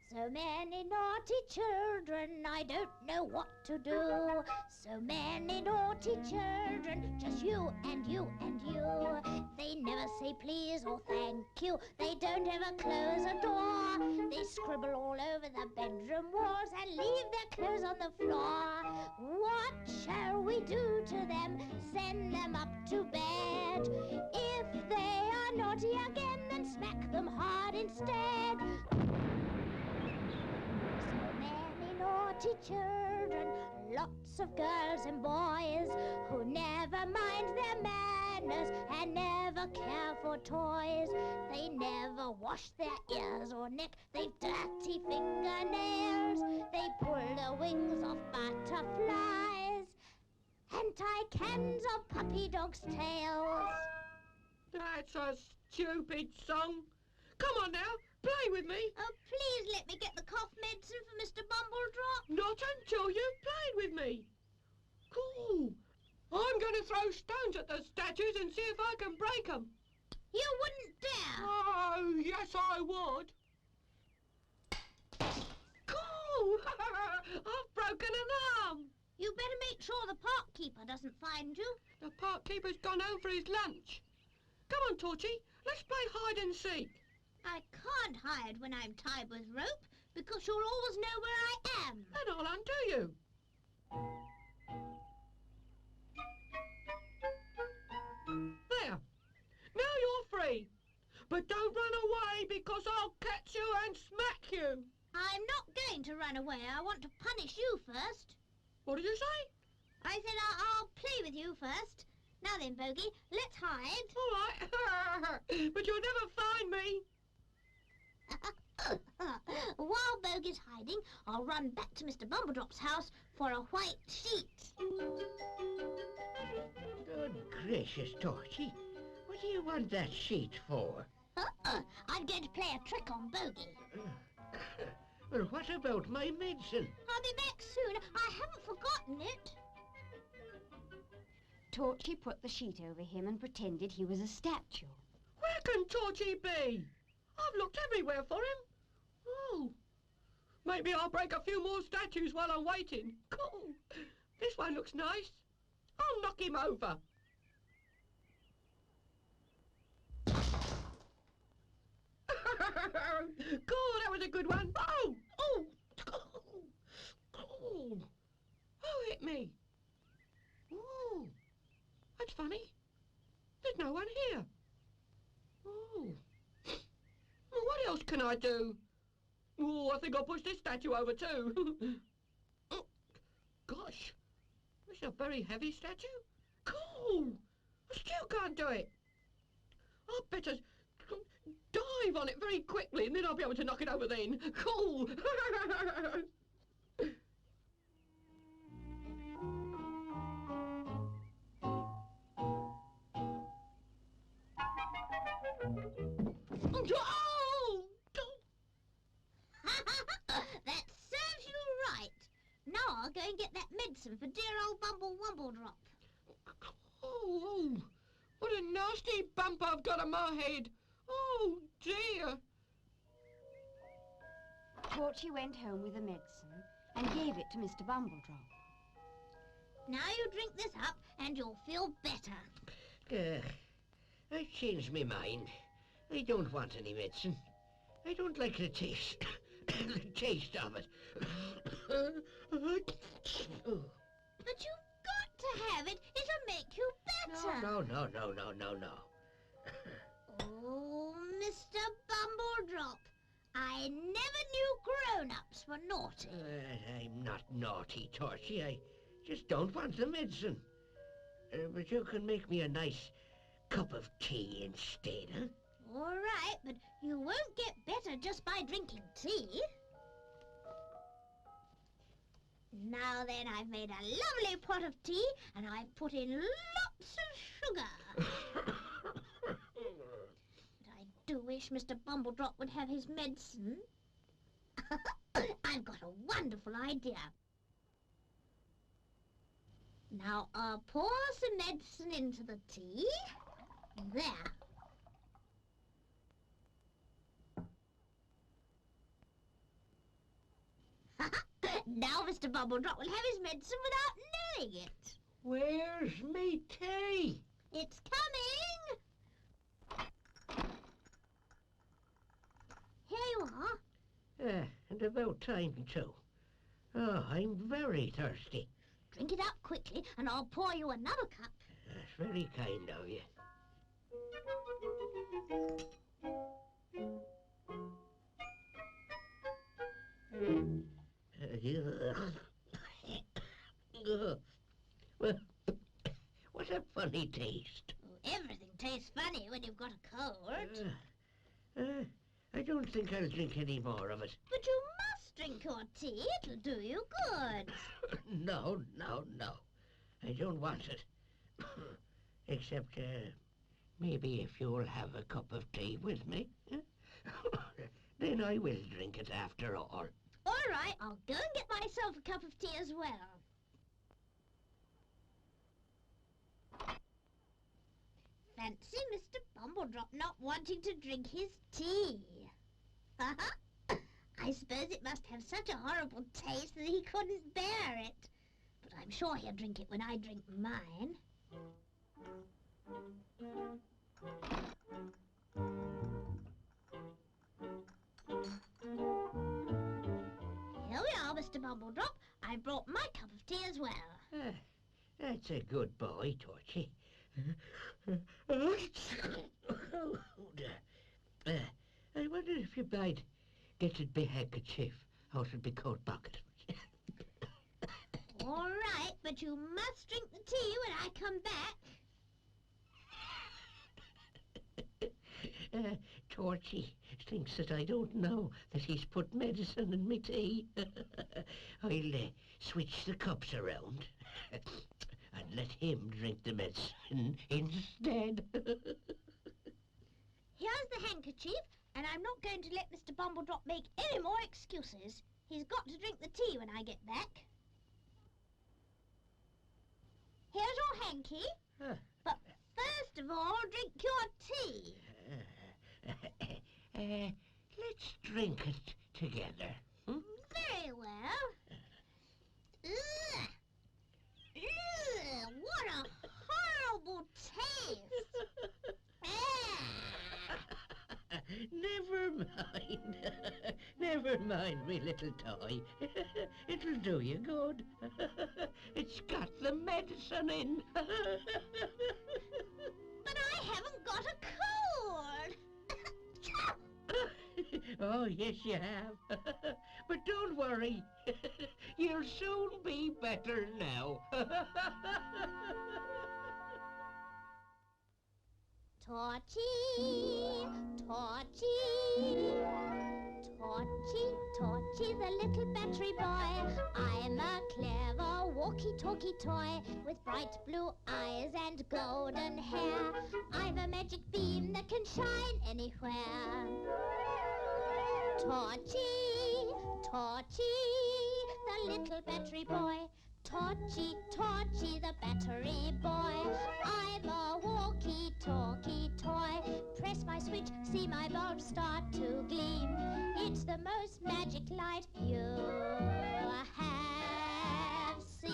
So many naughty children, I don't know what to do. So many naughty children, just you and you and you. They never say please or thank you. They don't ever close a door. They scribble all over the bedroom walls and leave their clothes on the floor. What shall we do to them? Send them up to bed. If they are naughty again, then smack them hard instead. Naughty children, lots of girls and boys who never mind their manners and never care for toys. They never wash their ears or neck, they've dirty fingernails. They pull the wings off butterflies and tie cans of puppy dogs' tails. That's a stupid song. Come on now, play with me. Oh, please let me get the cough medicine for Mr. Bumbledrop. Not until you've played with me. Cool. I'm going to throw stones at the statues and see if I can break them. You wouldn't dare. Oh, yes, I would. Cool. I've broken an arm. You better make sure the park keeper doesn't find you. The park keeper's gone home for his lunch. Come on, Torchy, let's play hide and seek. I can't hide when I'm tied with rope because you'll always know where I am. And I'll undo you. There. Now you're free. But don't run away because I'll catch you and smack you. I'm not going to run away. I want to punish you first. What did you say? I said I'll play with you first. Now then, Bogey, let's hide. All right. But you'll never find me. While Bogey's hiding, I'll run back to Mr. Bumbledrop's house for a white sheet. Good gracious, Torchy. What do you want that sheet for? I'm going to play a trick on Bogey. Well, what about my medicine? I'll be back soon. I haven't forgotten it. Torchy put the sheet over him and pretended he was a statue. Where can Torchy be? I've looked everywhere for him. Oh, maybe I'll break a few more statues while I'm waiting. Cool. This one looks nice. I'll knock him over. Cool, that was a good one. Oh, oh, cool. Who hit me? Oh, that's funny. There's no one here. Oh. Well, what else can I do? Oh, I think I'll push this statue over too. Oh, gosh, this is a very heavy statue. Cool. I still can't do it. I'll better dive on it very quickly and then I'll be able to knock it over then. Cool. Oh! That serves you right. Now I'll go and get that medicine for dear old Bumbledrop. Oh, what a nasty bump I've got on my head. Oh, dear. Torchy went home with the medicine and gave it to Mr. Bumbledrop. Now you drink this up and you'll feel better. I've changed my mind. I don't want any medicine. I don't like the taste. The taste of it. But you've got to have it. It'll make you better. No. Oh, Mr. Bumbledrop, I never knew grown-ups were naughty. I'm not naughty, Torchy. I just don't want the medicine. But you can make me a nice cup of tea instead, huh? All right, but you won't get better just by drinking tea. Now then, I've made a lovely pot of tea, and I've put in lots of sugar. But I do wish Mr. Bumbledrop would have his medicine. I've got a wonderful idea. Now I'll pour some medicine into the tea. There. Now Mr. Bumbledrop will have his medicine without knowing it. Where's me tea? It's coming. Here you are. And about time too. Oh, I'm very thirsty. Drink it up quickly and I'll pour you another cup. That's very kind of you. Well, what a funny taste. Oh, everything tastes funny when you've got a cold. I don't think I'll drink any more of it. But you must drink your tea. It'll do you good. No. I don't want it. Except, maybe if you'll have a cup of tea with me. Then I will drink it after all. All right, I'll go and get myself a cup of tea as well. Fancy Mr. Bumbledrop not wanting to drink his tea. I suppose it must have such a horrible taste that he couldn't bear it. But I'm sure he'll drink it when I drink mine. Here we are, Mr. Bumbledrop. I brought my cup of tea as well. That's a good boy, Torchy. I wonder if you might get a big handkerchief out of my coat pocket. All right, but you must drink the tea when I come back. Torchy thinks that I don't know that he's put medicine in me tea. I'll switch the cups around and let him drink the medicine instead. Here's the handkerchief, and I'm not going to let Mr. Bumbledrop make any more excuses. He's got to drink the tea when I get back. Here's your hanky, but first of all, drink your tea. Let's drink it together. Very well. Ugh. Ugh, what a horrible taste. Never mind. Never mind, me little toy. It'll do you good. It's got the medicine in. But I haven't got a cold. Oh, yes, you have. But don't worry. You'll soon be better now. Torchy, Torchy, Torchy, Torchy, the little battery boy. I'm a clever walkie-talkie toy with bright blue eyes and golden hair. I've a magic beam that can shine anywhere. Torchy, Torchy, the little battery boy. Torchy, Torchy, the battery boy. I'm a walkie-talkie toy. Press my switch, see my bulb start to gleam. It's the most magic light you have seen.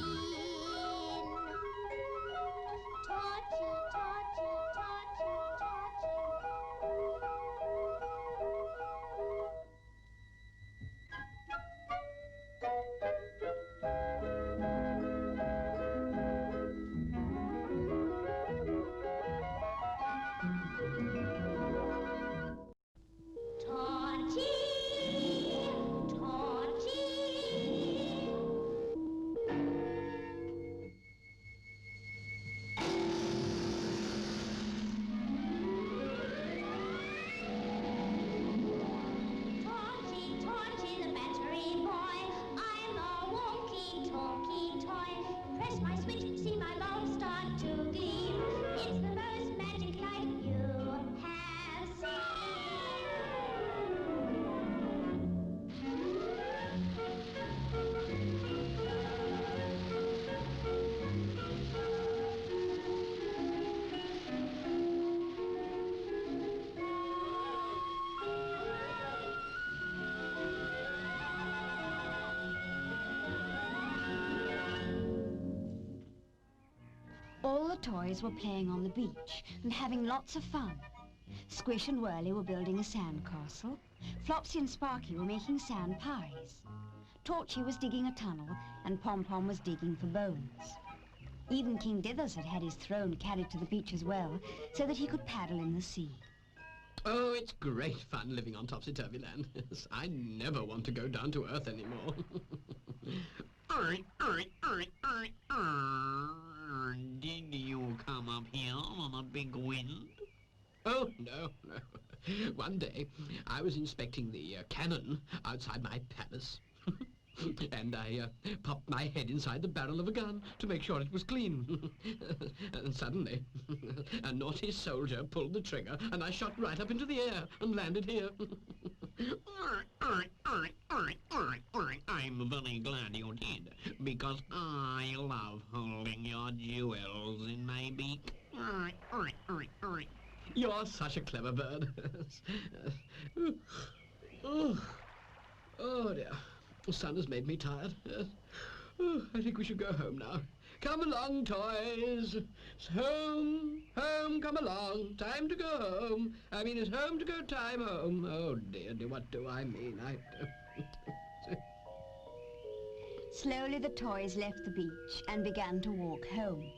Torchy, Torchy, Torchy, All the toys were playing on the beach and having lots of fun. Squish and Whirly were building a sandcastle. Flopsy and Sparky were making sand pies. Torchy was digging a tunnel, and Pom-Pom was digging for bones. Even King Dithers had his throne carried to the beach as well, so that he could paddle in the sea. Oh, it's great fun living on Topsy-Turvy Land. I never want to go down to Earth anymore. Did you come up here on a big wind? Oh, no. One day, I was inspecting the cannon outside my palace. And I popped my head inside the barrel of a gun to make sure it was clean. And suddenly, a naughty soldier pulled the trigger, and I shot right up into the air and landed here. I'm very glad you did, because I love holding your jewels in my beak. You're such a clever bird. Oh, dear. The sun has made me tired. I think we should go home now. Come along, toys. It's home, home, come along. Time to go home. I mean, it's home to go, time home. Oh, dear, what do I mean? Slowly the toys left the beach and began to walk home.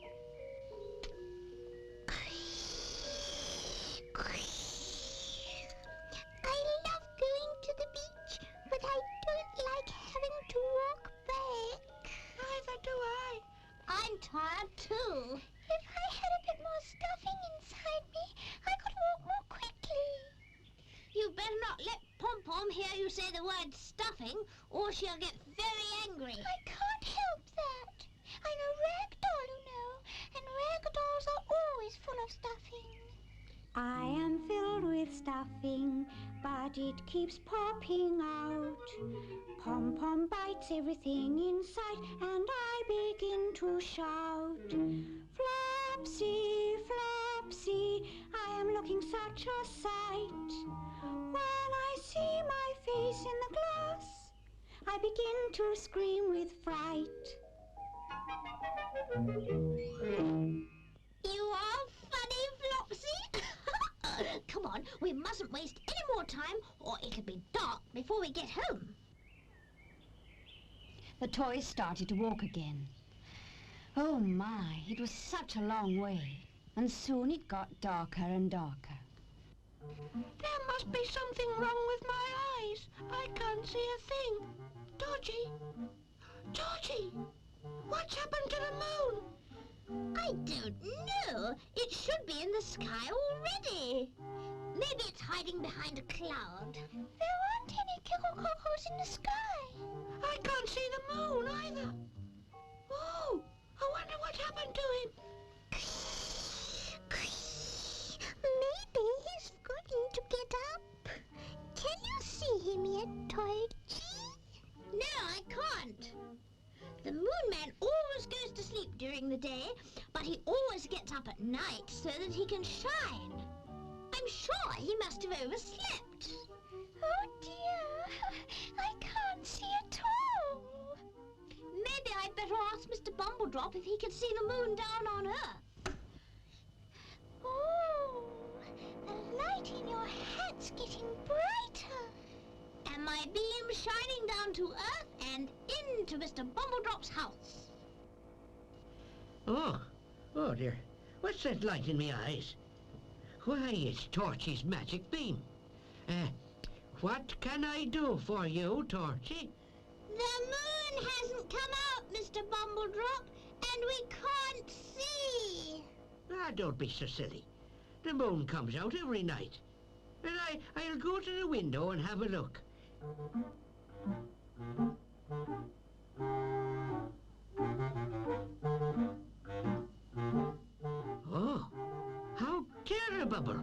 I love going to the beach, but I don't like having to walk back. Neither do I. I'm tired too. If I had a bit more stuffing inside me, I could walk more quickly. You better not let Pom-Pom hear you say the word stuffing, or she'll get very angry. I can't help that. I'm a rag doll, you know, and rag dolls are always full of stuffing. I am filled with stuffing, but it keeps popping out. Pom-Pom bites everything in sight, and I begin to shout. Flopsy, Flopsy, I am looking such a sight. When I see my face in the glass, I begin to scream with fright. You are funny, Flopsy. Come on, we mustn't waste any more time, or it'll be dark before we get home. The toys started to walk again. Oh my, it was such a long way, and soon it got darker and darker. There must be something wrong with my eyes. I can't see a thing. Torchy! Torchy! What's happened to the moon? I don't know. It should be in the sky already. Maybe it's hiding behind a cloud. There aren't any kickle-cockles in the sky. I can't see the moon either. Oh, I wonder what happened to him. Maybe he's forgotten to get up. Can you see him yet, Torchy? No, I can't. The Moon Man always goes to sleep during the day, but he always gets up at night so that he can shine. I'm sure he must have overslept. Oh dear, I can't see at all. Maybe I'd better ask Mr. Bumbledrop if he can see the moon down on Earth. Oh, the light in your hat's getting brighter. And my beam shining down to Earth and into Mr. Bumbledrop's house. Oh dear. What's that light in my eyes? Why, it's Torchy's magic beam. What can I do for you, Torchy? The moon hasn't come out, Mr. Bumbledrop, and we can't see. Ah, don't be so silly. The moon comes out every night. And I'll go to the window and have a look. Oh, how terrible!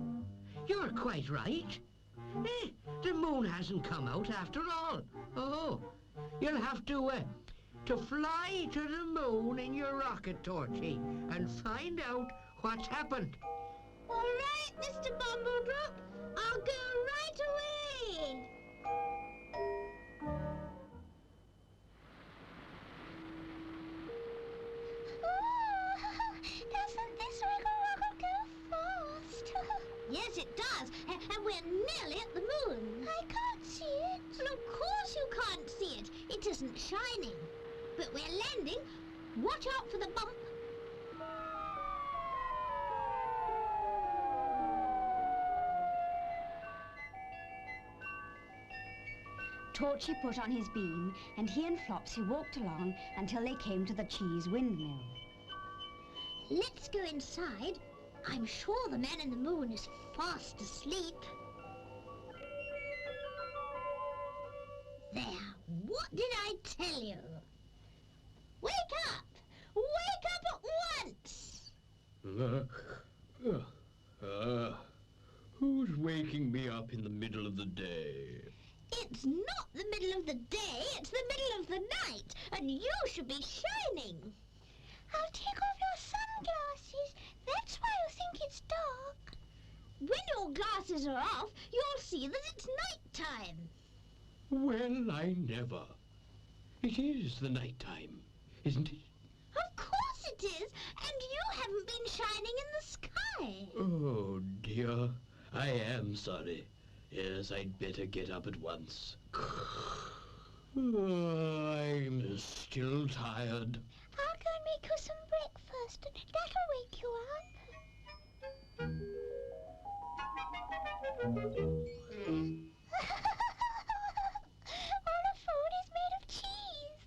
You're quite right. The moon hasn't come out after all. Oh, you'll have to fly to the moon in your rocket, Torchy, and find out what's happened. All right, Mr. Bumbledrop. I'll go right away. Oh, doesn't it does. And we're nearly at the moon. I can't see it. Well, of course you can't see it. It isn't shining. But we're landing. Watch out for the bump. Torchy put on his beam, and he and Flopsy walked along until they came to the cheese windmill. Let's go inside. I'm sure the man in the moon is fast asleep. There. What did I tell you? Wake up! Wake up at once! Who's waking me up in the middle of the day? It's not the middle of the day, it's the middle of the night, and you should be shining. I'll take off your sunglasses. That's why you think it's dark. When your glasses are off, you'll see that it's night time. Well, I never. It is the night time, isn't it? Of course it is, and you haven't been shining in the sky. Oh, dear. I am sorry. Yes, I'd better get up at once. I'm still tired. I'll go and make you some breakfast. That'll wake you up. All the food is made of cheese.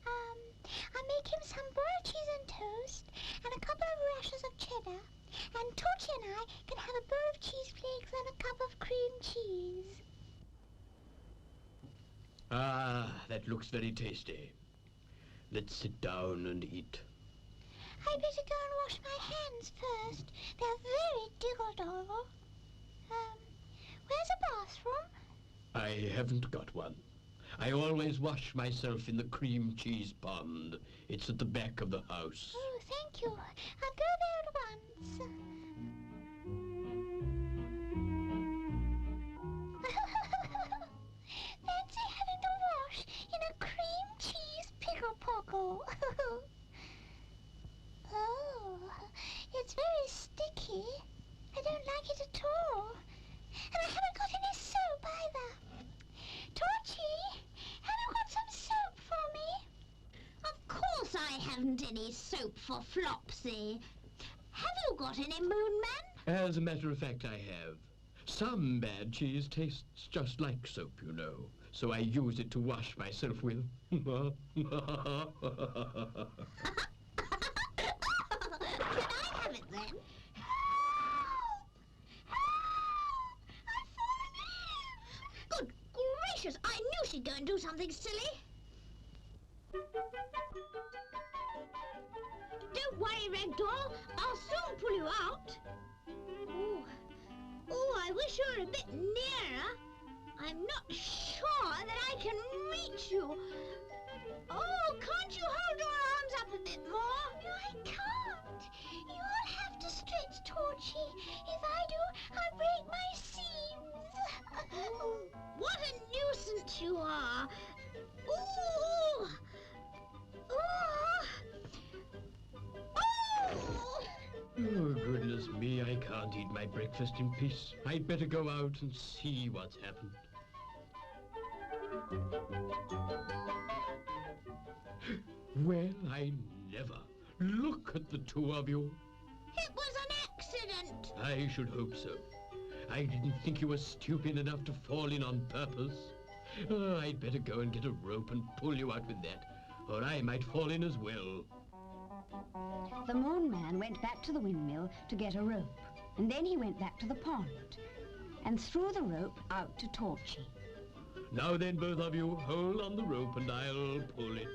I'll make him some boiled cheese and toast and a couple of rashers of cheddar. And Torchy and I can have a bowl of cheese flakes and a cup of cream cheese. Ah, that looks very tasty. Let's sit down and eat. I'd better go and wash my hands first. They're very diggle-doggle. Where's a bathroom? I haven't got one. I always wash myself in the cream cheese pond. It's at the back of the house. Oh, thank you. I'll go there at once. Fancy having to wash in a cream cheese pickle-pockle. Oh, it's very sticky. I don't like it at all. And I haven't got any soap either. Torchy, have you got some soap for me? Of course I haven't any soap for Flopsy. Have you got any, Moonman? As a matter of fact, I have. Some bad cheese tastes just like soap, you know, so I use it to wash myself with. Can I have it then? Good gracious, I knew she'd go and do something silly. Don't worry, Ragdoll. I'll soon pull you out. Oh, I wish you were a bit nearer. I'm not sure that I can reach you. Oh, can't you hold your arms up a bit more? No, I can't. You'll have to stretch, Torchy. If I do, I'll break my seams. What a nuisance you are. Ooh! Oh, goodness me, I can't eat my breakfast in peace. I'd better go out and see what's happened. Well, I never. Look at the two of you. It was an accident. I should hope so. I didn't think you were stupid enough to fall in on purpose. Oh, I'd better go and get a rope and pull you out with that, or I might fall in as well. The Moon Man went back to the windmill to get a rope, and then he went back to the pond and threw the rope out to Torchy. Now then, both of you, hold on the rope and I'll pull it.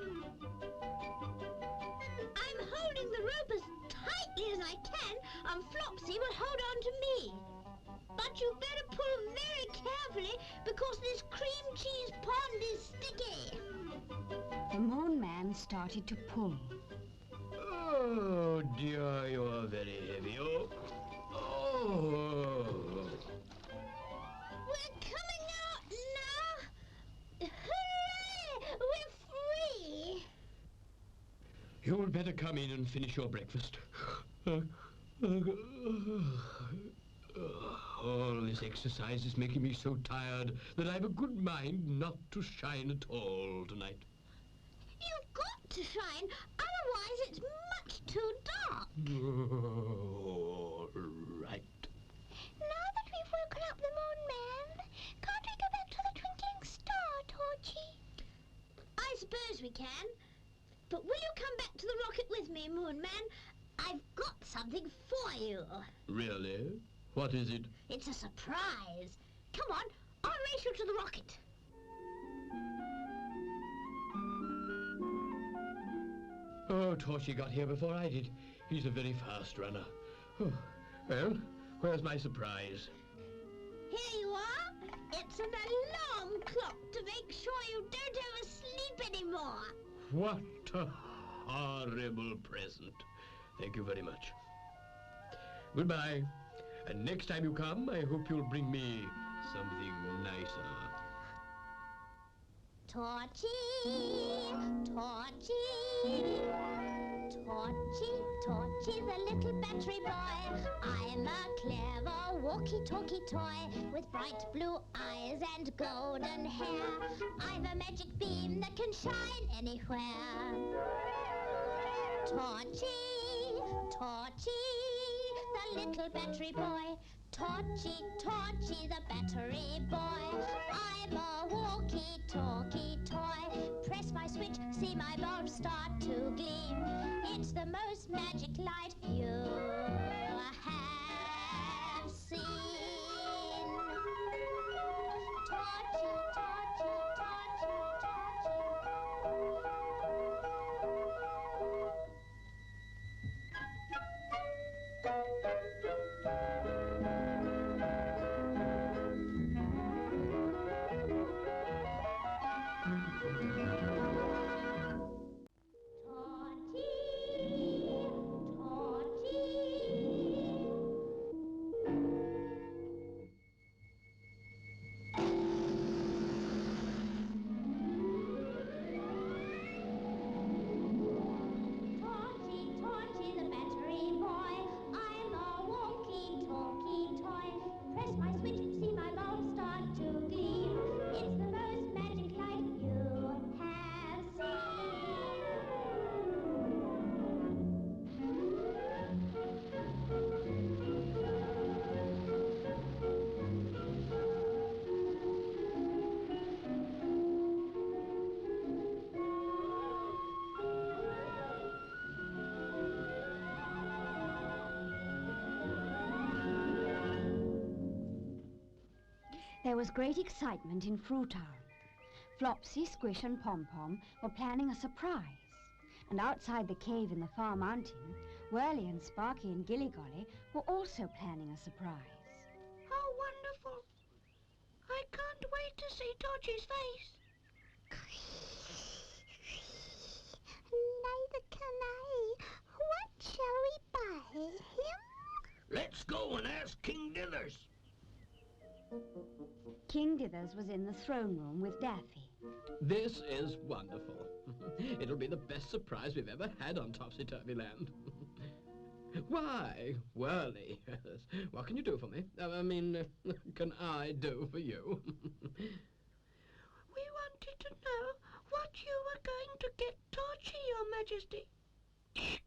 I'm holding the rope as tightly as I can, and Flopsy will hold on to me. But you better pull very carefully, because this cream cheese pond is sticky. The Moon Man started to pull. Oh, dear, you're very heavy. Oh. We're coming out now. Hooray! We're free. You'd better come in and finish your breakfast. All this exercise is making me so tired that I've a good mind not to shine at all tonight. You've got to shine, otherwise it's much too dark. All right. Now that we've woken up the Moon Man, can't we go back to the twinkling star, Torchy? I suppose we can. But will you come back to the rocket with me, Moon Man? I've got something for you. Really? What is it? It's a surprise. Come on, I'll race you to the rocket. Oh, Torchy got here before I did. He's a very fast runner. Oh, well, where's my surprise? Here you are. It's an alarm clock to make sure you don't oversleep anymore. What a horrible present. Thank you very much. Goodbye. And next time you come, I hope you'll bring me something nicer. Torchy, Torchy, Torchy, Torchy, the little battery boy. I'm a clever walkie-talkie toy with bright blue eyes and golden hair. I've a magic beam that can shine anywhere. Torchy, Torchy, the little battery boy. Torchy, Torchy, the battery boy. I'm a walkie-talkie toy. Press my switch, see my bulb start to gleam. It's the most magic light you have seen. Torchy, Torchy, Torchy, There was great excitement in Fruitown. Flopsy, Squish and Pom-Pom were planning a surprise. And outside the cave in the far mountain, Whirly and Sparky and Gilly-Golly were also planning a surprise. How wonderful. I can't wait to see Torchy's face. Neither can I. What shall we buy him? Let's go and ask King Dithers. King Dithers was in the throne room with Daffy. This is wonderful. It'll be the best surprise we've ever had on Topsy-Turvy Land. Why, Whirly, what can you do for me? Can I do for you? We wanted to know what you were going to get Torchy, Your Majesty.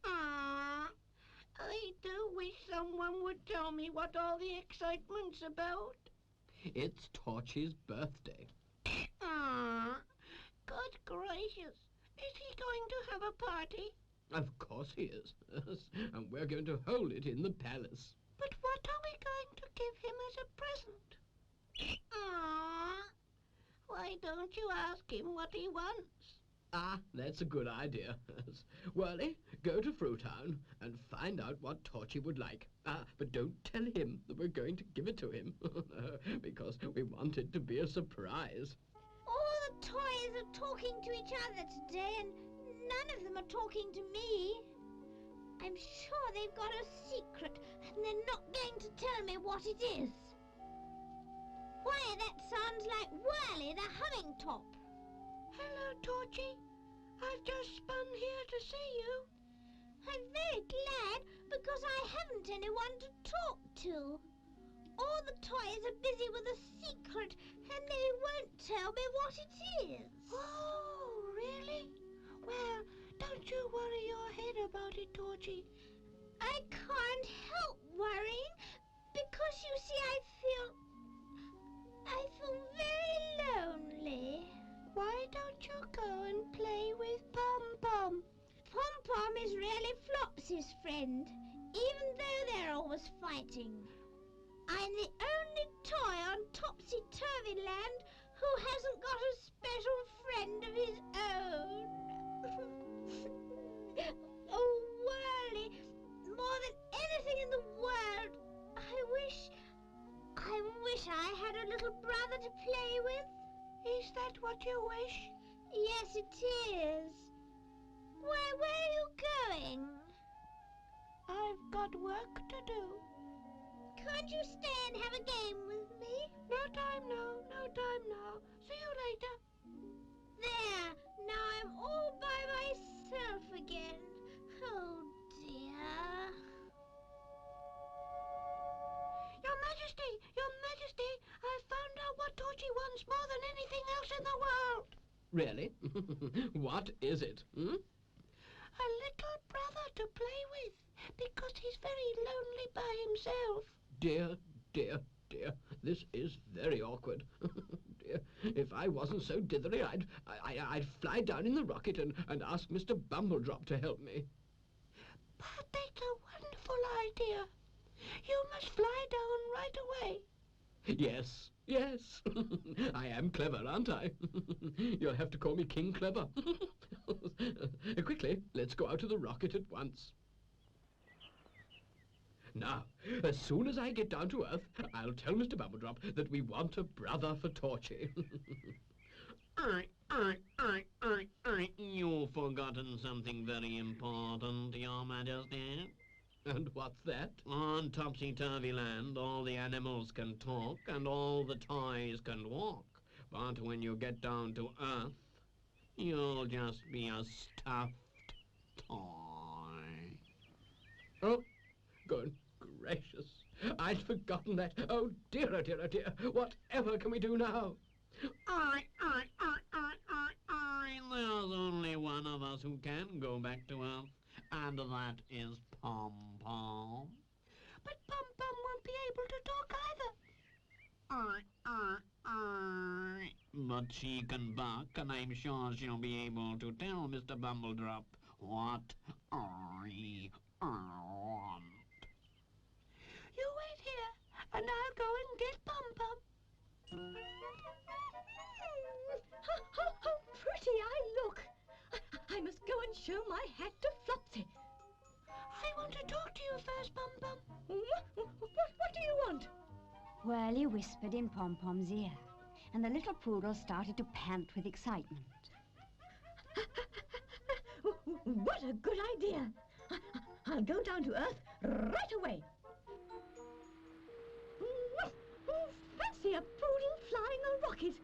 I do wish someone would tell me what all the excitement's about. It's Torchy's birthday. Good gracious. Is he going to have a party? Of course he is. And we're going to hold it in the palace. But what are we going to give him as a present? Why don't you ask him what he wants? Ah, that's a good idea. Whirly, go to Fruitown and find out what Torchy would like. But don't tell him that we're going to give it to him, because we want it to be a surprise. All the toys are talking to each other today, and none of them are talking to me. I'm sure they've got a secret, and they're not going to tell me what it is. Why, that sounds like Whirly the humming top. Hello, Torchy. I've just spun here to see you. I'm very glad, because I haven't anyone to talk to. all the toys are busy with a secret and they won't tell me what it is. Oh, really? Well, don't you worry your head about it, Torchy. I can't help worrying because, you see, I feel very lonely. Why don't you go and play with Pom-Pom? Pom-Pom is really Flopsy's friend, even though they're always fighting. I'm the only toy on Topsy-Turvy Land who hasn't got a special friend of his own. Oh, Whirly, more than anything in the world, I wish I had a little brother to play with. Is that what you wish? Yes, it is. Why, where are you going? I've got work to do. Can't you stay and have a game with me? No time now, no time now. See you later. There, now I'm all by myself again. Oh, dear. Your Majesty, I found out what Torchy wants more than anything else in the world. Really? What is it? A little brother to play with, because he's very lonely by himself. Dear, dear, dear, this is very awkward. Dear, if I wasn't so dithery, I'd fly down in the rocket and ask Mr. Bumbledrop to help me. But that's a wonderful idea. You must fly down right away. Yes, yes. I am clever, aren't I? You'll have to call me King Clever. Quickly, let's go out to the rocket at once. Now, as soon as I get down to Earth, I'll tell Mr. Bumbledrop that we want a brother for Torchy. You've forgotten something very important, Your Majesty. And what's that? On Topsy-Turvy Land, all the animals can talk and all the toys can walk. But when you get down to Earth, you'll just be a stuffed toy. Oh, good gracious. I'd forgotten that. Oh, dear, oh, dear, oh, dear. Whatever can we do now? There's only one of us who can go back to Earth, and that is Pom-Pom. But Pom-Pom won't be able to talk either. But she can bark, and I'm sure she'll be able to tell Mr. Bumbledrop what I want. You wait here, and I'll go and get Pom-Pom. How pretty I look. I must go and show my hat to Flopsy. I want to talk to you first, Pom-Pom. What do you want? Whirly whispered in Pom-Pom's ear, and the little poodle started to pant with excitement. What a good idea. I'll go down to Earth right away. Fancy a poodle flying a rocket.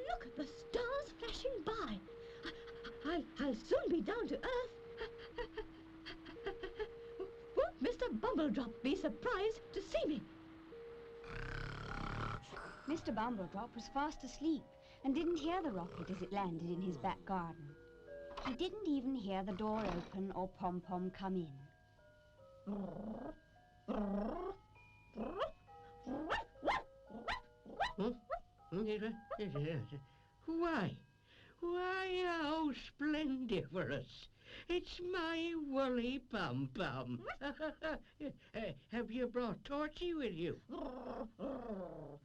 Look at the stars flashing by. I'll soon be down to Earth. Won't Mr. Bumbledrop be surprised to see me? Mr. Bumbledrop was fast asleep and didn't hear the rocket as it landed in his back garden. He didn't even hear the door open or Pom-Pom come in. Why, how splendiferous. It's my woolly Pom-Pom. Have you brought Torchy with you? Oh,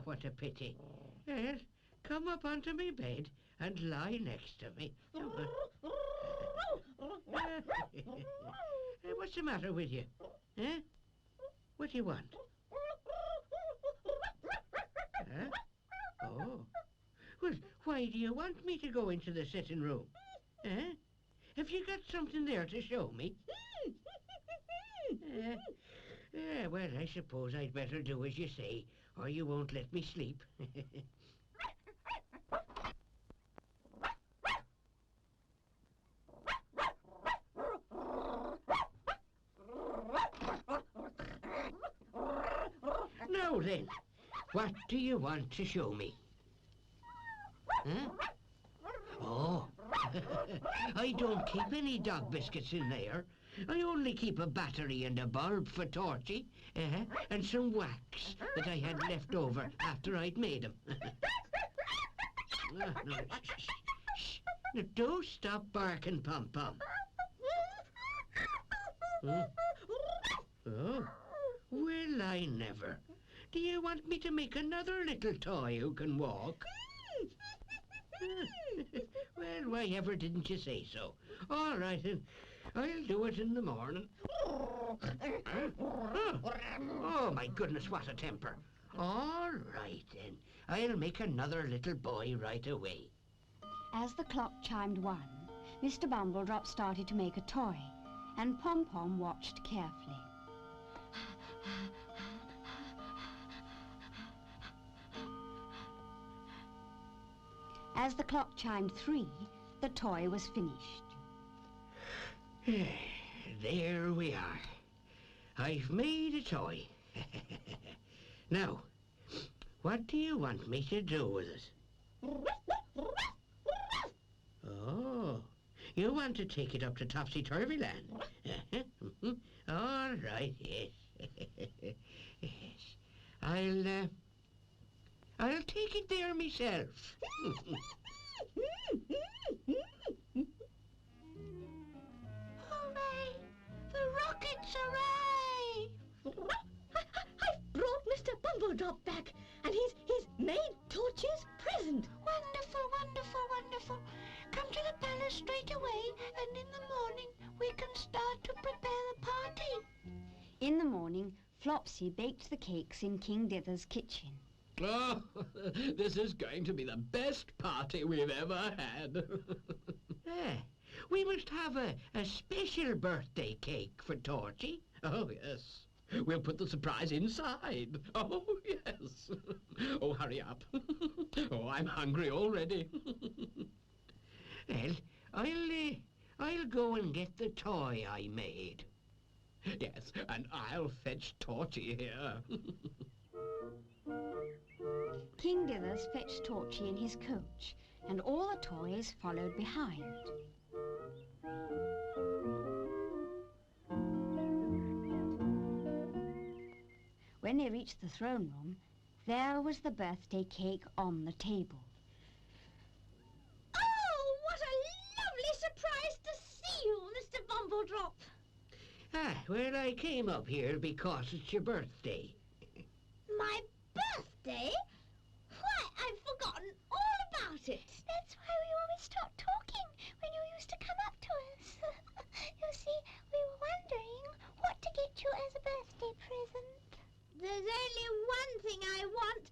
what a pity. Yes, come up onto my bed and lie next to me. What's the matter with you? Huh? What do you want? Huh? Oh. Well, why do you want me to go into the sitting room? Huh? Have you got something there to show me? Well, I suppose I'd better do as you say, or you won't let me sleep. then, what do you want to show me? Huh? Oh, I don't keep any dog biscuits in there. I only keep a battery and a bulb for Torchy, and some wax that I had left over after I'd made them. No, shh, shh. Now, don't stop barking, Pom-Pom. Oh, well, I never. Do you want me to make another little toy who can walk? Well, why ever didn't you say so? All right, then. I'll do it in the morning. Oh, my goodness, what a temper. All right, then. I'll make another little boy right away. As the clock chimed 1, Mr. Bumbledrop started to make a toy, and Pom-Pom watched carefully. As the clock chimed 3, the toy was finished. There we are. I've made a toy. Now, what do you want me to do with it? Oh, you want to take it up to Topsy-Turvy Land? All right, yes. Yes. I'll take it there myself. Hooray! The rockets, hooray! I've brought Mr. Bumbledrop back, and he's made Torchy's present. Wonderful, wonderful, wonderful. Come to the palace straight away, and in the morning we can start to prepare the party. In the morning, Flopsy baked the cakes in King Dithers' kitchen. Oh, this is going to be the best party we've ever had. We must have a special birthday cake for Torchy. Oh, yes. We'll put the surprise inside. Oh, yes. Oh, hurry up. Oh, I'm hungry already. Well, I'll go and get the toy I made. Yes, and I'll fetch Torchy here. King Dithers fetched Torchy in his coach, and all the toys followed behind. When they reached the throne room, there was the birthday cake on the table. Oh, what a lovely surprise to see you, Mr. Bumbledrop. Well, I came up here because it's your birthday. My birthday? Why, I've forgotten all about it. That's why we always stopped talking when you used to come up to us. You see, we were wondering what to get you as a birthday present. There's only one thing I want,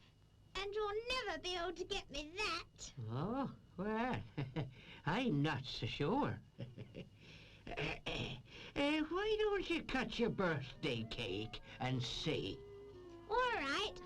and you'll never be able to get me that. Oh, well, I'm not so sure. Why don't you cut your birthday cake and see? All right.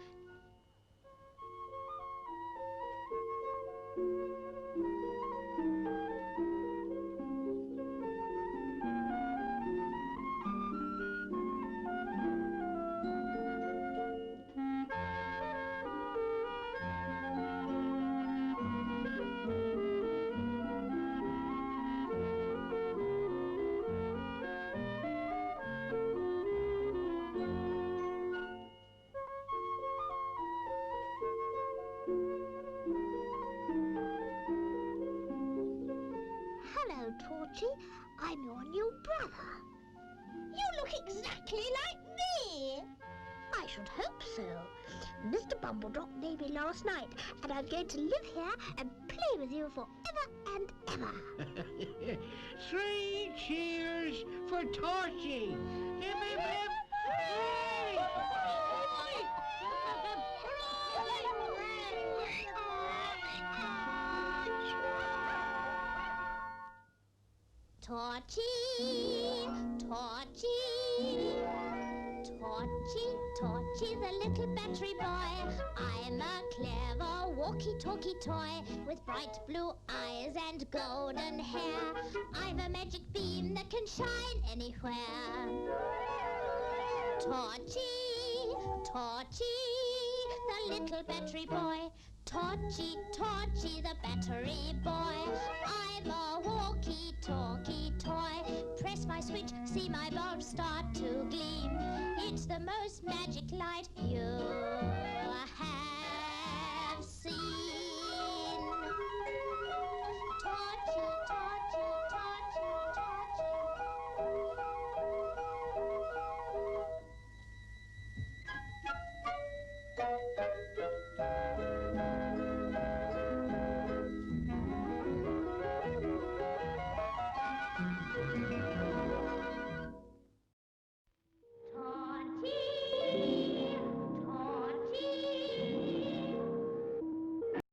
Hello, Torchy. I'm your new brother. You look exactly like me. I should hope so. Mr. Bumbledrop named me last night, and I'm going to live here and play with you forever and ever. 3 cheers for Torchy! Hip, hip, hip! Hooray! Torchy, Torchy, Torchy, Torchy, the little battery boy. I'm a clever walkie-talkie toy with bright blue eyes and golden hair. I've a magic beam that can shine anywhere. Torchy, Torchy, the little battery boy. Torchy, torchy, the battery boy. I'm a walkie-talkie toy. Press my switch, see my bulbs start to gleam. It's the most magic light you